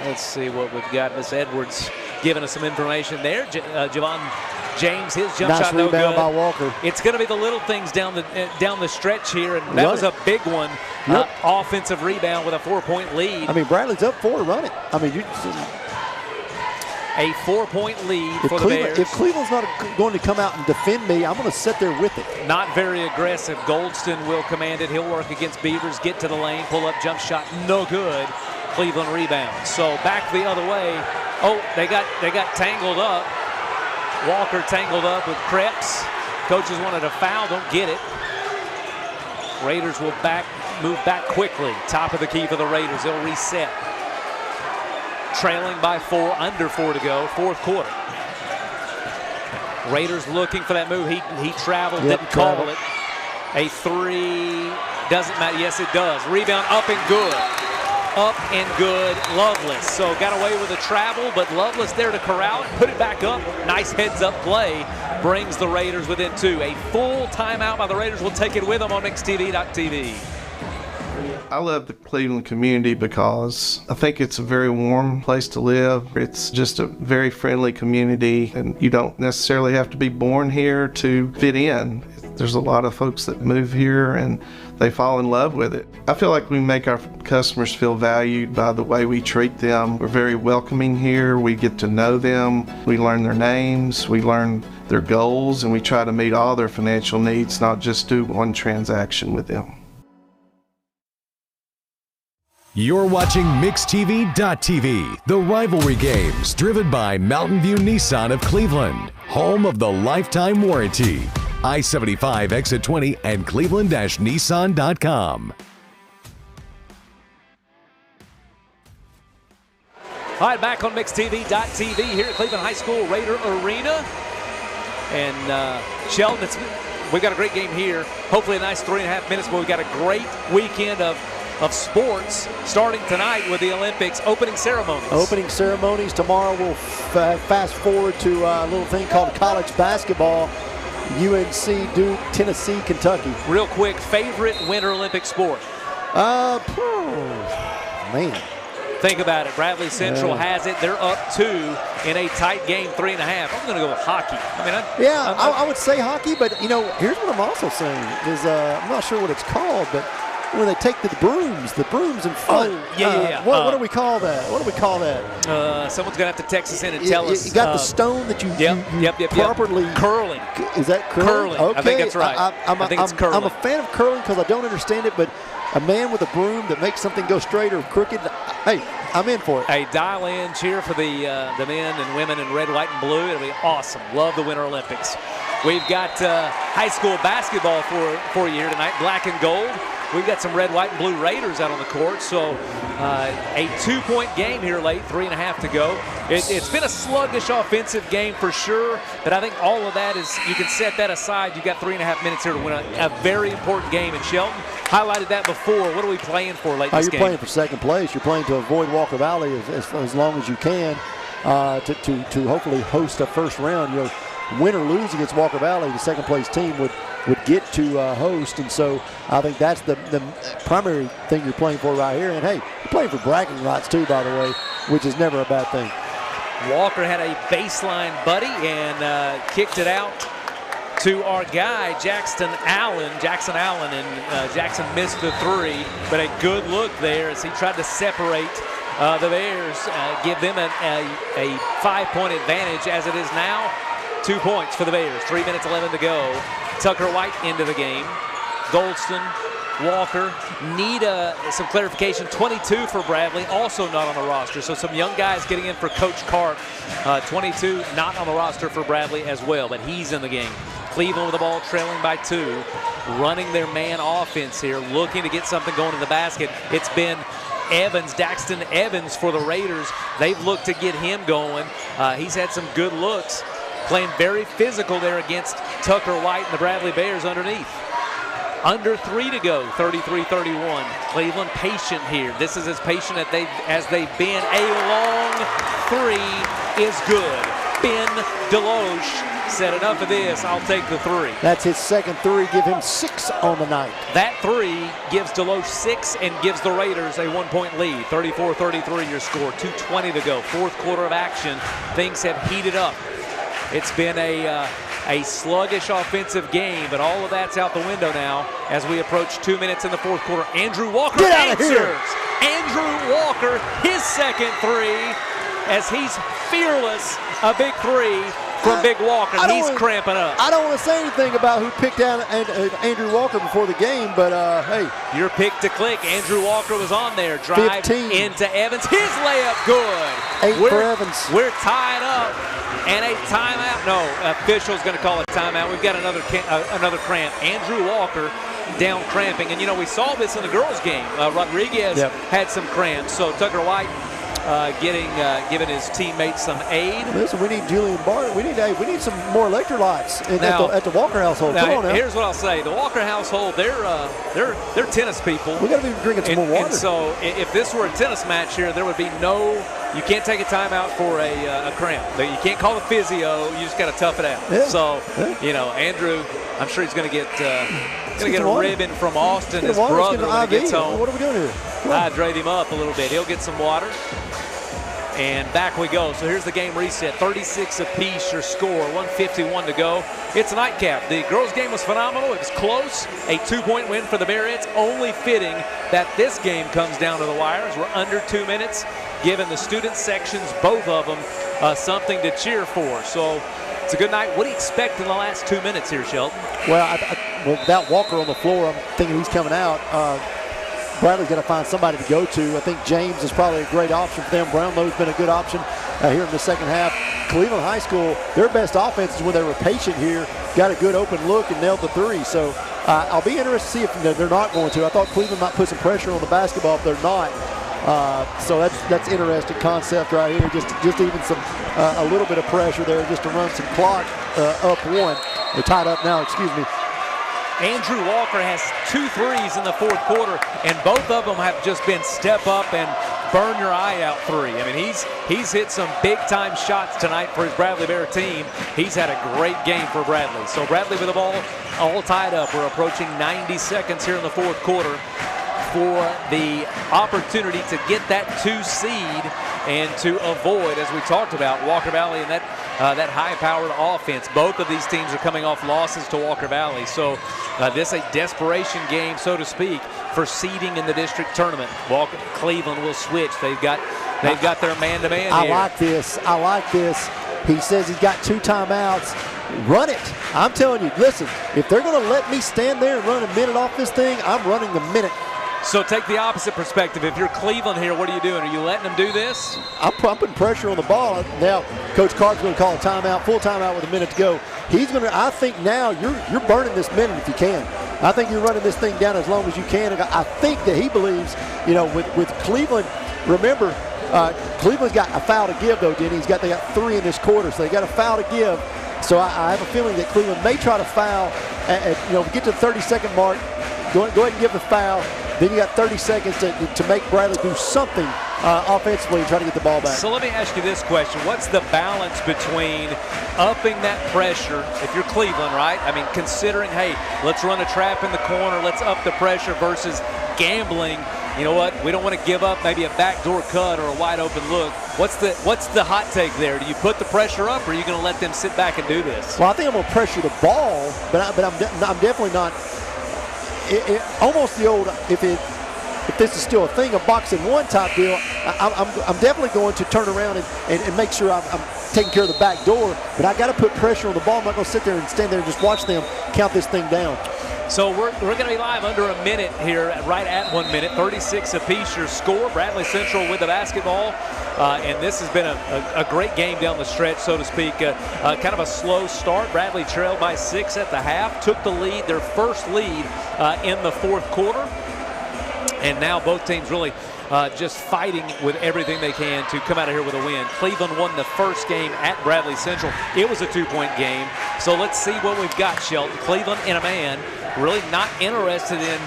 Speaker 2: Let's see what we've got. Miss Edwards giving us some information there. Javon James, his jump shot no good.
Speaker 3: Nice rebound by Walker.
Speaker 2: It's going to be the little things down the stretch here, and that was a big one.
Speaker 3: Yep.
Speaker 2: Offensive rebound with a 4-point lead.
Speaker 3: I mean, Bradley's up 4 to run it. I mean,
Speaker 2: a 4-point lead for the Bears.
Speaker 3: If Cleveland's not going to come out and defend me, I'm going to sit there with it.
Speaker 2: Not very aggressive. Goldston will command it. He'll work against Beavers, get to the lane, pull up jump shot, no good. Cleveland rebound. So back the other way. Oh, they got tangled up. Walker tangled up with Krebs. Coaches wanted a foul, don't get it. Raiders will move back quickly. Top of the key for the Raiders. They'll reset. Trailing by 4, under 4 to go, fourth quarter. Raiders looking for that move. He traveled, didn't call it. A 3, doesn't matter. Yes, it does. Rebound up and good. Up and good, Loveless. So got away with the travel, but Loveless there to corral it, put it back up. Nice heads-up play brings the Raiders within 2. A full timeout by the Raiders. We'll take it with them on MixTV.tv.
Speaker 21: I love the Cleveland community because I think it's a very warm place to live. It's just a very friendly community, and you don't necessarily have to be born here to fit in. There's a lot of folks that move here and they fall in love with it. I feel like we make our customers feel valued by the way we treat them. We're very welcoming here. We get to know them. We learn their names. We learn their goals, and we try to meet all their financial needs, not just do one transaction with them.
Speaker 1: You're watching MixTV.tv, the rivalry games driven by Mountain View Nissan of Cleveland, home of the lifetime warranty. I-75 exit 20 and cleveland-nissan.com.
Speaker 2: All right, back on MixTV.tv here at Cleveland High School Raider Arena. And Sheldon, we've got a great game here. Hopefully a nice 3.5 minutes, but we've got a great weekend of of sports starting tonight with the Olympics opening ceremonies.
Speaker 3: Opening ceremonies. Tomorrow we'll fast forward to a little thing called college basketball. UNC, Duke, Tennessee, Kentucky.
Speaker 2: Real quick, favorite Winter Olympic sport?
Speaker 3: Man.
Speaker 2: Think about it. Bradley Central has it. They're up 2 in a tight game, 3.5. I'm going to go with hockey.
Speaker 3: I would say hockey, but here's what I'm also saying is I'm not sure what it's called, but when they take the brooms and front.
Speaker 2: Oh, yeah.
Speaker 3: What do we call that?
Speaker 2: Someone's going to have to text us in and tell us.
Speaker 3: You got the stone that you properly.
Speaker 2: Curling.
Speaker 3: Is that curling? Okay.
Speaker 2: I think that's right.
Speaker 3: I
Speaker 2: think it's curling.
Speaker 3: I'm a fan of curling because I don't understand it, but a man with a broom that makes something go straight or crooked, hey, I'm in for it.
Speaker 2: Hey, dial in, cheer for the men and women in red, white, and blue. It'll be awesome. Love the Winter Olympics. We've got high school basketball for you here tonight, black and gold. We've got some red, white, and blue Raiders out on the court. So a 2-point game here late, 3.5 to go. It's been a sluggish offensive game for sure, but I think all of that is, you can set that aside. You've got 3.5 minutes here to win a very important game in Shelton. Highlighted that before. What are we playing for late in this game?
Speaker 3: You're playing for second place. You're playing to avoid Walker Valley as long as you can to hopefully host a first round. Win or lose against Walker Valley, the second place team would get to host, and so I think that's the primary thing you're playing for right here. And hey, you're playing for bragging rights too, by the way, which is never a bad thing.
Speaker 2: Walker had a baseline buddy and kicked it out to our guy Jackson Allen, and Jackson missed the 3, but a good look there as he tried to separate the Bears, give them a 5-point advantage as it is now. 2 points for the Bears. 3 minutes 11 to go. Tucker White into the game. Goldston, Walker need some clarification. 22 for Bradley, also not on the roster. So some young guys getting in for Coach Karp. 22 not on the roster for Bradley as well, but he's in the game. Cleveland with the ball trailing by 2, running their man offense here, looking to get something going to the basket. It's been Daxton Evans for the Raiders. They've looked to get him going. He's had some good looks. Playing very physical there against Tucker White and the Bradley Bears underneath. Under 3 to go, 33-31. Cleveland patient here. This is as patient as they've been. A long 3 is good. Ben Deloche said, enough of this, I'll take the 3.
Speaker 3: That's his second 3, give him 6 on the night.
Speaker 2: That 3 gives Deloche 6 and gives the Raiders a 1-point lead. 34-33 your score, 2:20 to go. Fourth quarter of action, things have heated up. It's been a sluggish offensive game, but all of that's out the window now as we approach 2 minutes in the fourth quarter. Andrew Walker answers. Andrew Walker, his second 3, as he's fearless. A big 3 from Big Walker. He's cramping up.
Speaker 3: I don't want to say anything about who picked out Andrew Walker before the game, but hey.
Speaker 2: Your pick to click. Andrew Walker was on there. Drive 15. Into Evans. His layup good.
Speaker 3: 8 for Evans.
Speaker 2: We're tied up. And a timeout. No, official's going to call a timeout. We've got another cramp. Andrew Walker down cramping. And, we saw this in the girls' game. Rodriguez had some cramps. So Tucker White giving his teammates some aid.
Speaker 3: Listen, we need Julian Barton. We need some more electrolytes at the Walker household. Come on now.
Speaker 2: Here's what I'll say: the Walker household, they're tennis people.
Speaker 3: We got to be drinking some more water.
Speaker 2: And so, if this were a tennis match here, there would be no. You can't take a timeout for a cramp. You can't call the physio. You just got to tough it out.
Speaker 3: Yeah.
Speaker 2: So, Andrew, I'm sure he's going to get a ribbon from Austin, his brother, when he gets home.
Speaker 3: What are we doing here?
Speaker 2: Hydrate him up a little bit. He'll get some water. And back we go. So here's the game reset. 36 apiece your score. 1:51 to go. It's a nightcap. The girls' game was phenomenal. It was close. A 2-point win for the Bearheads. Only fitting that this game comes down to the wires. We're under 2 minutes, giving the student sections, both of them, something to cheer for. So it's a good night. What do you expect in the last 2 minutes here, Shelton?
Speaker 3: Well, without Walker on the floor, I'm thinking he's coming out. Bradley's got to find somebody to go to. I think James is probably a great option for them. Brownlow's been a good option here in the second half. Cleveland High School, their best offense is when they were patient here, got a good open look and nailed the 3. So I'll be interested to see if they're not going to. I thought Cleveland might put some pressure on the basketball if they're not. So that's interesting concept right here. Just even some a little bit of pressure there just to run some clock up 1. They're tied up now, excuse me.
Speaker 2: Andrew Walker has 2 threes in the fourth quarter, and both of them have just been step up and burn your eye out 3. I mean, he's hit some big-time shots tonight for his Bradley Bear team. He's had a great game for Bradley. So Bradley with the ball all tied up. We're approaching 90 seconds here in the fourth quarter for the opportunity to get that 2 seed and to avoid, as we talked about, Walker Valley and that high-powered offense. Both of these teams are coming off losses to Walker Valley. So this is a desperation game, so to speak, for seeding in the district tournament. Cleveland will switch. They've got their man-to-man
Speaker 3: I
Speaker 2: here.
Speaker 3: like this. I like this. He says he's got 2 timeouts. Run it. I'm telling you, listen, if they're going to let me stand there and run a minute off this thing, I'm running the minute.
Speaker 2: So take the opposite perspective. If you're Cleveland here, what are you doing? Are you letting them do this?
Speaker 3: I'm putting pressure on the ball. Now, Coach Carter's going to call a timeout, full timeout with a minute to go. He's going to, I think now you're burning this minute if you can. I think you're running this thing down as long as you can. And I think that he believes, with Cleveland, remember, Cleveland's got a foul to give, though, Denny. They got 3 in this quarter, so they got a foul to give. So I have a feeling that Cleveland may try to foul, get to the 30-second mark, go ahead and give the foul. Then you got 30 seconds to make Bradley do something offensively and try to get the ball back.
Speaker 2: So let me ask you this question. What's the balance between upping that pressure, if you're Cleveland, right? I mean, considering, hey, let's run a trap in the corner, let's up the pressure versus gambling. You know what? We don't want to give up maybe a backdoor cut or a wide open look. What's the hot take there? Do you put the pressure up, or are you going to let them sit back and do this?
Speaker 3: Well, I think I'm going to pressure the ball, but I'm definitely not. Almost the old, if this is still a thing, a boxing one type deal, I'm definitely going to turn around and make sure I'm taking care of the back door, but I got to put pressure on the ball. I'm not going to sit there and stand there and just watch them count this thing down.
Speaker 2: So we're going to be live under a minute here, right at 1 minute, 36 apiece your score. Bradley Central with the basketball, and this has been a great game down the stretch, so to speak. Kind of a slow start. Bradley trailed by 6 at the half, took the lead, their first lead in the fourth quarter, and now both teams really just fighting with everything they can to come out of here with a win. Cleveland won the first game at Bradley Central. It was a 2-point game. So let's see what we've got, Shelton. Cleveland in a man, really not interested in,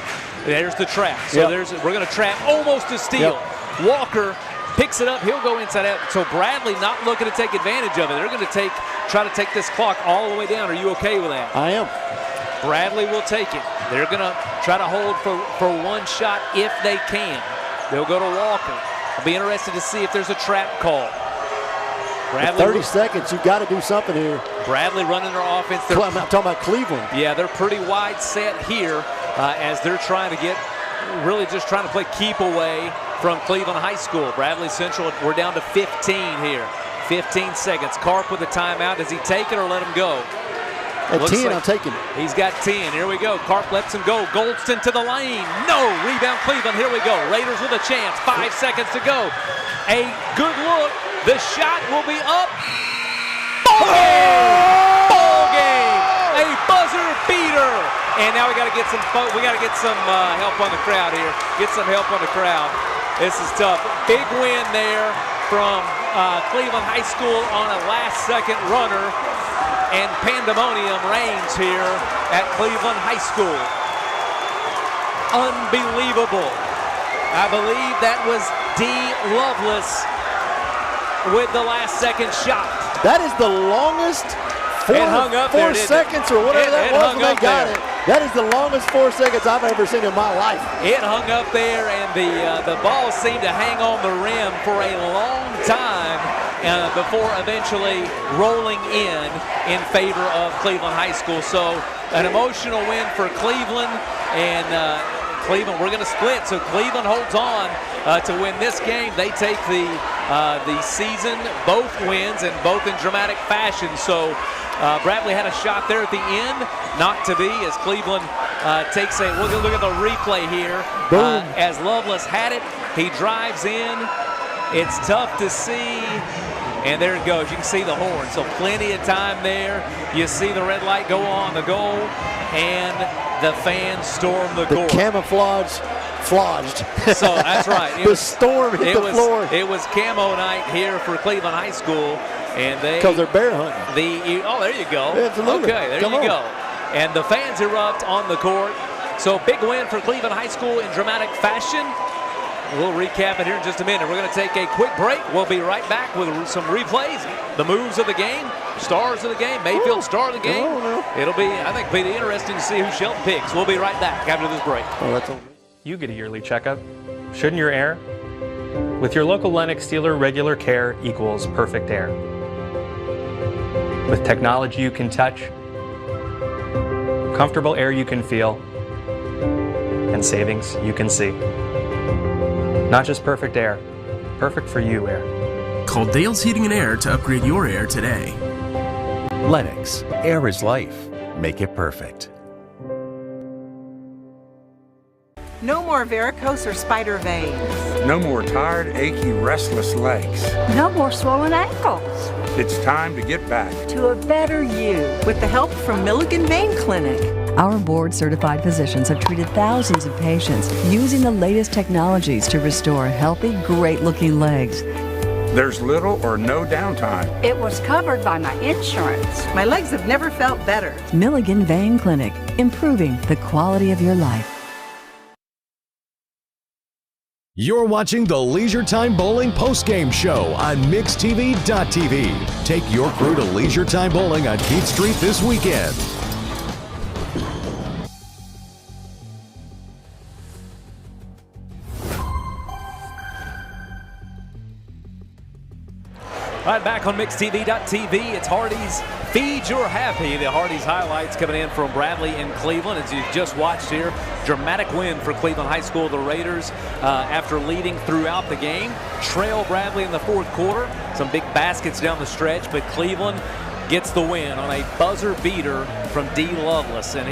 Speaker 2: there's the trap. So we're going to trap almost a steal. Yep. Walker picks it up. He'll go inside out. So Bradley not looking to take advantage of it. They're going to try to take this clock all the way down. Are you okay with that?
Speaker 3: I am.
Speaker 2: Bradley will take it. They're going to try to hold for one shot if they can. They'll go to Walker. I'll be interested to see if there's a trap call. Bradley,
Speaker 3: 30 seconds, you've got to do something here.
Speaker 2: Bradley running their offense.
Speaker 3: I'm talking about Cleveland.
Speaker 2: Yeah, they're pretty wide set here as they're trying to really just trying to play keep away from Cleveland High School. Bradley Central, we're down to 15 here. 15 seconds. Karp with a timeout. Does he take it or let him go?
Speaker 3: At 10, I'm taking it.
Speaker 2: He's got 10. Here we go. Karp lets him go. Goldston to the lane. No. Rebound Cleveland. Here we go. Raiders with a chance. 5 seconds to go. A good look. The shot will be up. Ball game. Ball game. A buzzer beater. And now we got to get some help on the crowd here. Get some help on the crowd. This is tough. Big win there from Cleveland High School on a last-second runner. And pandemonium reigns here at Cleveland High School. Unbelievable. I believe that was D. Lovelace with the last-second shot.
Speaker 3: That is the longest 4 seconds or whatever that was when they got it. That is the longest 4 seconds I've ever seen in my life.
Speaker 2: It hung up there, and the ball seemed to hang on the rim for a long time before eventually rolling in favor of Cleveland High School. So an emotional win for Cleveland, and Cleveland, we're going to split. So Cleveland holds on to win this game. They take the season, both wins, and both in dramatic fashion. So Bradley had a shot there at the end, not to be, as Cleveland takes a look at the replay here. As Lovelace had it, he drives in. It's tough to see. And there it goes. You can see the horn. So plenty of time there. You see the red light go on the goal, and the fans storm the court.
Speaker 3: Camouflage.
Speaker 2: So that's right.
Speaker 3: The storm hit the floor.
Speaker 2: It was camo night here for Cleveland High School, and
Speaker 3: because they're bear hunting.
Speaker 2: Oh, there you go.
Speaker 3: Absolutely.
Speaker 2: Okay, there you go. and the fans erupt on the court. So big win for Cleveland High School in dramatic fashion. We'll recap it here in just a minute. We're going to take a quick break. We'll be right back with some replays, the moves of the game, stars of the game, Mayfield star of the game. It'll be, I think, pretty interesting to see who Shelton picks. We'll be right back after this break.
Speaker 7: You get a yearly checkup. Shouldn't your air? With your local Lennox dealer, regular care equals perfect air. With technology you can touch, comfortable air you can feel, and savings you can see. Not just perfect air, perfect for you air.
Speaker 9: Call Dale's Heating and Air to upgrade your air today.
Speaker 15: Lennox, air is life. Make it perfect.
Speaker 8: No more varicose or spider veins.
Speaker 23: No more tired, achy, restless legs.
Speaker 13: No more swollen ankles.
Speaker 23: It's time to get back
Speaker 13: To a better you.
Speaker 8: With the help from Milligan Vein Clinic.
Speaker 14: Our board-certified physicians have treated thousands of patients using the latest technologies to restore healthy, great-looking legs.
Speaker 23: There's little or no downtime.
Speaker 13: It was covered by my insurance.
Speaker 8: My legs have never felt better.
Speaker 14: Milligan Vein Clinic, improving the quality of your life.
Speaker 1: You're watching the Leisure Time Bowling postgame show on MixTV.tv. Take your crew to Leisure Time Bowling on Keith Street this weekend.
Speaker 2: All right, back on MixTV.tv, it's Hardee's Feed Your Happy. The Hardee's highlights coming in from Bradley and Cleveland. As you just watched here, dramatic win for Cleveland High School. The Raiders, after leading throughout the game, trail Bradley in the fourth quarter. Some big baskets down the stretch, but Cleveland gets the win on a buzzer beater from D. Lovelace. And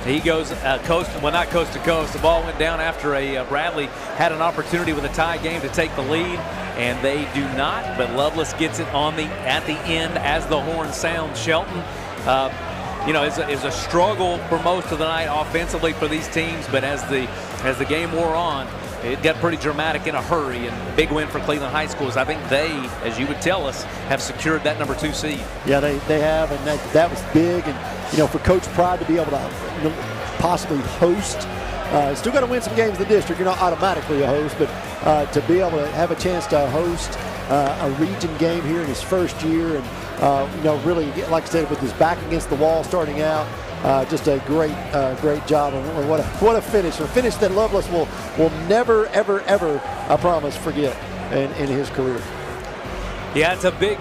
Speaker 2: he goes not coast to coast. The ball went down after Bradley had an opportunity with a tie game to take the lead, and they do not. But Lovelace gets it at the end as the horn sounds. Shelton, is a struggle for most of the night offensively for these teams. But as the game wore on, it got pretty dramatic in a hurry, and big win for Cleveland High Schools. I think they, as you would tell us, have secured that number 2 seed.
Speaker 3: Yeah, they have, and that was big. And for Coach Pride to be able to possibly host, still got to win some games in the district. You're not automatically a host, but to be able to have a chance to host a region game here in his first year, and really, like I said, with his back against the wall starting out. Just a great job, and what a finish! A finish that Lovelace will never, ever, ever, I promise, forget in his career.
Speaker 2: Yeah, it's a big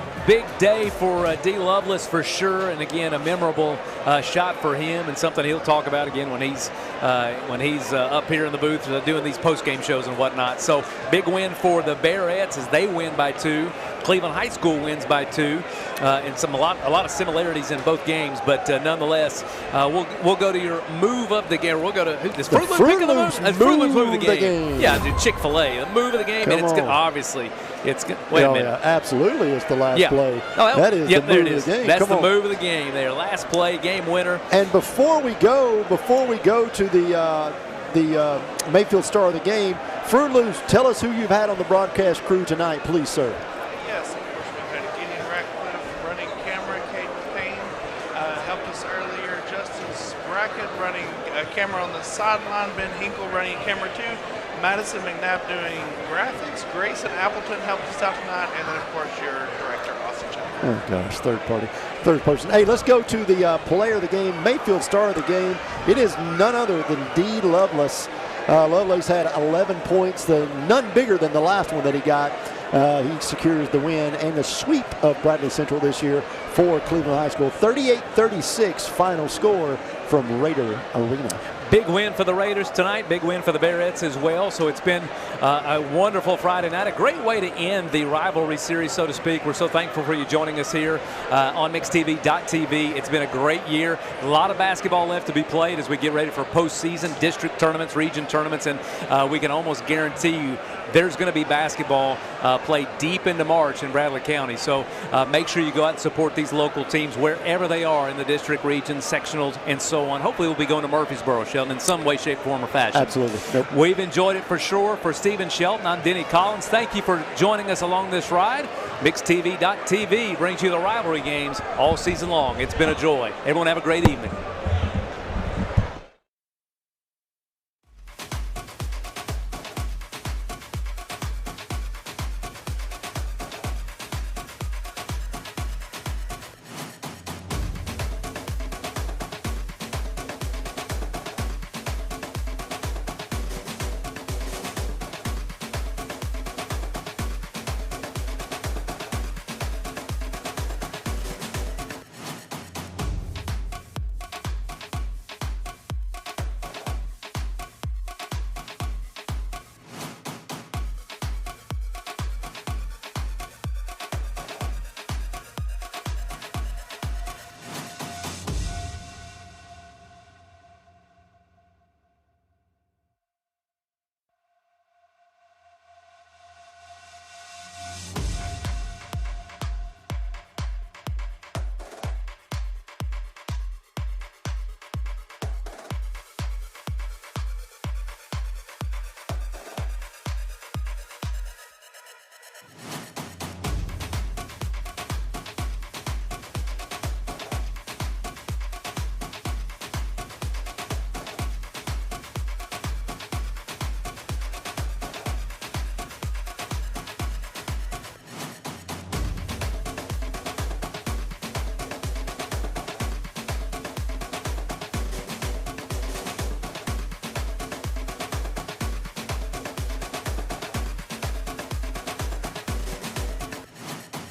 Speaker 2: day for D. Lovelace for sure, and again, a memorable shot for him, and something he'll talk about again when he's up here in the booth doing these post-game shows and whatnot. So big win for the Bearettes as they win by 2. Cleveland High School wins by 2, and a lot of similarities in both games. But nonetheless, we'll go to your move of the game. We'll go to who's Fruit Loop's move of the game. Yeah, dude, Chick-fil-A, the move of the game, and it's obviously it's. Wait a minute,
Speaker 3: yeah, absolutely, it's the last play.
Speaker 2: Oh,
Speaker 3: that is the move of the game.
Speaker 2: That's the move of the game there. Last play, game winner.
Speaker 3: And before we go to the Mayfield star of the game, Fruit Loops, tell us who you've had on the broadcast crew tonight, please, sir.
Speaker 22: Yes, of course, we've had Gideon Ratcliffe running camera, Caden Payne helped us earlier, Justice Brackett running camera on the sideline, Ben Hinkle running camera 2, Madison McNabb doing graphics, Grayson Appleton helped us out tonight, and then, of course, your director, Austin Chapman.
Speaker 3: Oh, gosh, third person. Hey, let's go to the player of the game, Mayfield star of the game. It is none other than D. Lovelace. Lovelace had 11 points, none bigger than the last one that he got. He secures the win and the sweep of Bradley Central this year for Cleveland High School. 38-36 final score from Raider Arena.
Speaker 2: Big win for the Raiders tonight. Big win for the Bearettes as well. So it's been a wonderful Friday night. A great way to end the rivalry series, so to speak. We're so thankful for you joining us here on MixTV.tv. It's been a great year. A lot of basketball left to be played as we get ready for postseason, district tournaments, region tournaments, and we can almost guarantee you there's going to be basketball played deep into March in Bradley County. So make sure you go out and support these local teams wherever they are in the district, regions, sectionals, and so on. Hopefully we'll be going to Murfreesboro, Shelton, in some way, shape, form, or fashion.
Speaker 3: Absolutely. Nope.
Speaker 2: We've enjoyed it for sure. For Stephen Shelton, I'm Denny Collins. Thank you for joining us along this ride. MixTV.tv brings you the rivalry games all season long. It's been a joy. Everyone have a great evening.